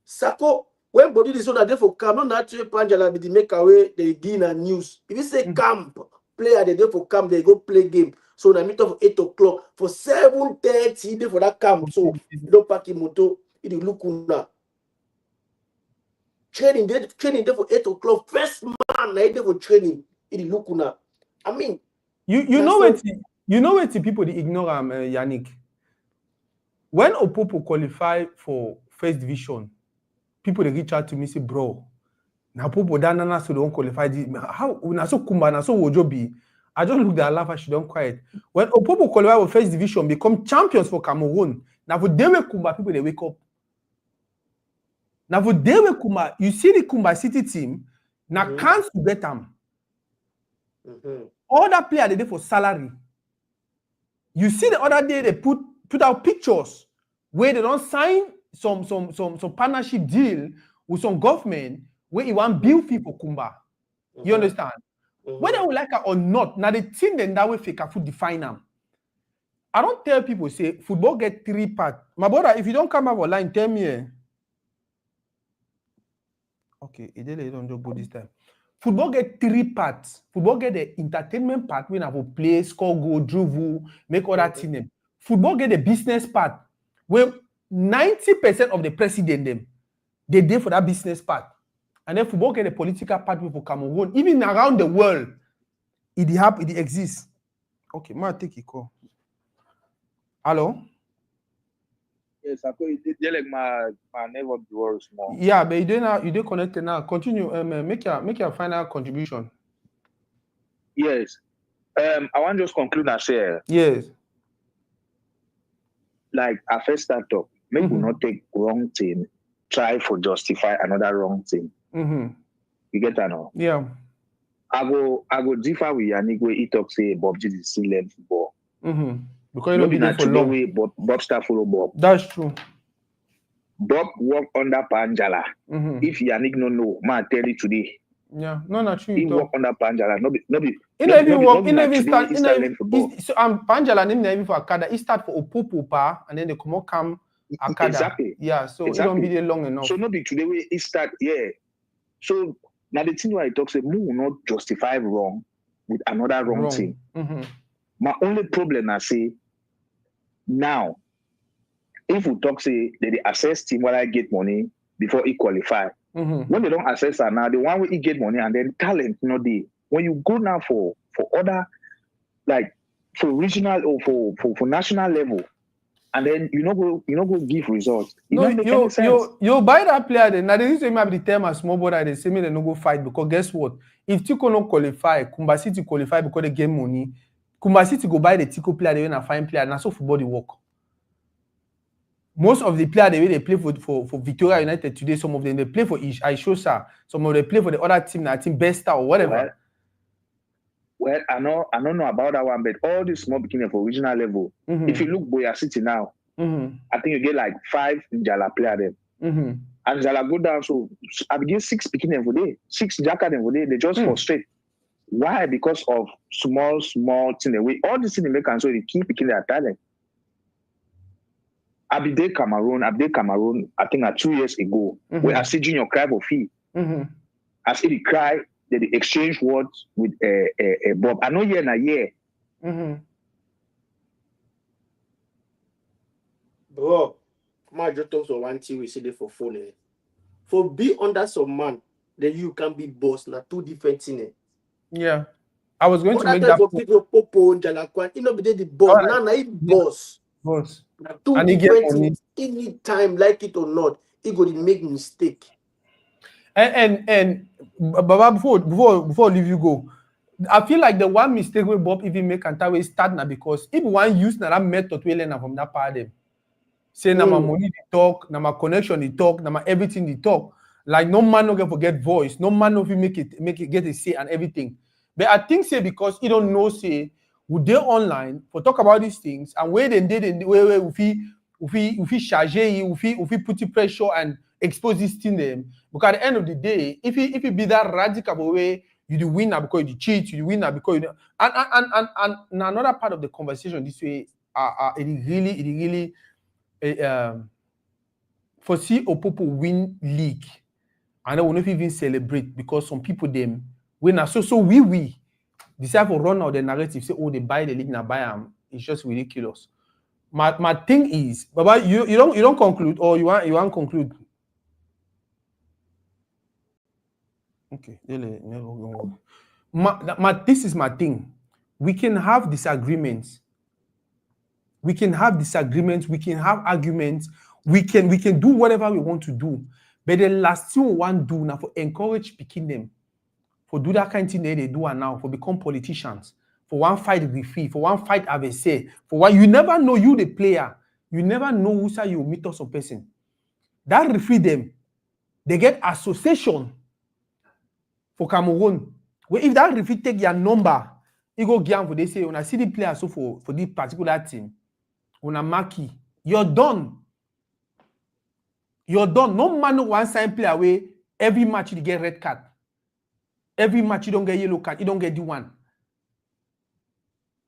Sako, when Bob Didi so that they for camp, not naturally Panjala be the make away the dinner news. If you say camp, player they for camp, they go play game. So they meet up for 8 o'clock for 7:30 day for that camp. So you don't pack him moto, it look now. Training day for 8 o'clock. First man night day for training, it look now. I mean, you know what people they ignore Yannick. When Opopo qualify for first division, people they reach out to me say, bro, now Opopo Danana so don't qualify. How na so Kumba na so Wojobi? I just looked at her, she don't quiet. When Opopo qualify for first division, become champions for Cameroon. Now for Dewe Kumba, people they wake up. Now for Dewe Kumba, you see the Kumba City team, now can't to bet them. All that player they do for salary. You see the other day they put out pictures where they don't sign some partnership deal with some government where you want build people Kumba. You understand? Whether we like it or not, now the thing then that way fake food define them. I don't tell people say football get 3 parts. My brother, if you don't come up online, tell me. Okay, you don't go this time. Football get 3 parts. Football get the entertainment part when I will play, score goal, dribble, make all that thing. Football get the business part where 90% of the president them they there for that business part. And then football get the political part for Cameroon. Even around the world, it exists. Okay, ma take a call. Hello? Yes, I could like my neighbor was small. Yeah, but you don't connect now. Continue. Make your final contribution. Yes. I want to just conclude and say yes. Like I first start up, make we not take wrong thing, try for justify another wrong thing. You get that now? Yeah. I go differ with Yannick where he talk say Bob G is still learn football. Because you don't be there for long. Way, Bob start follow Bob. That's true. Bob work under Panjala. If Yannick no know, man tell you today. Yeah, no, true. He work under Panjala. No be. So Panjala name even for Akada. He start for Opopo pa, and then they come Akada. Exactly. Yeah, so it don't be there long enough. So no be today way he start. Yeah. So now the thing where I talk say, we will not justify wrong with another wrong thing. My only problem I say now, if we talk say that they assess team where I get money before he qualify. When they don't assess her now, the one where he get money and then talent not there. When you go now for other like for regional or for national level, and then you know go give results. You buy that player then. Now they used to have the term as small brother. They say me they no go fight because guess what? If Tico no qualify, Kumba City qualify because they get money. Kumba City go buy the Tico player. They win a fine player. And that's so football they work. Most of the players they play for Victoria United today. Some of them they play for Aishosa. Some of them play for the other team. I think Besta or whatever. Well, I don't know about that one, but all these small beginning for regional level. If you look Boya City now, I think you get like 5 Njala player them. And Njala go down, so I begin 6 beginning for day, 6 Jaka them for day. They just frustrate. Why? Because of small thing. All these things they make and so they keep picking their talent. Abide Cameroon, I think 2 years ago, where I see Junior cry for fee. I see the cry. They exchange words with Bob. I know year and a year. Bro, my just talk so one thing we see there for phone. For be under some man, then you can be boss. Now 2 different things. Yeah, I was going to make that. For people, Popo, Jalakwan, you know, be the boss. Now, he boss. Boss. Now 2 different things. Any time, like it or not, he go to make mistake. And Baba, before I leave you go, I feel like the one mistake where Bob even make and that way start now because if one use that method we learn from that part of them. Say now my money they talk, now my connection they talk, now my everything they talk. Like no man no get forget voice, no man no make it get a say and everything. But I think say because you don't know say would they online for talk about these things and where they did where if we charge you, if we put pressure and expose this thing them. Because at the end of the day, if it be that radical way, you do win now because you cheat, you win now because you and another part of the conversation this way, it really foresee Opopo win league, and they will not even celebrate because some people them win now. So we decide to run out the narrative, say, oh, they buy the league now, buy them. It's just ridiculous. My thing is, Baba, you don't conclude or you want conclude. Okay, this is my thing. We can have disagreements. We can have arguments. We can do whatever we want to do. But the last thing we want to do now for encourage picking them, for do that kind of thing they do now, for become politicians, for one fight referee, for one fight adversary, for one you never know you the player, you never know who say you meet us a person. That referee them, they get association for Cameroon. Where if that referee take your number, he go gamble. They say when I see the player so for this particular team, when I marquee, you're done. You're done. No man one sign player away. Every match you get red card. Every match you don't get yellow card. You don't get the one.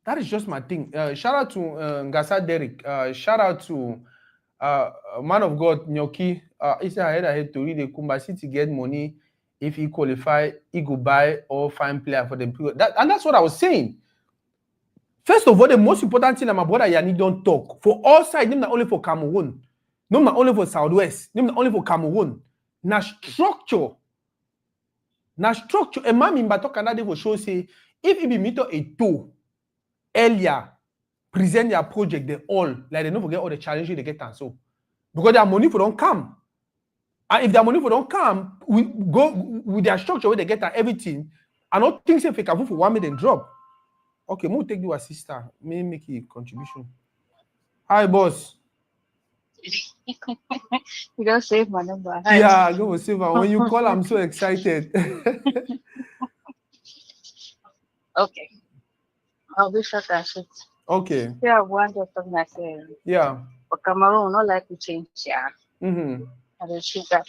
That is just my thing. Shout out to Ngasa Derek. Shout out to man of God Nyoki. He said I had to read the Kumba City get money. If he qualify, he go buy or find player for them. And that's what I was saying. First of all, the most important thing that my brother Yanni don't talk. For all sides, not only for Cameroon, not only for Southwest, not only for Cameroon. Na structure. A man in Bato Canada for show say, if it be meet a toe earlier, present their project, they all, like they don't forget all the challenges they get and so. Because their money for don't come. And if their money for don't come, we go with their structure where they get and everything. I don't think if they can for 1 million drop. Okay, we'll take your sister. May make a contribution. Hi, boss. You don't save my number. Hi. Yeah, I go save her. When you call, I'm so excited. Okay. I'll be short and sweet. Okay. Yeah, one just something I say. Yeah. For Cameroon, not like to change, yeah. Mm-hmm. I don't choose that.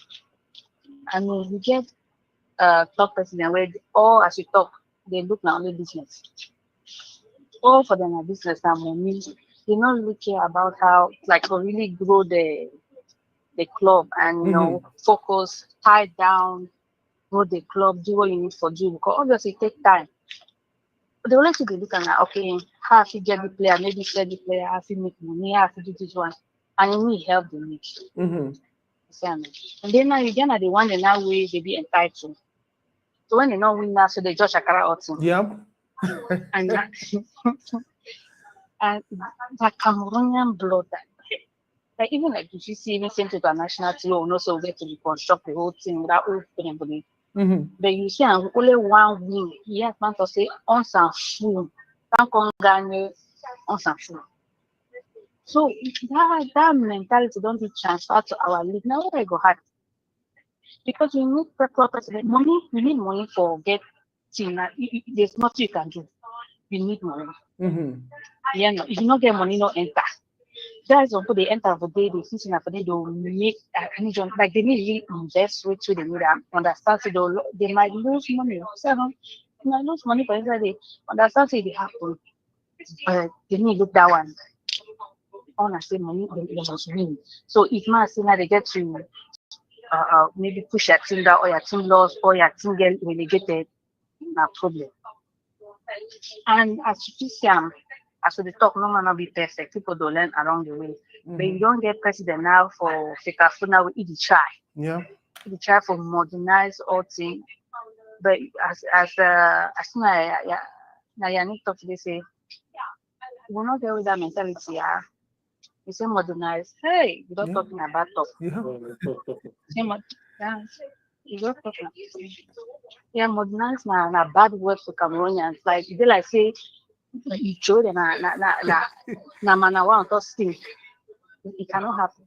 I mean, you get club president where all as you talk, they look now only business. All for them are business and money. They don't really care about how, like, to really grow the club and, you know, focus, tie down, grow the club, do what you need for do. Because obviously it takes time. But the only thing they look at, okay, how if you get the player, maybe sell the player, how if you make money, how if you do this one. And you need help the need. And then now you get the one that now way they be entitled. So when they not win now, so they just Shakara Otton. Yeah. And that, and that Cameroonian blood, like even like if you see even sent to the national team, or not so get to reconstruct the whole thing without everybody. But you see, only one win. Yes, man, to say on some fool, can't come gagne on some fool. So that mentality don't be transferred to our league. Now where I go hard because we need proper money. We need money for get team. There's nothing you can do. You need money. Yeah, no, if you not get money, no enter. Guys don't put the enter for day, they fishing for day, they'll make like they need to invest with they need to understand so they might lose money. So they might lose money for inside they understand so they happen. But they need to look that one. Honestly, money they must win. So if man say now they get to maybe push your team down or your team lost or your team get relegated, no problem. And as you see, as we talk, no man not be perfect. People don't learn along the way. But you don't get president now for Fikafuna with the try. Yeah. The try for modernize all things. But as soon as Yannick talk today say, we're not there with that mentality, yeah. You say modernize. Hey, you're not talking about talk. Yeah. You go talking. Yeah, modernize na bad word for Cameroonians. Like they like say you show them na manawa on thing. It cannot happen.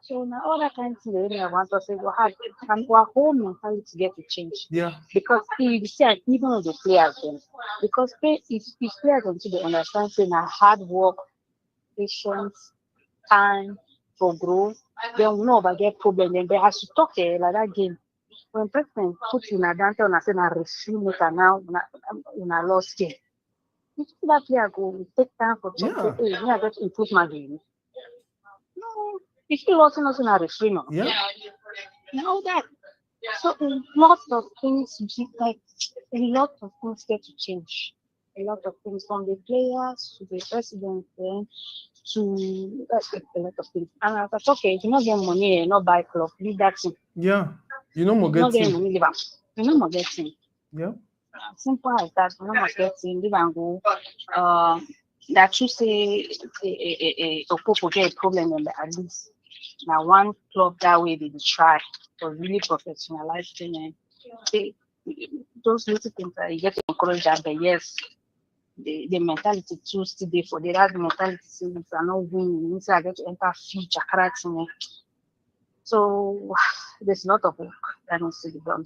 So now all that kind of thing they want to say we have and our whole mentality get to change. Yeah. Because you see even with the players then because if players until they understand saying hard work, patience, time for growth, then we know about get problem. Then they have to talk like that game. When president put in a downtown and I say na refuse maker now in a lost game. You see that player go take time for check. Hey, I got to improve my game. No, if you lost nothing a refuse now. Yeah. You know that. So lots of things like a lot of things get to change. A lot of things from the players to the president then to a lot of things. And I thought, okay, if you not get money, not buy club, leave that thing. Yeah. You know more not getting. Money, leave out. You know more getting. Yeah. Simple as that. You know more getting, leave and go. That you say a Opopo get a problem and at least now one club that way they try to really professionalize things. Those little things that you get to encourage that, but yes. The mentality too still there for the that mentality since are not winning. Means I get to enter future character. So there's a lot of work that needs to be done.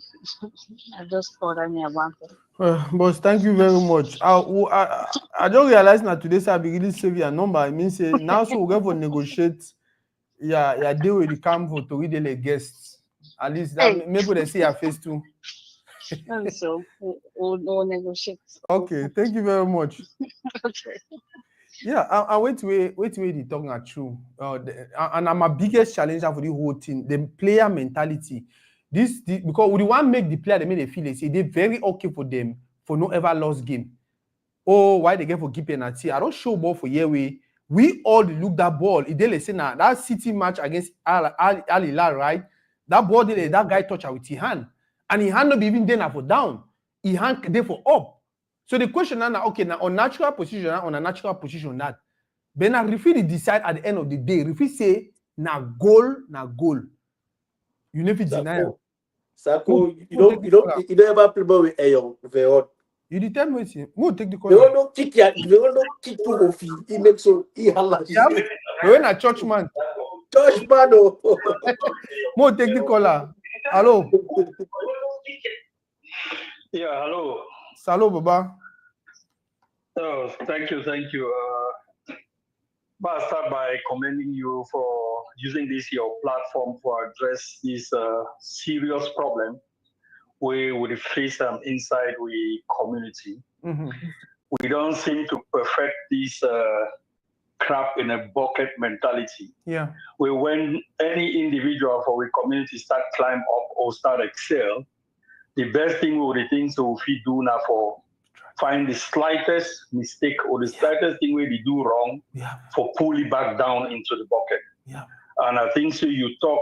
I just thought I knew about it. Boss, thank you very much. I don't realize now today I be really save your number. I mean, say now so we're going to negotiate. Yeah, deal with the camp for to read the guests. At least that maybe they see your face too. So we'll negotiate. Okay, thank you very much. Okay. Yeah, and wait, the talking are true. And I'm a biggest challenger for the whole thing. The player mentality. Because we want to make the player they make they feel they say they're very okay for them for no ever lost game. Oh, why they get for keep penalty? I don't show ball for year way. We all look that ball. If they say now that City match against Al Hilal, right? That ball that guy touch her with his hand, and he hand not be even there for down. He hand there for up. So the question now, okay, now on natural position, on a natural position that, but now referee decide at the end of the day. Referee say na goal. You never deny. Sako, you don't ever play ball with Ayon Veron. You determine it. More take the call. They don't kick to Ofi. He makes so he halas. When a churchman. Oh. More take the caller. Hello. Yeah, hello. Hello, Baba. Oh, thank you. I'll start by commending you for using your platform to address this serious problem we face inside the community. Mm-hmm. We don't seem to perfect this crap in a bucket mentality. Yeah. When any individual for the community start climb up or start excel, the best thing or the things we do now for find the slightest mistake or the slightest thing where they do wrong for pull it back down into the bucket. Yeah. And I think so you talk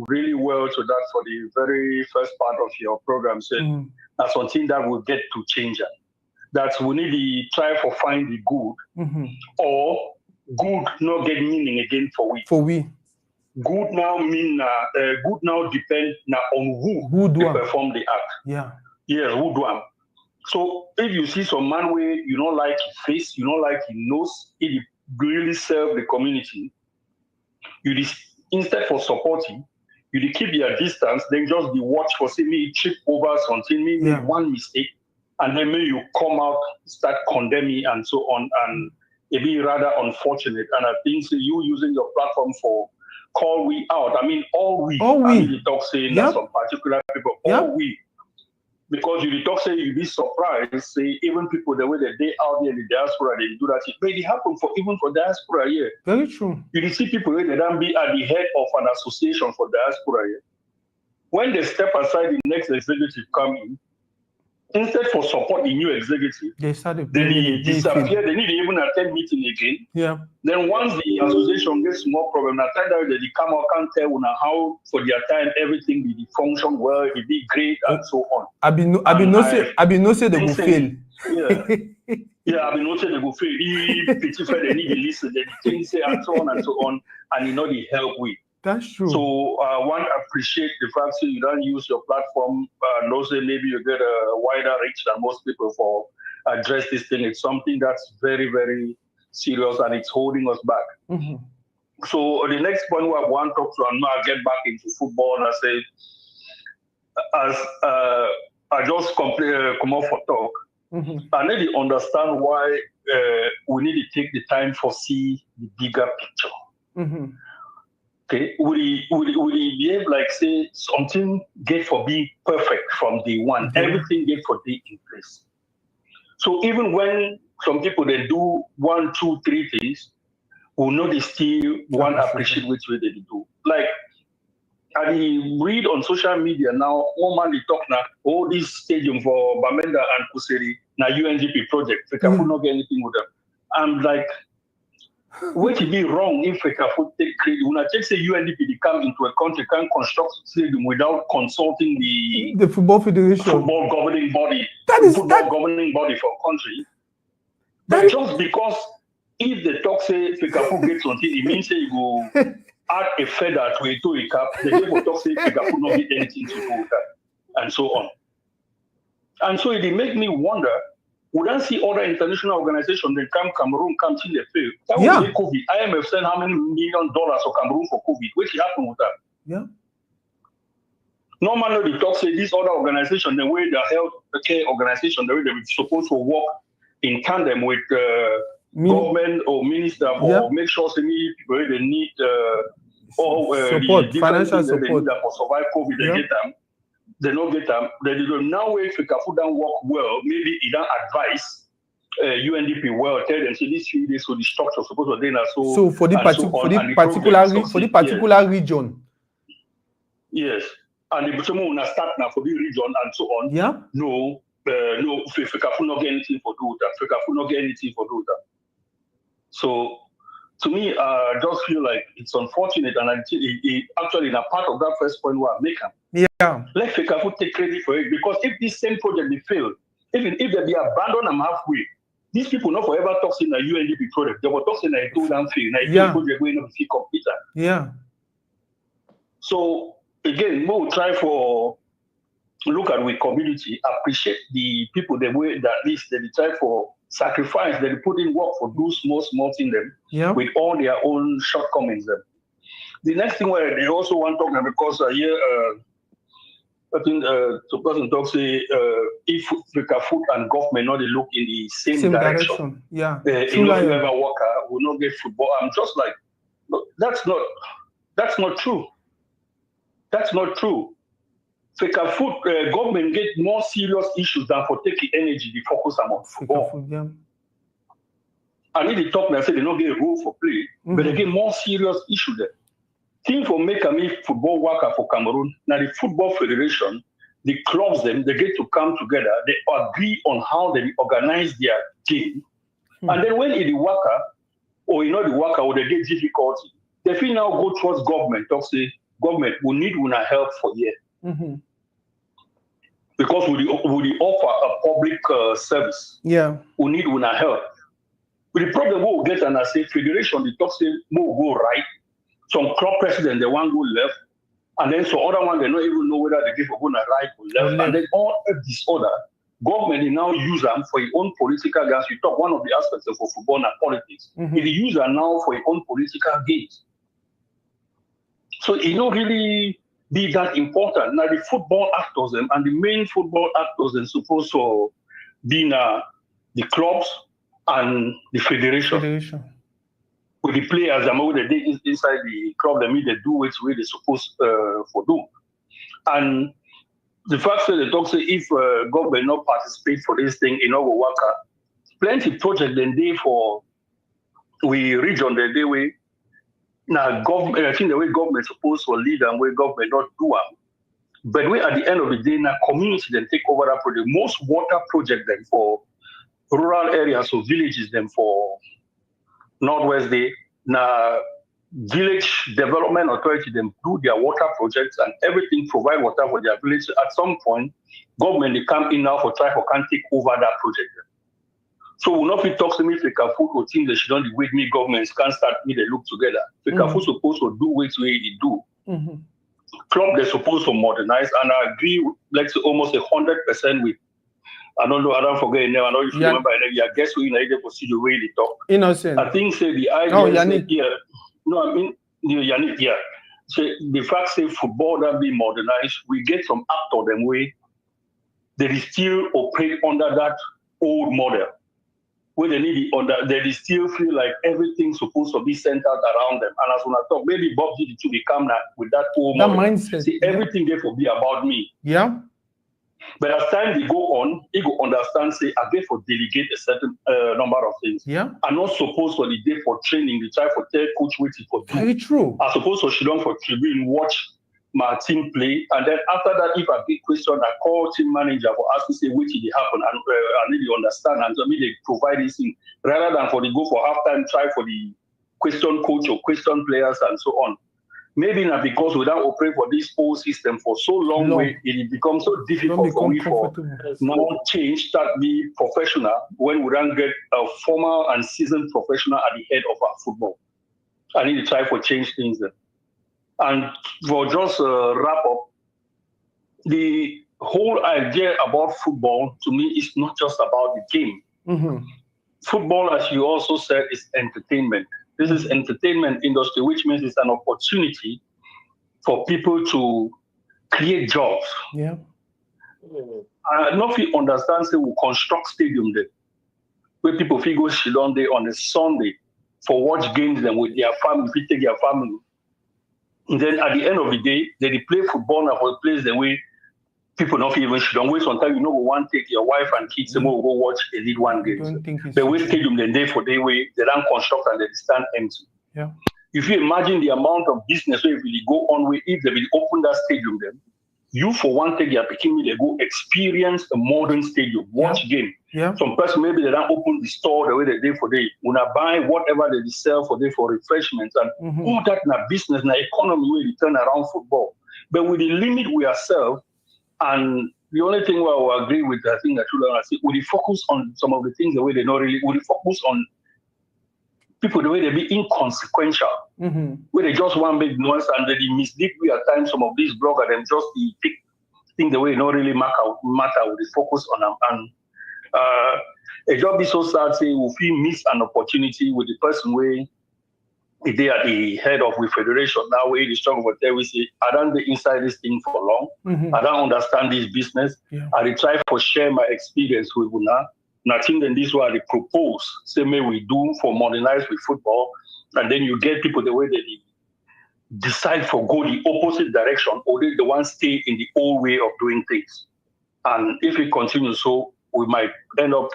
really well to that for the very first part of your program. So that's something that will get to change it. That we need to try for find the good or good not get meaning again for we. Good now mean good now depend now on who do perform the act. Yeah. Yes, who do am. So if you see some man where you don't like his face, you don't like his nose, it really serve the community. You instead for supporting, you keep your distance, then just be watch for see me trip over something, maybe one mistake, and then maybe you come out, start condemning and so on, and it be rather unfortunate. And I think so you using your platform for call we out. I mean, all we. I mean, you talk saying that some particular people, all we. Because you talk say you be surprised, say even people the way that they out there in the diaspora, they do that. It may happen even for diaspora here. Very true. You see people where they don't be at the head of an association for diaspora here. When they step aside, the next executive come in, instead for support the new executive, they disappear. They need to even attend meeting again. Yeah. Then once the association gets more problem, at that time they come out can't tell how for their time everything be function well, it be great and so on. I be no say they go fail. Yeah. Yeah, I mean, no say they go fail. Pity for they need to listen, they think say and so on, and you know the help with. That's true. So I want to appreciate the fact that you don't use your platform. No say maybe you get a wider reach than most people for address this thing. It's something that's very, very serious and it's holding us back. So the next point where I want to talk to, and now I get back into football, and I say, as I just come off for talk, I need to understand why we need to take the time for see the bigger picture. Okay, we behave like say something get for being perfect from day one. Everything get for day in place. So even when some people they do 1, 2, 3 things, we know they still want to appreciate which way they do. Like I read on social media now, one man they talk now, this stadium for Bamenda and Kuseri, now UNGP project. They can not get anything with them. I'm like, what would be wrong if we can take credit? When I take say UNDP they come into a country can construct stadium without consulting the football federation, football governing body, governing body for country. But just because if the talk say Fekafu get something, it means say you go add a feather to a cap. The people talk say Fekafu not get anything to do with that, and so on. And so it make me wonder. We don't see other international organizations that come Cameroon, come till they fail. That was COVID. IMF sent how many $1 million for Cameroon for COVID? What happened with that? Yeah. Normally, they talk say these other organizations, the way the health care organization, the way they're supposed to work in tandem with government or minister for make sure they need people they need support, financial support for survive COVID. They get them. They don't get them. They don't now if Fecafoot don't work well, maybe it don't advise UNDP well, tell them so this few days so the structure supposed to be so for the particular region. Yes. And the Bushamo will start now for the region and so on. Yeah. No, Fecafoot not get anything for do that. Fecafoot not get anything for do that. So to me, I just feel like it's unfortunate, and it actually in a part of that first point where I make them. Yeah. Let Fecafoot take credit for it, because if this same project they fail, even if they be abandoned them halfway, these people not forever talk in a UNDP project. They were talking in a two-down field, in a project going to be computer. Yeah. So again, we'll try for look at with community, appreciate the people the way that this they try for sacrifice, they put in work for those small things them with all their own shortcomings them. The next thing where they also want to talk because here I think the person talks say if Fecafoot and government not they look in the same direction. Yeah. Whoever worker will not get football. I'm just like, no, that's not true. That's not true. Fecafoot government get more serious issues than for taking energy to focus on football. I need to talk and say they don't get a rule for play, but they get more serious issues there. Thing for make a football worker for Cameroon, now the Football Federation, the clubs them, they get to come together, they agree on how they organize their game. And then when the worker, or the worker, or they get difficulty, they feel now go towards government, talk say, government, we need una help for here. Because we offer a public service. Yeah. We need una help. But the problem we'll get, and I say federation, the talk say more go right. Some club president, they want go left. And then some other one, they don't even know whether they give a go right or left. And then all of this order, government they now use them for your own political gains. You talk one of the aspects of football and politics. It use them now for your own political gains. So it don't really be that important. Now the football actors and the main football actors are supposed to be the clubs and the federation. With the players, they inside the club, they do it where they're supposed to do. And the fact that they talk say if government not participate for this thing, it not will work out. Plenty project then they for we region the day way. Now government, I think the way government supposed to lead and way government not do them. But we at the end of the day, now community then take over that project. Most water project then for rural areas or villages then for Northwest Day, now village development authority them do their water projects and everything provide water for their village. At some point, government they come in now for try for can take over that project. So we'll not be talking to me Fecafoot or things that she don't with me governments can't start me they look together. Fecafoot supposed to do what way they do. Club they're supposed to modernize, and I agree like almost 100% with. I don't know, I don't forget it now. I know if you remember, I guess we need to see the way they talk. Innocent. I think say the idea So the fact say football that be modernized, we get some actor them way they still operate under that old model. Where they need they still feel like everything's supposed to be centered around them. And as when I talk, maybe Bob did to become that with that old model. Mindset. See, everything therefore be about me. Yeah. But as time they go on, he go understand, say, I get for delegate a certain number of things. Yeah. I'm not supposed for the day for training, the try for tell coach waiting for do. Very true. I'm supposed to sit down for tribune, watch my team play. And then after that, if I get question, I call team manager for ask me, say, which did happen? And I need to understand. And so me, they provide this thing. Rather than for the go for halftime, try for the question coach or question players and so on. Maybe not because we don't operate for this whole system for so long. Way it becomes so difficult for me for now change that be professional when we don't get a former and seasoned professional at the head of our football. I need to try for change things there. And for just wrap up, the whole idea about football to me is not just about the game. Football, as you also said, is entertainment. This is entertainment industry, which means it's an opportunity for people to create jobs. Yeah. I not fit understand say we construct stadium there where people fit go sit down there on a Sunday for watch games them with their family, fit take their family. And then at the end of the day, they play football now for a place the way people not even sit down. Wait sometimes you know we want to take your wife and kids and go watch Elite One games. But we stadium the day for day way they don't construct and they stand empty. Yeah. If you imagine the amount of business where really go on way if they will open that stadium then you for one take your picking they go experience a modern stadium, watch game. Yeah. Some person maybe they don't open the store the way they do for day. When I buy whatever they sell for day for refreshments and all that in a business, in economy where we turn around football. But with the limit we ourselves, and the only thing where I agree with I think that I say we focus on some of the things the way they not really we focus on people the way they be inconsequential, where they just want big noise and they mislead we at times some of these bloggers them just pick things the way not really matter with the focus on them and a job is so sad say we feel miss an opportunity with the person where they are the head of the federation now where the struggle with there we say I don't be inside this thing for long. I don't understand this business. I try to share my experience with Una. Nothing than this what they propose, same way we do for modernize with football, and then you get people the way they decide for go the opposite direction, or they the ones stay in the old way of doing things. And if it continues so, we might end up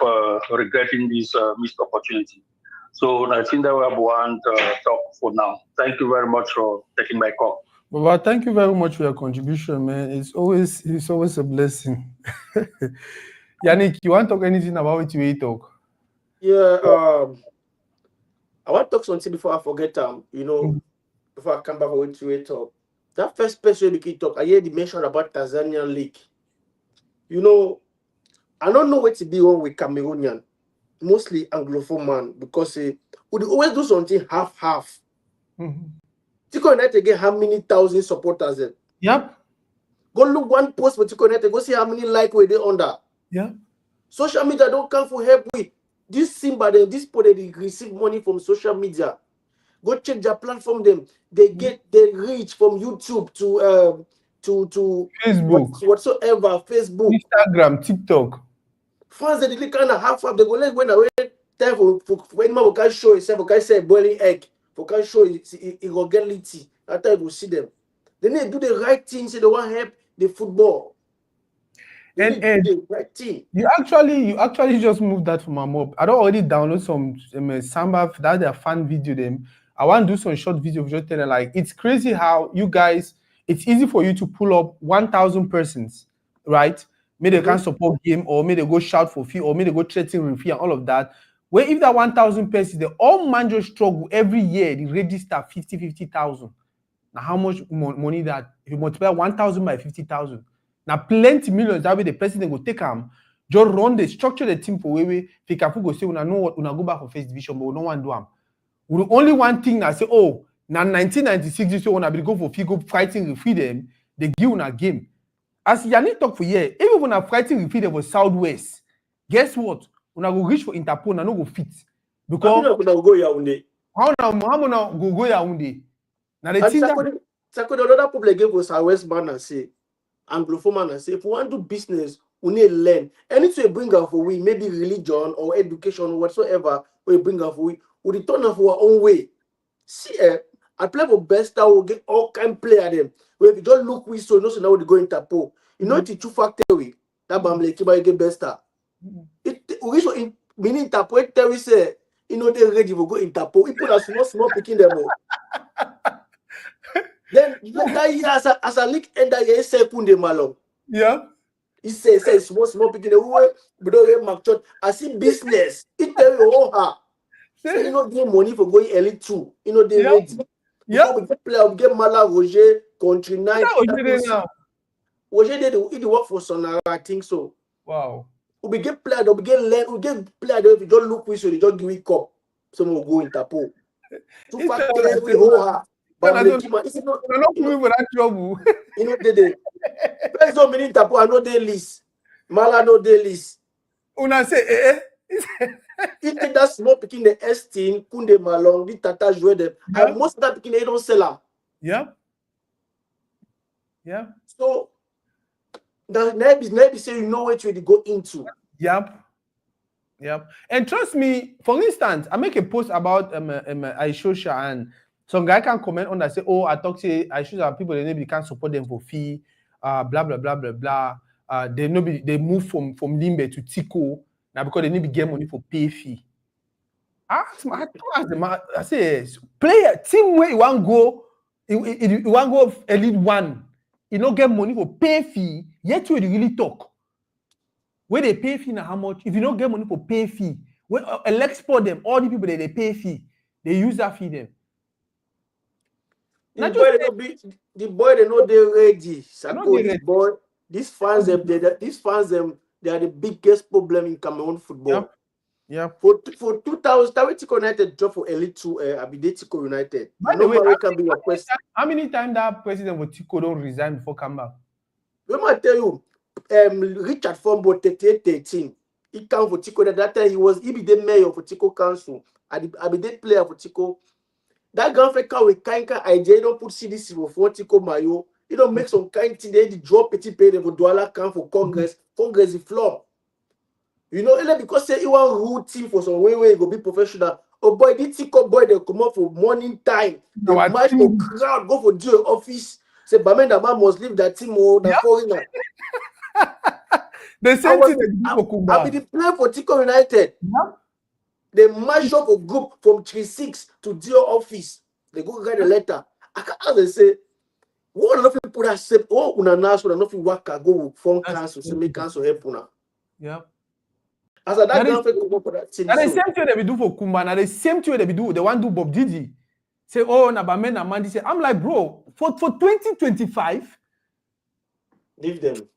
regretting this missed opportunity. So I think that we have one talk for now. Thank you very much for taking my call. Well, thank you very much for your contribution, man. It's always a blessing. Yannick, you want to talk anything about what you talk? Yeah, I want to talk something before I forget. Before I come back for what you talk. That first person we can talk, I hear the mention about Tanzanian league. I don't know what to be on with Cameroonian, mostly Anglophone man, because we always do something half. Tico United get how many thousand supporters there? Yep. Go look one post for Tico United, go see how many like were they under. Yeah. Social media don't come for help with this Simba, this people they receive money from social media. Go check their platform them. They get their reach from YouTube to Facebook, whatsoever, Facebook, Instagram, TikTok. Fans they kind of half up. They go let when away time for when man can show itself, can say boiling egg, for can show it will get litty. That time you see them. They need to do the right thing. So they want help the football. And you actually just moved that from my mob. I don't already download some Samba that their fan video them. I want to do some short video just tell them like it's crazy how you guys it's easy for you to pull up 1,000 persons, right? Maybe they can support game or maybe they go shout for fee or maybe they go threaten with fee and all of that. Where if that 1,000 persons, they all man just struggle every year, they register 50,000. Now how much money that if you multiply 1,000 by 50,000? Now plenty millions that way the president will take them, just run the structure the team for way if you go say we know what we go back for first division, but we don't want to do them. We only one thing I say, oh, now 1996 this year when I be go for Figo fighting with them, they give a game. As Yannick talk for year, even when I'm fighting with them was Southwest, guess what? When I go reach for Interpol, I no go fit because how go Yaoundé? How now go Yaoundé? Now the thing that another problem give us Southwest man and say. Anglophone man and say if we want to do business, we need to learn. Anything we bring up for we, maybe religion or education or whatsoever, we bring up for we return of our own way. See, I play for best that will get all kind of play at them. Where if you don't look we so now we go Interpol. You know it's a two factor way. That bamble keep get best star. It we so in meaning Interpol tell we say they ready to go Interpol. He put a small picking them all. Then that year as a league ender year say Kunde Malong. Yeah. He say small picking the way we don't make church. I see business. It tell you so you know get money for going Elite 2. They ready. Yeah. We get player, we get Mala Roger, Country 9. Roger did work for Sonara, I think so. Wow. We get player, we get learn, we get player if you don't look with so they just give it cup. So we go Interpol. Too far we hold. But I'm not moving for that trouble. They first don't mean Interpol, I know they list. Mala no they list. Una say It take that small picking the S10, Kunde Malong, the Tata jouer them. And most of that picking they don't sell them. Yeah. Yeah. So that maybe say you know what you go into. Yep. And trust me, for instance, I make a post about Aishosha, and some guy can comment on that, say, oh, I talk to Aishosha people, they maybe can't support them for fee, blah blah blah blah blah. They move from Limbe to Tico now because they need to get money for pay fee. I say, player team where you want go, you want go Elite One, you don't get money for pay fee. Yet you really talk. Where they pay fee now, how much? If you don't get money for pay fee, when export them, all the people that they pay fee, they use that fee them. The boy they know they're ready. The boy, these fans them, they are the biggest problem in Cameroon football. Yeah. For 2000, Tico United drop for Elite 2, Abide Tico United. By the way, how many times that president for Tico don't resign before come back? Let me tell you, Richard Fombo 38-13. He came for Tico. That time he be the mayor for Tico Council. I be the player for Tico. That Ganfeka with Kainka IJ don't put CDC for Tico Mayo. He don't make some kind thing. They drop petit pay for Douala come for Congress. Congress is flop. You know, because say he want root team for some way he go be professional. Oh boy, this Tico boy they come up for morning time. They match for crowd, go for DO office. Say Bamenda man must leave that team or the foreigner. The same thing they do for Kumba. I be the player for Tico United. Yeah. They mash up a group from 3-6 to DO office. They go write a letter. I can't they say, what enough people that say, oh, una national enough work go with phone council, say make council help una. Yeah. As a that for that team. And the same thing they do for Kumba, and the same thing they do, they want to do Bob Didi. Say, oh, Nabamen and Mandy say, I'm like, bro, for 2025, leave them.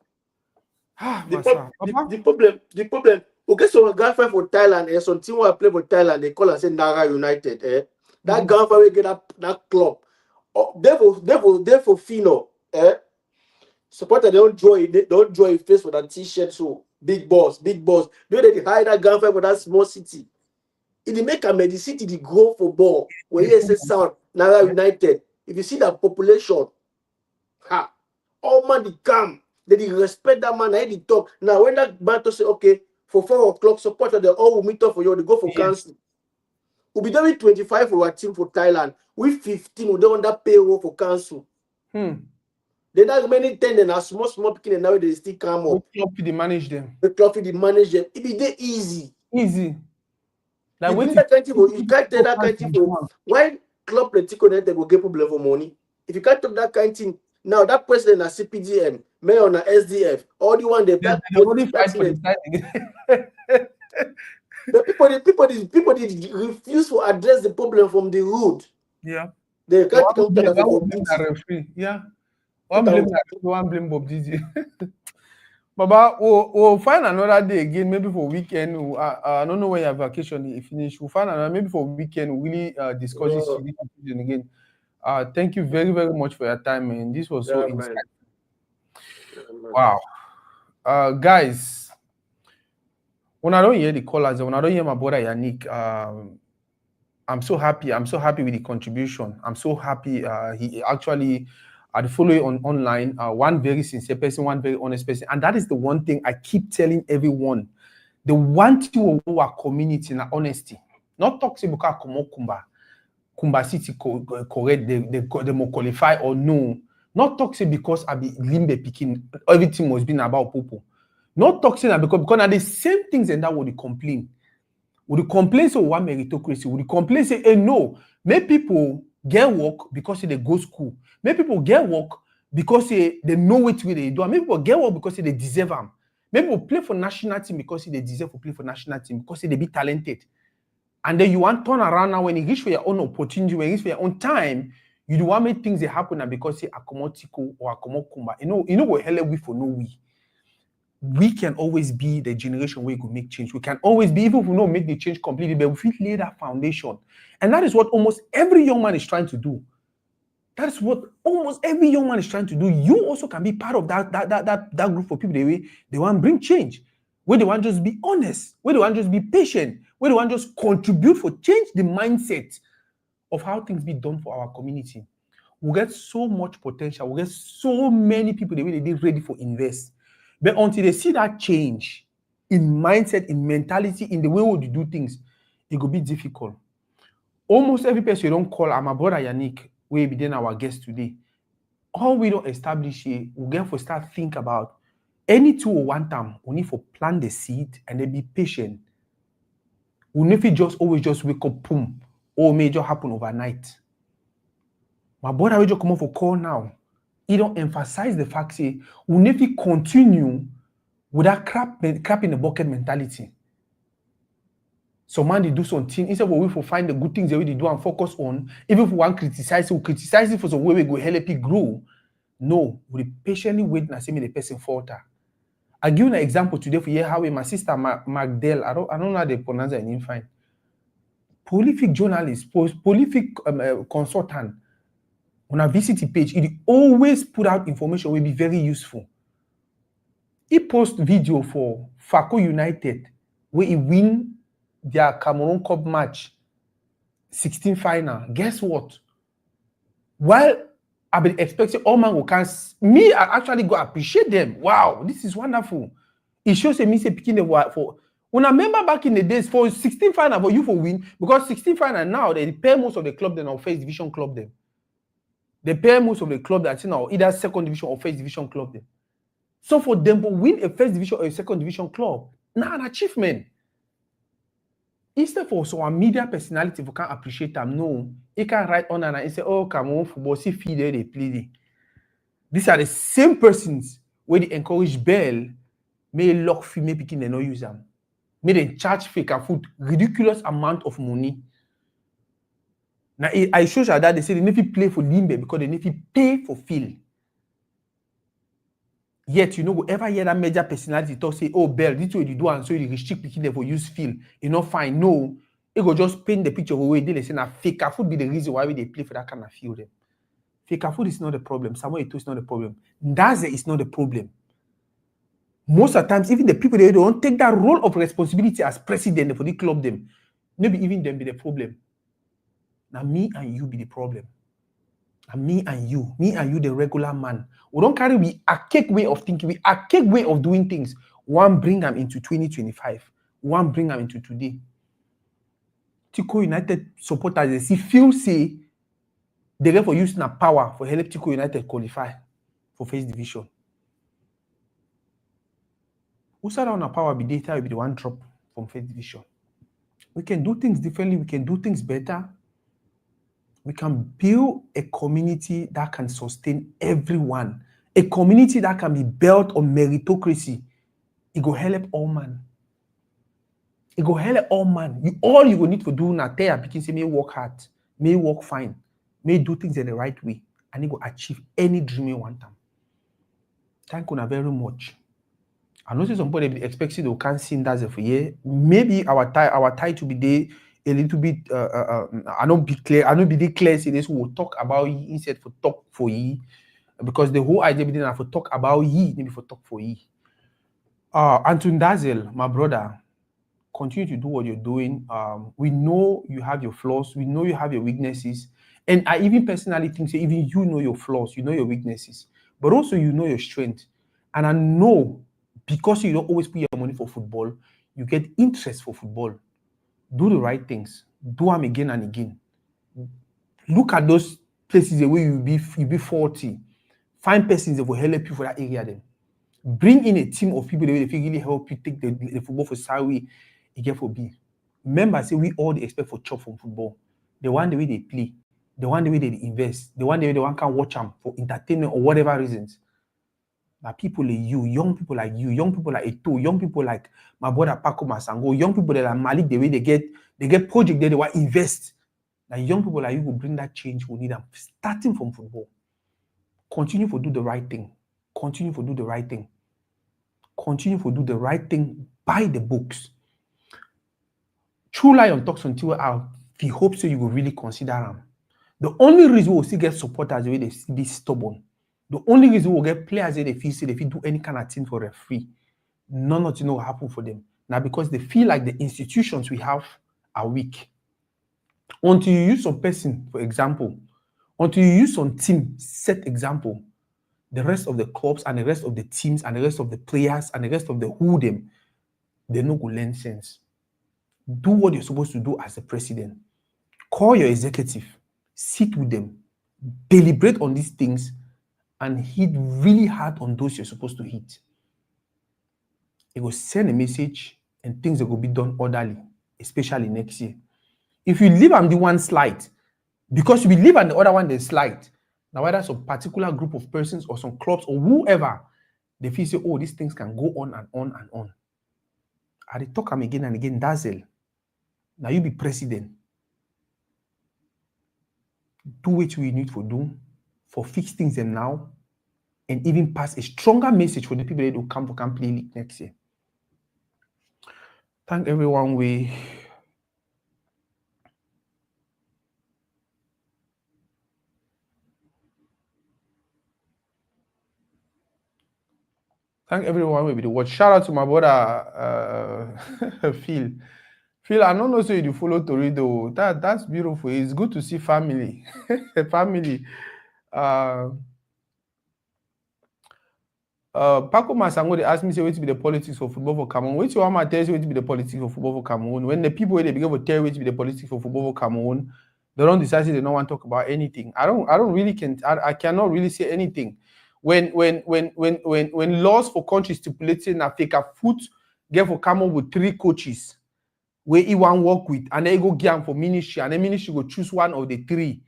The problem. Okay, so a girlfriend for Thailand, and some team who play for Thailand, they call and say Nara United. That girlfriend will get that club. Oh, therefore, Fino. Supporter they don't draw face for that t-shirt. So big boss. They hide that girlfriend for that small city. It make a the city the grow for ball. Where you say sound Nara United. If you see that population, all man they come. They respect that man. They talk. Now when that battle say okay for 4 o'clock, supporter they all will meet up for you. They go for council. We'll be doing 25 for our team for Thailand. We 15. We don't want that payroll for council. They not many 10 and a small picking now they still come up. The club they manage them. It be there easy. Like you can't tell that kind of thing. Why club political they will get problem for money? If you can't talk that kind of thing, now that president na CPDM, mayor na SDF, all the one they only fight for the the people refuse to address the problem from the root. Yeah. They can't come to the yeah. One blame Bob Didi. Baba, we'll find another day again, maybe for weekend. I don't know when your vacation is finished. We'll find another, maybe for weekend, we'll really discuss this again. Thank you very, very much for your time, man. This was so insightful. Wow. Guys, when I don't hear the callers, when I don't hear my brother Yannick, I'm so happy. I'm so happy with the contribution. I'm so happy he actually I'd follow you online. One very sincere person, one very honest person. And that is the one thing I keep telling everyone. The one thing of our community in honesty. Not toxic because Kumba City correct, they more qualify or no. Not toxic because I be Limbe picking, everything was been about people. Not toxic because are the same things and that would complain. Would you complain so one meritocracy? Would you complain say, hey, no, make people get work because they go school. Make people get work because they know what they do. Make people get work because they deserve them. Make people play for national team because they deserve to play for national team because they be talented. And then you want to turn around now when you reach for your own opportunity, when you reach for your own time, you do want make things that happen because say Akomotiko or Akomokumba. You know what hell we for no we. We can always be the generation where we could make change. We can always be, even if we don't make the change completely, but we feel lay that foundation. And that is what almost every young man is trying to do. That is what almost every young man is trying to do. You also can be part of that group of people. They want to bring change. Where they want to just be honest. Where they want to just be patient. Where they want to just contribute for change the mindset of how things be done for our community. we get so much potential. We get so many people that really ready for invest. But until they see that change in mindset, in mentality, in the way we do things, it will be difficult. Almost every person you don't call, my brother Yannick, we be then our guest today. All we don't establish here, we get to start think about any 201 time, we need to plant the seed and then be patient. We need to just always just wake up, boom, or may just happen overnight. My brother will just come up for call now. He don't emphasize the fact say we need to continue with that crap in the bucket mentality. So man, they do something instead of we for find the good things they really do and focus on. Even if we want criticize, we criticize it for some way we go help it grow. No, we patiently wait and see me the person falter. I give you an example today for you how my sister Magdell, I don't know how they pronounce her name fine. Prolific journalist, prolific consultant. On a VCT page, it always put out information will be very useful. He post video for Fako United where he win their Cameroon Cup match 16 final. Guess what? While I've been expecting all man who can me, I actually go appreciate them. Wow, this is wonderful. It shows me say picking the word for when I remember back in the days for 16 final for you for win because 16 final now they pay most of the club than our first division club them. They pay most of the club that's in our either second division or first division club them. So for them to win a first division or a second division club, now an achievement. Instead for some media personality who can't appreciate them, no, he can write on and say, oh, come on, football, see feed they play. These are the same persons where they encourage Bell, may lock fee, may picking they no use them. May they charge fake and food ridiculous amount of money. Now I show you that they say they need to play for Limbe because they need to pay for field. Yet, you know, whoever hear that major personality talk say, oh, Bell, this way you do and so you restrict people for use field. You know, fine. No, it go just paint the picture of where they say now fake food be the reason why they play for that kind of field. Fake food is not the problem. Samuel Eto'o is not the problem. Ndaze is not the problem. Most of the times, even the people they don't take that role of responsibility as president for the club them, maybe even them be the problem. Now me and you be the problem. And me and you, the regular man. We don't carry we archaic way of thinking, we archaic way of doing things. One bring them into 2025. One bring them into today. Tico United supporters, they see feel say they get for using their power for help Tico United qualify for first division. Who said on our power be data will be the one drop from first division. We can do things differently, we can do things better. We can build a community that can sustain everyone. A community that can be built on meritocracy. It go help all man. It go help all man. All you will need to do now, because say may work hard, may work fine, may do things in the right way, and it will achieve any dream you want them. Thank you very much. I know somebody expects you to can't see that for year. Maybe our title be there. A little bit, I don't be clear. Say this will talk about ye instead for talk for ye, because the whole idea be for talk about ye, maybe for talk for ye. Anton Dazel, my brother, continue to do what you're doing. We know you have your flaws, we know you have your weaknesses, and I even personally think say even you know your flaws, you know your weaknesses, but also you know your strength. And I know because you don't always put your money for football, you get interest for football. Do the right things. Do them again and again. Look at those places where you be 40. Find persons that will help you for that area then. Bring in a team of people that will really help you take the football for Sawi, you get for B. Remember, say we all expect for chop from football. The one the way they play, the one the way they invest, the one the way the one can watch them for entertainment or whatever reasons. But people like you, young people like you, young people like Eto'o, young people like my brother Paco Masango, young people that are Malik, the way they get project there, they want to invest. Now young people like you will bring that change. We need them starting from football. Continue to do the right thing. Continue to do the right thing. Continue to do the right thing. Buy the books. True Lion talks until we hope so you will really consider them. The only reason we'll still get supporters the way they be stubborn. The only reason we'll get players they feel say if you do any kind of thing for referee, none of it will happen for them. Now because they feel like the institutions we have are weak. Until you use some person, for example, Until you use some team, set example, the rest of the clubs and the rest of the teams and the rest of the players and the rest of the who them, they no go learn sense. Do what you're supposed to do as a president. Call your executive, sit with them, deliberate on these things, and hit really hard on those you're supposed to hit. It will send a message and things that will be done orderly, especially next year. If you leave on the one slide, because you believe on the other one, they slide. Now, whether some particular group of persons or some clubs or whoever, they feel say, oh, these things can go on and on and on. I talk them again and again, Dazzle. Now you be president. Do what we need to do for fix things them now and even pass a stronger message for the people that will come for play league next year. Thank everyone. Thank everyone will be the watch. Shout out to my brother Phil. Phil, I don't know so you follow Torido. That's beautiful. It's good to see family. Family. Paco Masango, they asked me, say, what to be the politics of football for Cameroon? Which one might tell you what to be the politics of football for Cameroon? When the people they begin to tell you what to be the politics of football for Cameroon, they don't decide they don't want to talk about anything. I cannot really say anything. When laws for countries stipulating that FECAFOOT get for Cameroon with 3 coaches where he want work with, and then he go get for ministry, and then ministry go choose one of the 3.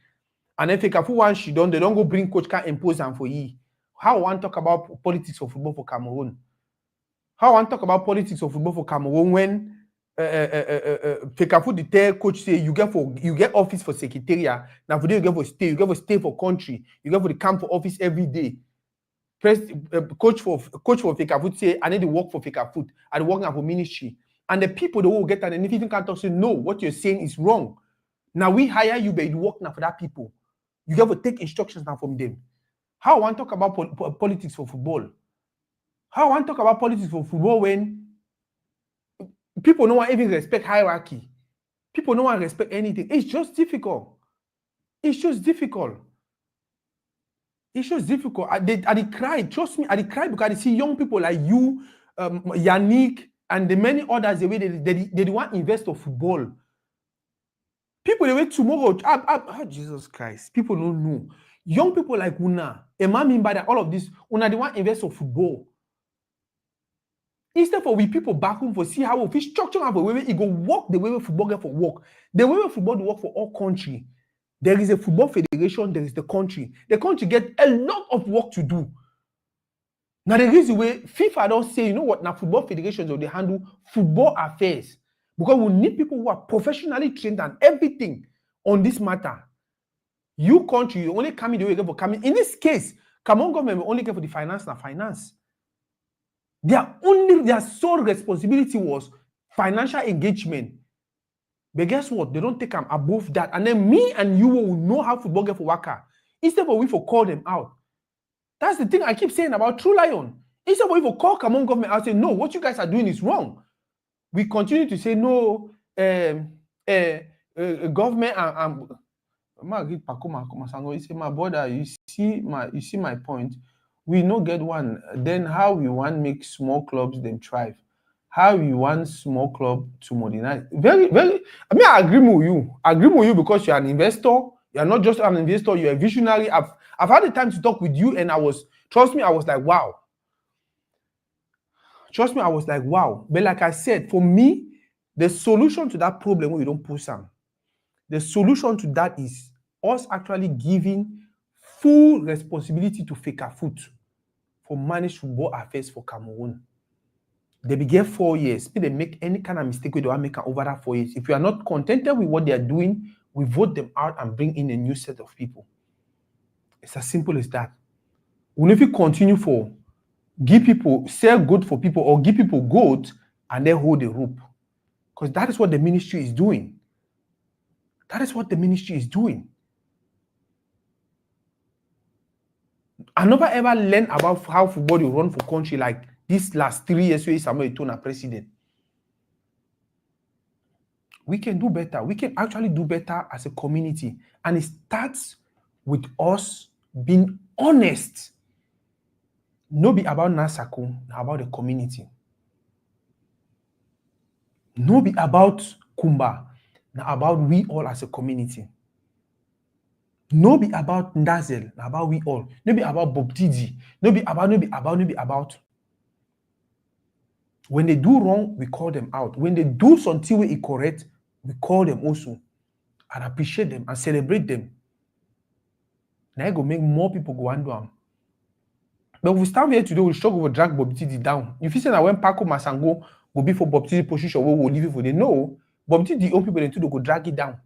And then FECAFOOT one they don't go bring coach can impose them for ye. How I want to talk about politics of football for Cameroon? How I want to talk about politics of football for Cameroon when FECAFOOT the tell coach say you get office for secretariat, now for day you get for stay for country, you get for the camp for office every day. Coach for FECAFOOT say I need to work for FECAFOOT, I work for ministry. And the people that will get that and if you can't talk say no, what you're saying is wrong. Now we hire you, but you work now for that people. You get to take instructions now from them. How I want to talk about politics for football? How I want to talk about politics for football when people don't even respect hierarchy? People don't respect anything. It's just difficult. It's just difficult. It's just difficult. I cry. Trust me, I cry because I see young people like you, Yannick, and the many others, the way they want to invest in football. People, they wait tomorrow. Jesus Christ. People don't know. Young people like Una, mean by that all of this, Una, they want to invest in football. Instead for we people back home for see how we structure have a way it go work the way football get for work. The way football work for all country. There is a football federation, there is the country. The country get a lot of work to do. Now the reason why FIFA don't say, you know what, now football federations they handle football affairs. Because we need people who are professionally trained and everything on this matter. You country, you only come in the way for coming. In this case, Cameroon government will only get for the finance and finance. Their sole responsibility was financial engagement. But guess what? They don't take them above that. And then me and you will know how football get for Waka. Instead of we for call them out. That's the thing I keep saying about True Lion. Instead of we for call Cameroon government out, say, no, what you guys are doing is wrong. We continue to say, no, government and he say, my brother, you see my point. We no get one. Then how we want make small clubs them thrive? How we want small club to modernize? Very, very. I mean, I agree with you. I agree with you because you're an investor. You're not just an investor. You're a visionary. I've had the time to talk with you, and trust me, I was like, wow. Trust me, I was like, wow. But like I said, for me, the solution to that problem when we don't push them, the solution to that is us actually giving full responsibility to FECAFOOT for manage football affairs for Cameroon. They begin 4 years. If they make any kind of mistake, we don't make over that 4 years. If you are not contented with what they are doing, we vote them out and bring in a new set of people. It's as simple as that. When if you continue for give people, sell good for people or give people good and then hold the rope. Because that is what the ministry is doing. That is what the ministry is doing. I never ever learned about how football will run for country like this last 3 years where Samuel Eto'o president. We can do better. We can actually do better as a community. And it starts with us being honest. No be about Nasako, about the community. No be about Kumba, now about we all as a community. No be about Ndazel, now about we all. No be about Bob Didi. No be about. When they do wrong, we call them out. When they do something where it correct, we call them also and appreciate them and celebrate them. Now it go make more people go and do them. But if we stand here today, we struggle to drag Bob Didi down. If you say that when Paco Masango will be for Bob Didi position, we will leave it for them. No, Bob Didi, own people, they go drag it down.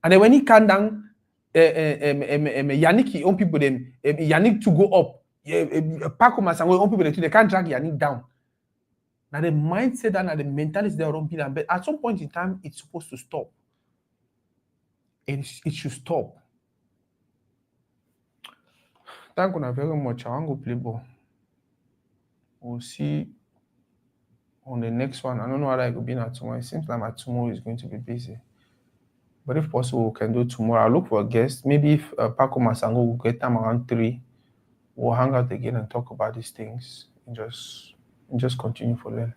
And then when he can down, Yannick, own people, them Yannick to go up. Paco Masango, own people, they can't drag Yannick down. Now the mindset and the mentality they are on people, but at some point in time, it's supposed to stop. It should stop. Thank you very much. I want to play ball. We'll see on the next one. I don't know how I could be now tomorrow. It seems like my tomorrow is going to be busy. But if possible, we can do tomorrow. I'll look for a guest. Maybe if Paco Masango will get time around 3, we'll hang out again and talk about these things and just continue for them.